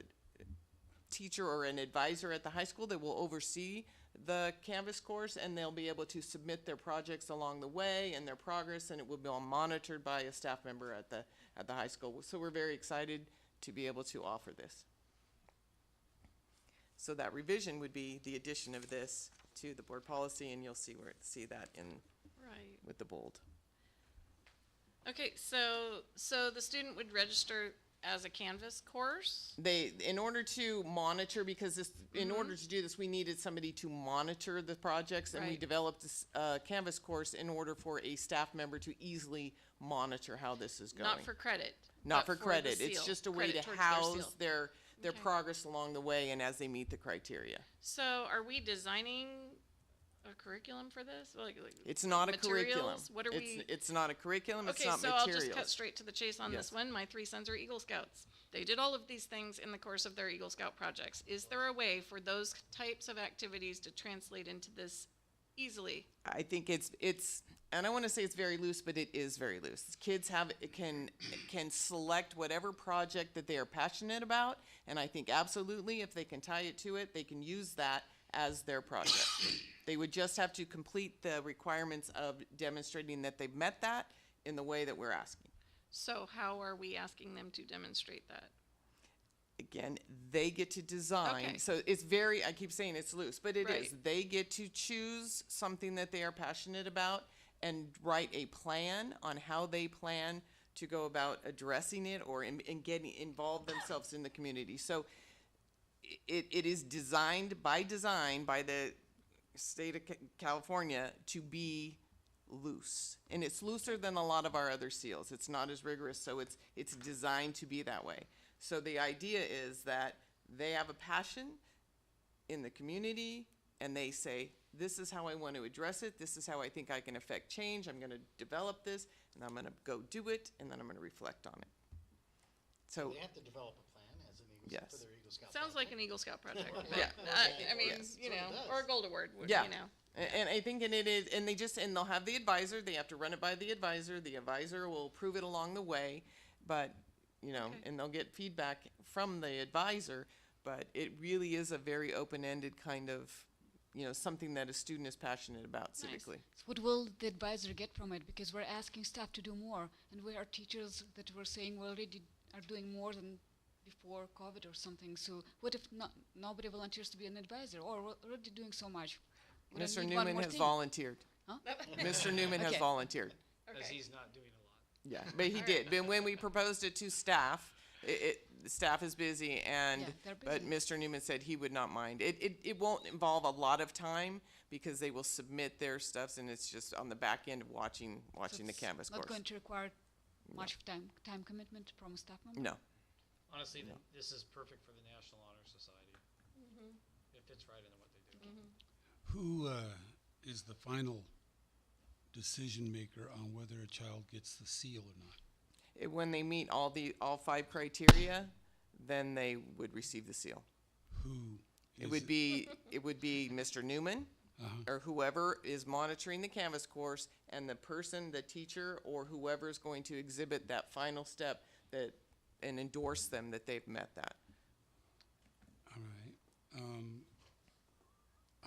teacher or an advisor at the high school that will oversee the Canvas course, and they'll be able to submit their projects along the way and their progress, and it will be all monitored by a staff member at the high school. So we're very excited to be able to offer this. So that revision would be the addition of this to the board policy, and you'll see that in Right. with the bold. Okay, so the student would register as a Canvas course? In order to monitor, because in order to do this, we needed somebody to monitor the projects, and we Right. developed this Canvas course in order for a staff member to easily monitor how this is going. Not for credit. Not but for credit. the It's seal. just a way Credit to towards their house seal. their Okay. progress along the way and as they meet the criteria. So are we designing a curriculum for this? Like It's not a curriculum. materials? What are we? It's not a curriculum. It's Okay, not so I'll materials. just cut straight to the chase on Yes. this one. My 3 sons are Eagle Scouts. They did all of these things in the course of their Eagle Scout projects. Is there a way for those types of activities to translate into this easily? I think it's and I want to say it's very loose, but it is very loose. Kids can select whatever project that they are passionate about, and I think absolutely if they can tie it to it, they can use that as their project. They would just have to complete the requirements of demonstrating that they've met that in the way that we're asking. So how are we asking them to demonstrate that? Again, they get to design. Okay. So it's I keep saying it's loose, but it is. Right. They get to choose something that they are passionate about and write a plan on how they plan to go about addressing it or in getting involved themselves in the community. So it is designed by the state of California to be loose, and it's looser than a lot of our other seals. It's not as rigorous, so it's designed to be that way. So the idea is that they have a passion in the community, and they say, this is how I want to address it, this is how I think I can affect change, I'm going to develop this, and I'm going to go do it, and then I'm going to reflect on it. So They have to develop a plan as an Eagle Yes. for their Eagle Scout. Sounds like an Eagle Scout project. Yeah. I mean, Yes. you So it know, does. or a gold award, Yeah. you know. And I think, and it is, and they'll have the advisor, they have to run it by the advisor will approve it along the way, but, Okay. and they'll get feedback from the advisor, but it really is a very open-ended kind of, something that a student is passionate about civically. So what will the advisor get from it? Because we're asking staff to do more, and we are teachers that we're saying we already are doing more than before COVID or something. So what if nobody volunteers to be an advisor, or we're already doing so much? We don't Mr. need one Newman more has thing. volunteered. Huh? Mr. Newman has Okay. volunteered. Because he's not doing a lot. Yeah, but he did. But when we proposed it to staff, the staff is busy, and Yeah, they're but busy. Mr. Newman said he would not mind. It won't involve a lot of time because they will submit their stuffs, and it's just on the back end of watching So the it's Canvas not course. going to require much of time commitment from a staff member? No. Honestly, No. this is perfect for the National Honor Society. It fits right into what they do. Who is the final decision maker on whether a child gets the seal or not? When they meet all 5 criteria, then they would receive the seal. Who It is would be Mr. Newman or whoever is monitoring the Canvas course, and the teacher or whoever is going to exhibit that final step and endorse them that they've met that. All right.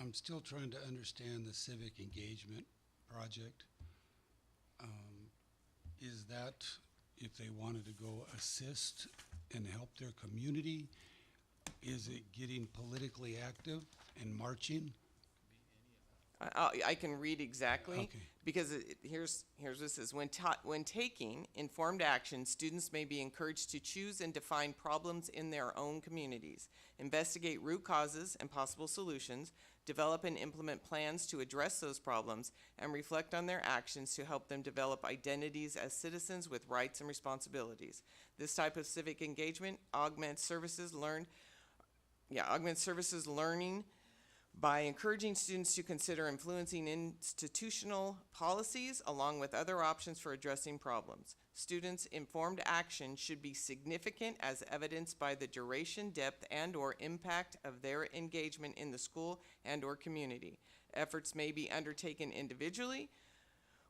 I'm still trying to understand the civic engagement project. Is that if they wanted to go assist and help their community? Is it getting politically active and marching? I can read exactly, Okay. because here's what it says. When taking informed action, students may be encouraged to choose and define problems in their own communities, investigate root causes and possible solutions, develop and implement plans to address those problems, and reflect on their actions to help them develop identities as citizens with rights and responsibilities. This type of civic engagement augments services learned augment services learning by encouraging students to consider influencing institutional policies along with other options for addressing problems. Students' informed action should be significant as evidenced by the duration, depth, and/or impact of their engagement in the school and/or community. Efforts may be undertaken individually,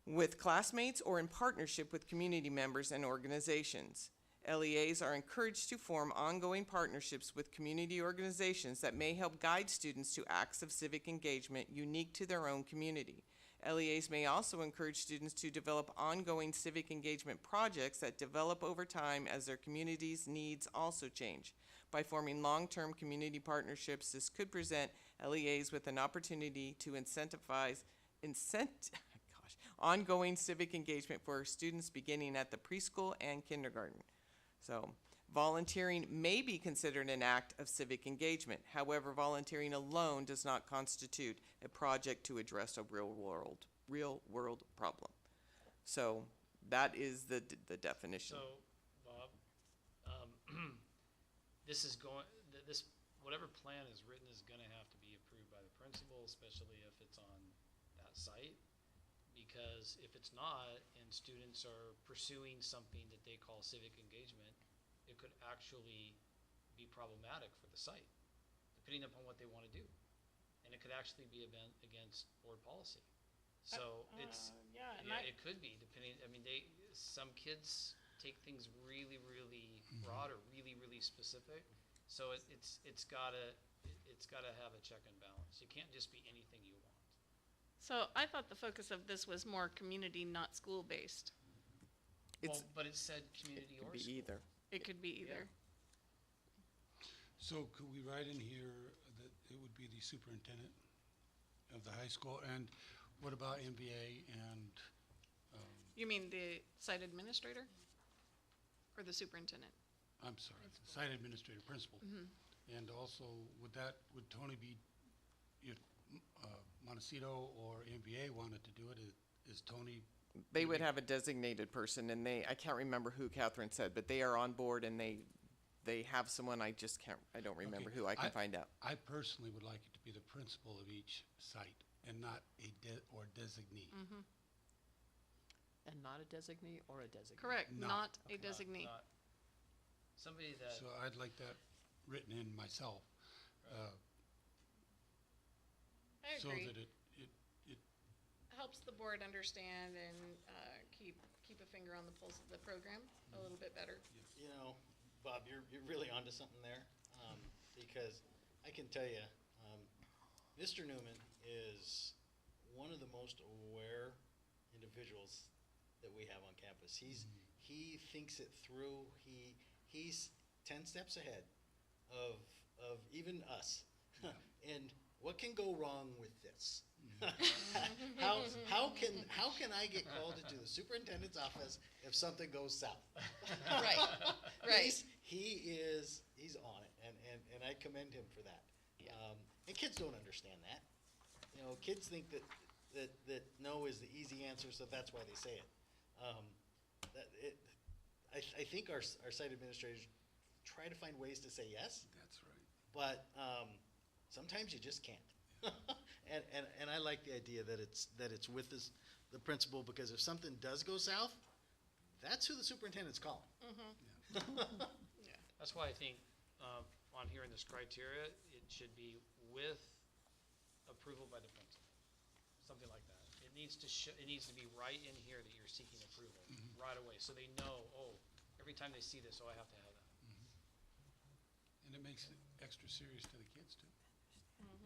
with classmates, or in partnership with community members and organizations. LEAs are encouraged to form ongoing partnerships with community organizations that may help guide students to acts of civic engagement unique to their own community. LEAs may also encourage students to develop ongoing civic engagement projects that develop over time as their community's needs also change. By forming long-term community partnerships, this could present LEAs with an opportunity to incentivize ongoing civic engagement for students beginning at the preschool and kindergarten. So, volunteering may be considered an act of civic engagement. However, volunteering alone does not constitute a project to address a real world problem. So, that is the definition. So, Bob, this is whatever plan is written is going to have to be approved by the principal, especially if it's on that site. Because if it's not, and students are pursuing something that they call civic engagement, it could actually be problematic for the site, depending upon what they want to do. And it could actually be against board policy. So it could be, depending, I mean, some kids take things really, really broad or really, really specific. So it's gotta have a check and balance. It can't just be anything you want. So I thought the focus of this was more community, not school-based. But it said community or It could be school. either. It could be either. So could we write in here that it would be the superintendent of the high school? And what about MBA and, You mean the site administrator or the superintendent? I'm sorry, site administrator, principal? And also, would Tony be, if Montecito or MBA wanted to do it, is Tony? They would have a designated person, and I can't remember who Catherine said, but they are on board, and they have someone, I don't remember who, I can find out. I personally would like it to be the principal of each site and not a designee. And not a designee or a designee? Correct, No. not a designee. Somebody that. So I'd like that written in myself. I So agree. that it Helps the board understand and keep a finger on the pulse of the program a little bit better. You know, Bob, you're really onto something there, because I can tell you, Mr. Newman is one of the most aware individuals that we have on campus. He thinks it through. He's 10 steps ahead of even us. And what can go wrong with this? How can I get called into the superintendent's office if something goes south? Right, right. He's on it, and I commend him for that. And kids don't understand that. You know, kids think that no is the easy answer, so that's why they say it. I think our site administrators try to find ways to say yes. That's right. But sometimes you just can't. and I like the idea that it's with the principal, because if something does go south, that's who the superintendent's calling. That's why I think on here in this criteria, it should be with approval by the principal, something like that. It needs to be right in here that you're seeking approval right away, so they know. Oh, every time they see this, I have to have that. And it makes it extra serious to the kids too.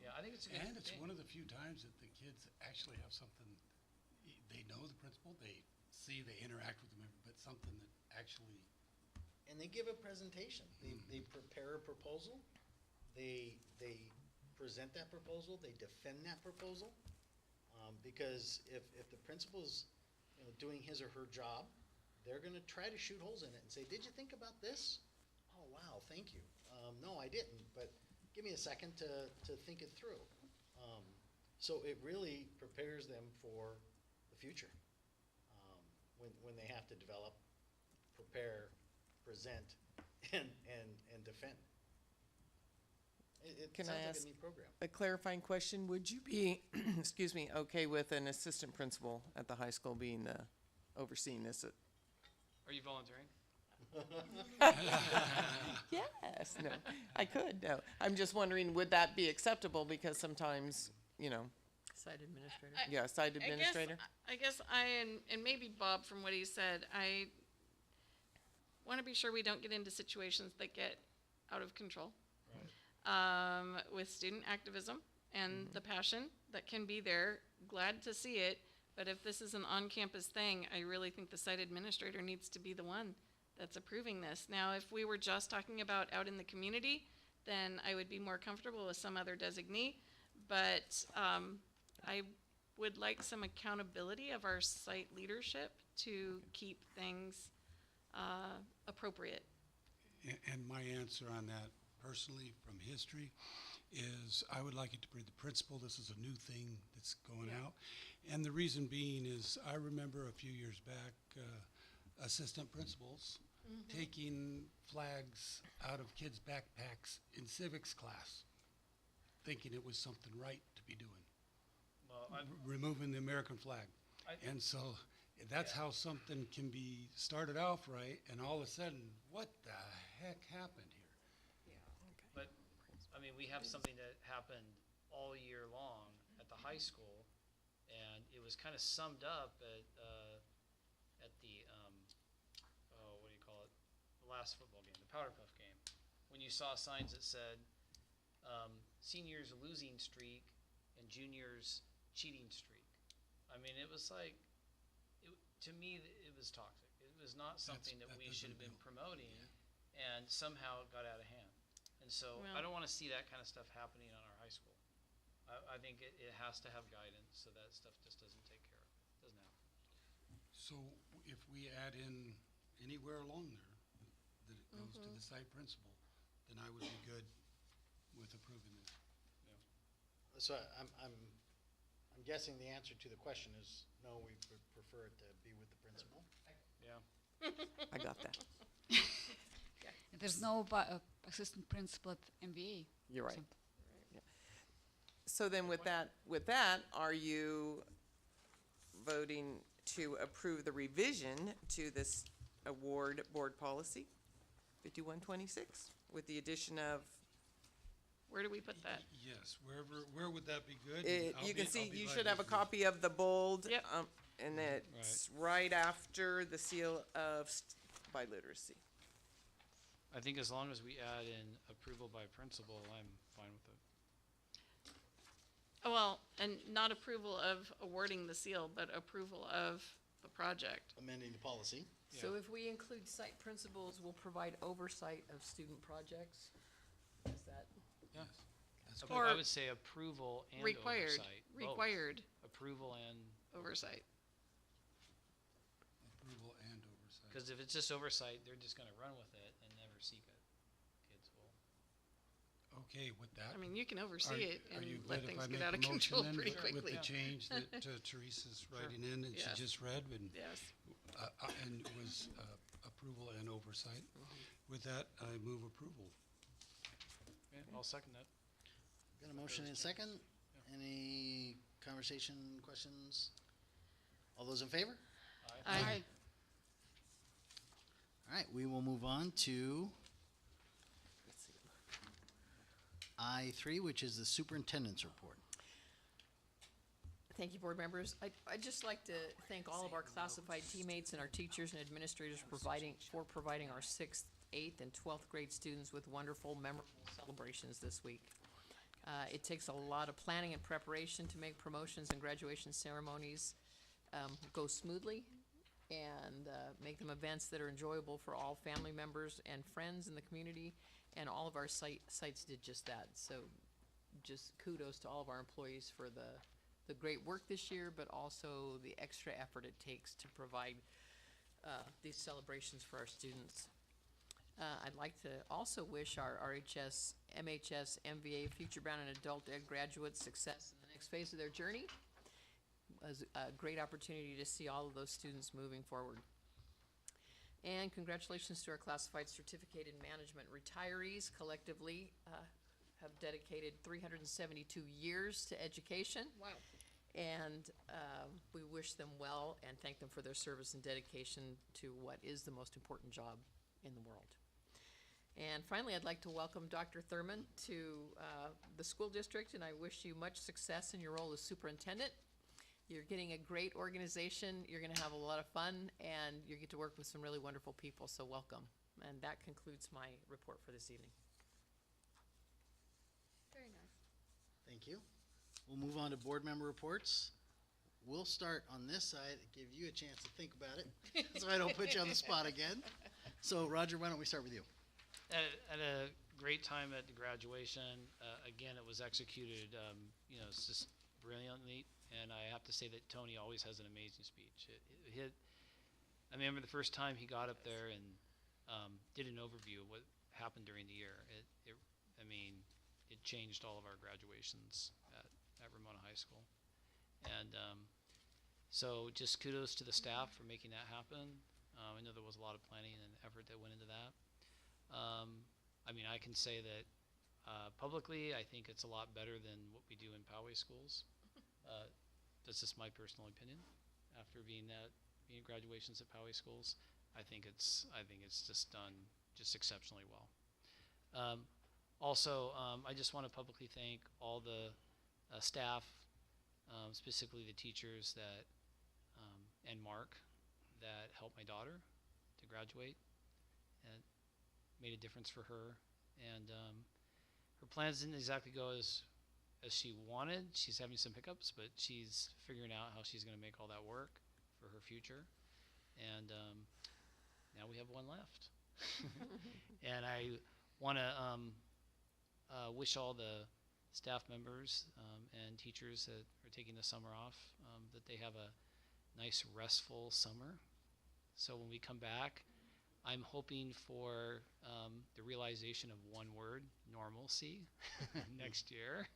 Yeah, I think it's a good And it's thing. one of the few times that the kids actually have something, they know the principal, they interact with them, but something that actually. And they give a presentation. They prepare a proposal. They present that proposal. They defend that proposal. Because if the principal's doing his or her job, they're going to try to shoot holes in it and say, "Did you think about this? Oh wow, thank you. No, I didn't. But give me a second to think it through." So it really prepares them for the future when they have to develop, prepare, present, and defend. It Can sounds I like ask a neat program. a clarifying question? Would you be, excuse me, okay with an assistant principal at the high school being the, overseeing this? Are you volunteering? Yes, no, I could, no. I'm just wondering, would that be acceptable? Because sometimes, you know, Site administrator. yeah, site administrator? I guess and maybe Bob, from what he said, I want to be sure we don't get into situations that get out of control. With student activism and the passion that can be there, glad to see it. But if this is an on-campus thing, I really think the site administrator needs to be the one that's approving this. Now, if we were just talking about out in the community, then I would be more comfortable with some other designee. But I would like some accountability of our site leadership to keep things appropriate. And my answer on that, personally, from history, is I would like it to be the principal. This is a new thing that's going out. And the reason being is I remember a few years back, assistant principals taking flags out of kids' backpacks in civics class, thinking it was something right to be doing. Well, Removing the American flag. And so that's how something can be started off right, and all of a sudden, what the heck happened here? But, I mean, we have something that happened all year long at the high school, and it was kind of summed up at the, what do you call it, the last football game, the Powder Puff game, when you saw signs that said, seniors losing streak and juniors cheating streak. I mean, it was like, to me, it was toxic. It was not something that we should have been promoting, and somehow it got out of hand. And so I don't want to see that kind of stuff happening on our high school. I think it has to have guidance, so that stuff just doesn't take care of. Doesn't happen. So if we add in anywhere along there that it goes to the site principal, then I would be good with approving this. So I'm guessing the answer to the question is no, we prefer it to be with the principal. Yeah. I got that. There's no assistant principal at MVA. You're right. So- So then with that, are you voting to approve the revision to this award board policy, 5126, with the addition of, Where do we put that? Yes, where would that be good? you can see, you should have a copy of the bold. Yep. And it's right after the seal of biliteracy. I think as long as we add in approval by principal, I'm fine with it. Well, and not approval of awarding the seal, but approval of the project. Amending the policy. So if we include site principals, will provide oversight of student projects? Is that? Yes. That's But I would say approval and Required, oversight. both. required Approval and, oversight. approval and oversight. because if it's just oversight, they're just gonna run with it and never seek it. Kids will. Okay, with that. I mean, you can Are oversee you- it are and you let good if things I get make out a of motion control then pretty with quickly. the change that Teresa's writing in and she Yes. just read and, Yes. and it was approval and oversight. With that, I move approval. Yeah, I'll second that. Got a motion and a second. Any conversation, questions? All those in favor? Aye. All right, we will move on to I3, which is the superintendent's report. Thank you, board members. I'd just like to thank all of our classified teammates and our teachers and administrators for providing our 6th, 8th, and 12th grade students with wonderful, memorable celebrations this week. It takes a lot of planning and preparation to make promotions and graduation ceremonies go smoothly and make them events that are enjoyable for all family members and friends in the community, and all of our sites did just that. So just kudos to all of our employees for the great work this year, but also the extra effort it takes to provide these celebrations for our students. I'd like to also wish our RHS, MHS, MVA, Future Bound and Adult Ed graduates success in the next phase of their journey. It was a great opportunity to see all of those students moving forward. And congratulations to our classified certificated management retirees. Collectively, have dedicated 372 years to education. Wow. And we wish them well and thank them for their service and dedication to what is the most important job in the world. And finally, I'd like to welcome Dr. Thurman to the school district, and I wish you much success in your role as superintendent. You're getting a great organization, you're going to have a lot of fun, and you get to work with some really wonderful people, so welcome. And that concludes my report for this evening. Very nice. Thank you. We'll move on to board member reports. We'll start on this side, give you a chance to think about it, so I don't put you on the spot again. So Roger, why don't we start with you? At a great time at the graduation. Again, it was executed, it's just brilliantly. And I have to say that Tony always has an amazing speech. I remember the first time he got up there and did an overview of what happened during the year. It changed all of our graduations at Ramona High School. And so just kudos to the staff for making that happen. I know there was a lot of planning and effort that went into that. I can say that publicly, I think it's a lot better than what we do in Poway schools. That's just my personal opinion. After being at graduations at Poway schools, I think it's just done just exceptionally well. Also, I just want to publicly thank all the staff, specifically the teachers that and Mark that helped my daughter to graduate and made a difference for her. And her plans didn't exactly go as she wanted. She's having some hiccups, but she's figuring out how she's going to make all that work for her future. And now we have one left. And I want to wish all the staff members and teachers that are taking the summer off that they have a nice restful summer. So when we come back, I'm hoping for the realization of one word, normalcy, next year.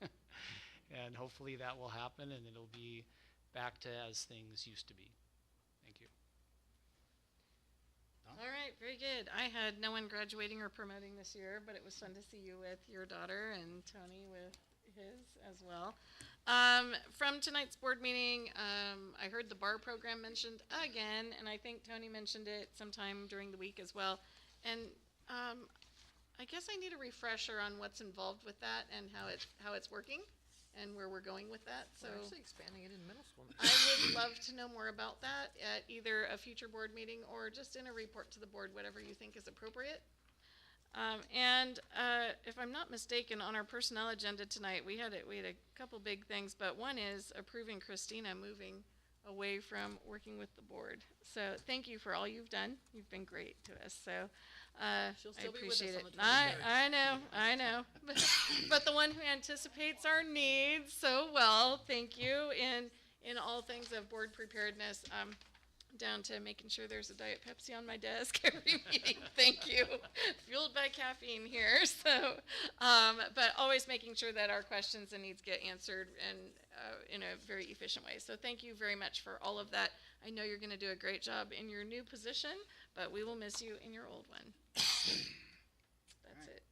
And hopefully that will happen and it'll be back to as things used to be. Thank you. Don? All right, very good. I had no one graduating or promoting this year, but it was fun to see you with your daughter and Tony with his as well. From tonight's board meeting, I heard the bar program mentioned again, and I think Tony mentioned it sometime during the week as well. And I guess I need a refresher on what's involved with that and how it's working and where we're going with that. So We're actually expanding it in middle school. I would love to know more about that at either a future board meeting or just in a report to the board, whatever you think is appropriate. And if I'm not mistaken, on our personnel agenda tonight, we had a couple big things, but one is approving Christina moving away from working with the board. So thank you for all you've done. You've been great to us. So She'll I still be with us appreciate on it. the 23rd. I know. But the one who anticipates our needs so well, thank you, in all things of board preparedness, down to making sure there's a Diet Pepsi on my desk every meeting. Thank you. Fueled by caffeine here. So, but always making sure that our questions and needs get answered and in a very efficient way. So thank you very much for all of that. I know you're going to do a great job in your new position, but we will miss you in your old one. That's it.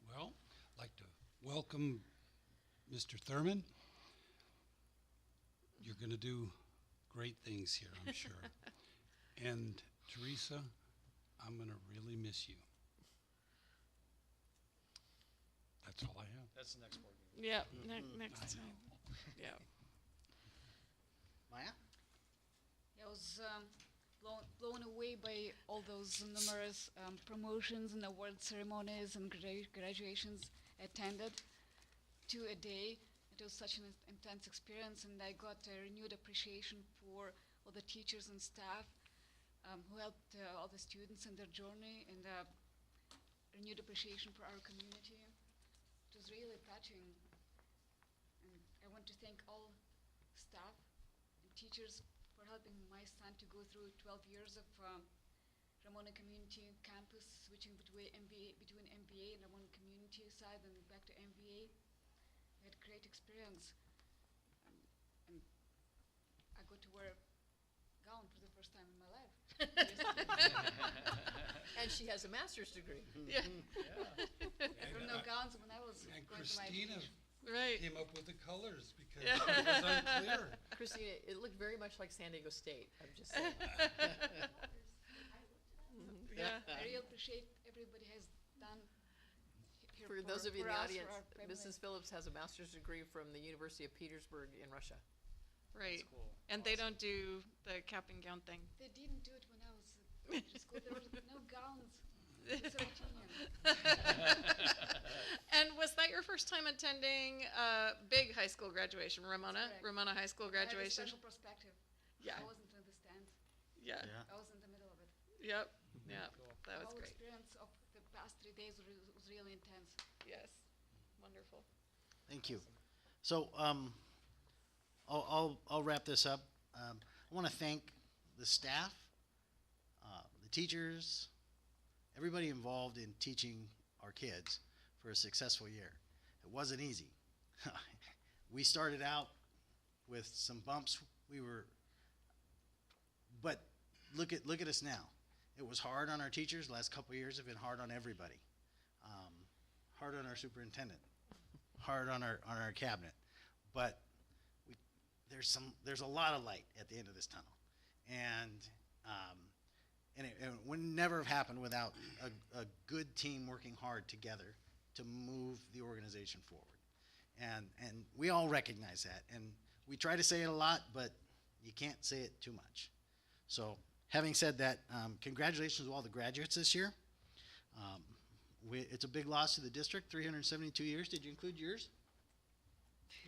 Well, I'd like to welcome Mr. Thurman. You're going to do great things here, I'm sure. And Teresa, I'm going to really miss you. That's all I have. That's the next board meeting. Yep, next time. Yeah. Maya? I was blown away by all those numerous promotions and award ceremonies and graduations attended to a day. It was such an intense experience, and I got a renewed appreciation for all the teachers and staff who helped all the students in their journey, and renewed appreciation for our community. It was really touching, and I want to thank all staff and teachers for helping my son to go through 12 years of Ramona Community Campus, switching between MBA and Ramona Community side and back to MBA. I had a great experience. And I got to wear a gown for the first time in my life. And she has a master's degree. Yeah. There were no gowns when I was And going to my Christina Right. came up with the colors because Yeah. it was unclear. Christina, it looked very much like San Diego State, I'm just saying. Yeah. I really appreciate everybody has done here For those of you in for the us, audience, for our family. Mrs. Phillips has a master's degree from the University of Petersburg in Russia. Right. cool. And they don't do the cap and gown thing. They didn't do it when I was in school. There were no gowns. It's a reunion. And was that your first time attending big high school graduation, Ramona? Correct. Ramona High School I had a graduation? special perspective. Yeah. I wasn't in the stands. Yeah. Yeah. I was in the middle of it. Yep. Yeah. That The was whole great. experience of the past 3 days was really intense. Yes. Wonderful. Thank you. So, I'll wrap this up. I want to thank the staff, the teachers, everybody involved in teaching our kids for a successful year. It wasn't easy. We started out with some bumps. But look at us now. It was hard on our teachers. The last couple of years have been hard on everybody. Hard on our superintendent. Hard on our cabinet. But there's a lot of light at the end of this tunnel, and it would never have happened without a good team working hard together to move the organization forward, and we all recognize that, and we try to say it a lot, but you can't say it too much. So, having said that, congratulations to all the graduates this year. It's a big loss to the district. 372 years. Did you include yours?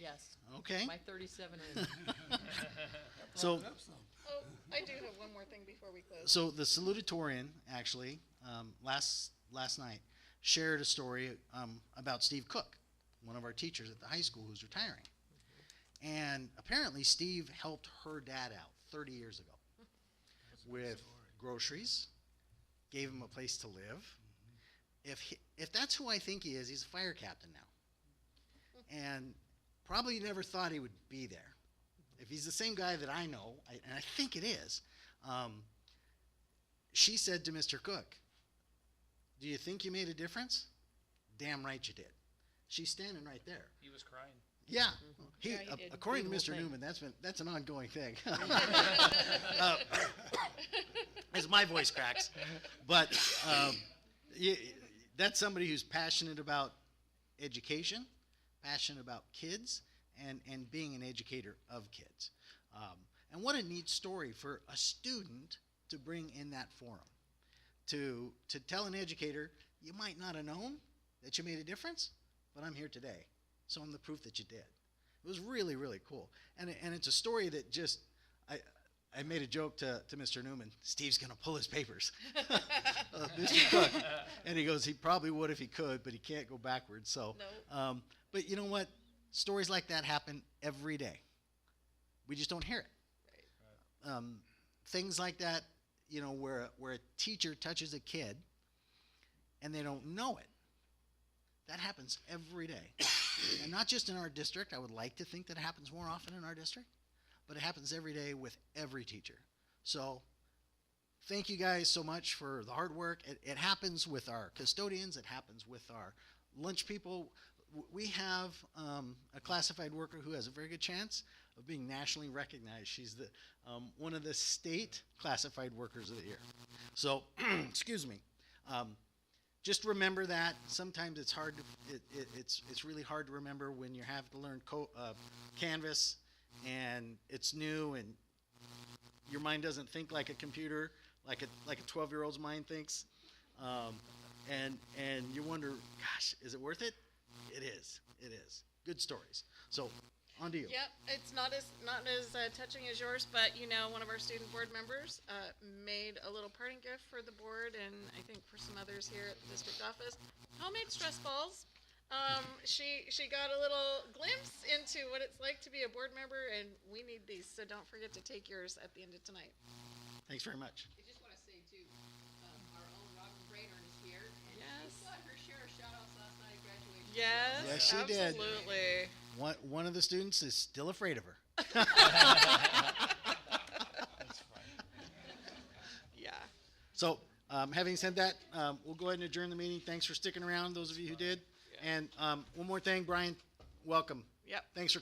Yes. Okay. My 37 is. So, Oh, I do have one more thing before we close. so the salutatorian actually last night shared a story about Steve Cook, one of our teachers at the high school who's retiring, and apparently Steve helped her dad out 30 years ago with groceries, gave him a place to live. If that's who I think he is, he's a fire captain now, and probably never thought he would be there. If he's the same guy that I know, and I think it is, she said to Mr. Cook, "Do you think you made a difference?" "Damn right you did." She's standing right there. He was crying. Yeah. Yeah, he did. According to Big Mr. whole thing. Newman, that's an ongoing thing. As my voice cracks. But that's somebody who's passionate about education, passionate about kids, and being an educator of kids. And what a neat story for a student to bring in that forum. To tell an educator, you might not have known that you made a difference, but I'm here today. So I'm the proof that you did. It was really, really cool. And it's a story that just, I made a joke to Mr. Newman, Steve's going to pull his papers. Mr. Cook. And he goes, he probably would if he could, but he can't go backwards. So, but you know what? Stories like that happen every day. We just don't hear it. Right. Things like that, you know, where a teacher touches a kid and they don't know it. That happens every day. And not just in our district. I would like to think that it happens more often in our district, but it happens every day with every teacher. So thank you guys so much for the hard work. It happens with our custodians. It happens with our lunch people. We have a classified worker who has a very good chance of being nationally recognized. She's the one of the state classified workers of the year. So, excuse me. Just remember that. Sometimes it's hard. It's really hard to remember when you have to learn Canvas and it's new and your mind doesn't think like a computer, like a 12-year-old's mind thinks, and you wonder, gosh, is it worth it? It is. It is. Good stories. So, on to you. Yep, it's not as touching as yours, but you know, one of our student board members made a little parting gift for the board, and I think for some others here at the district office. Homemade stress balls. She got a little glimpse into what it's like to be a board member, and we need these, so don't forget to take yours at the end of tonight. Thanks very much. I just want to say, too, our own Robin Brainerd is here, and Yes. she got her share of shout-outs last night at graduation. Yes, Yes, she did. absolutely. One of the students is still afraid of her. That's fine. Yeah. So Having said that, we'll go ahead and adjourn the meeting. Thanks for sticking around, those of you who did. And one more thing, Brian, welcome. Yep. Thanks for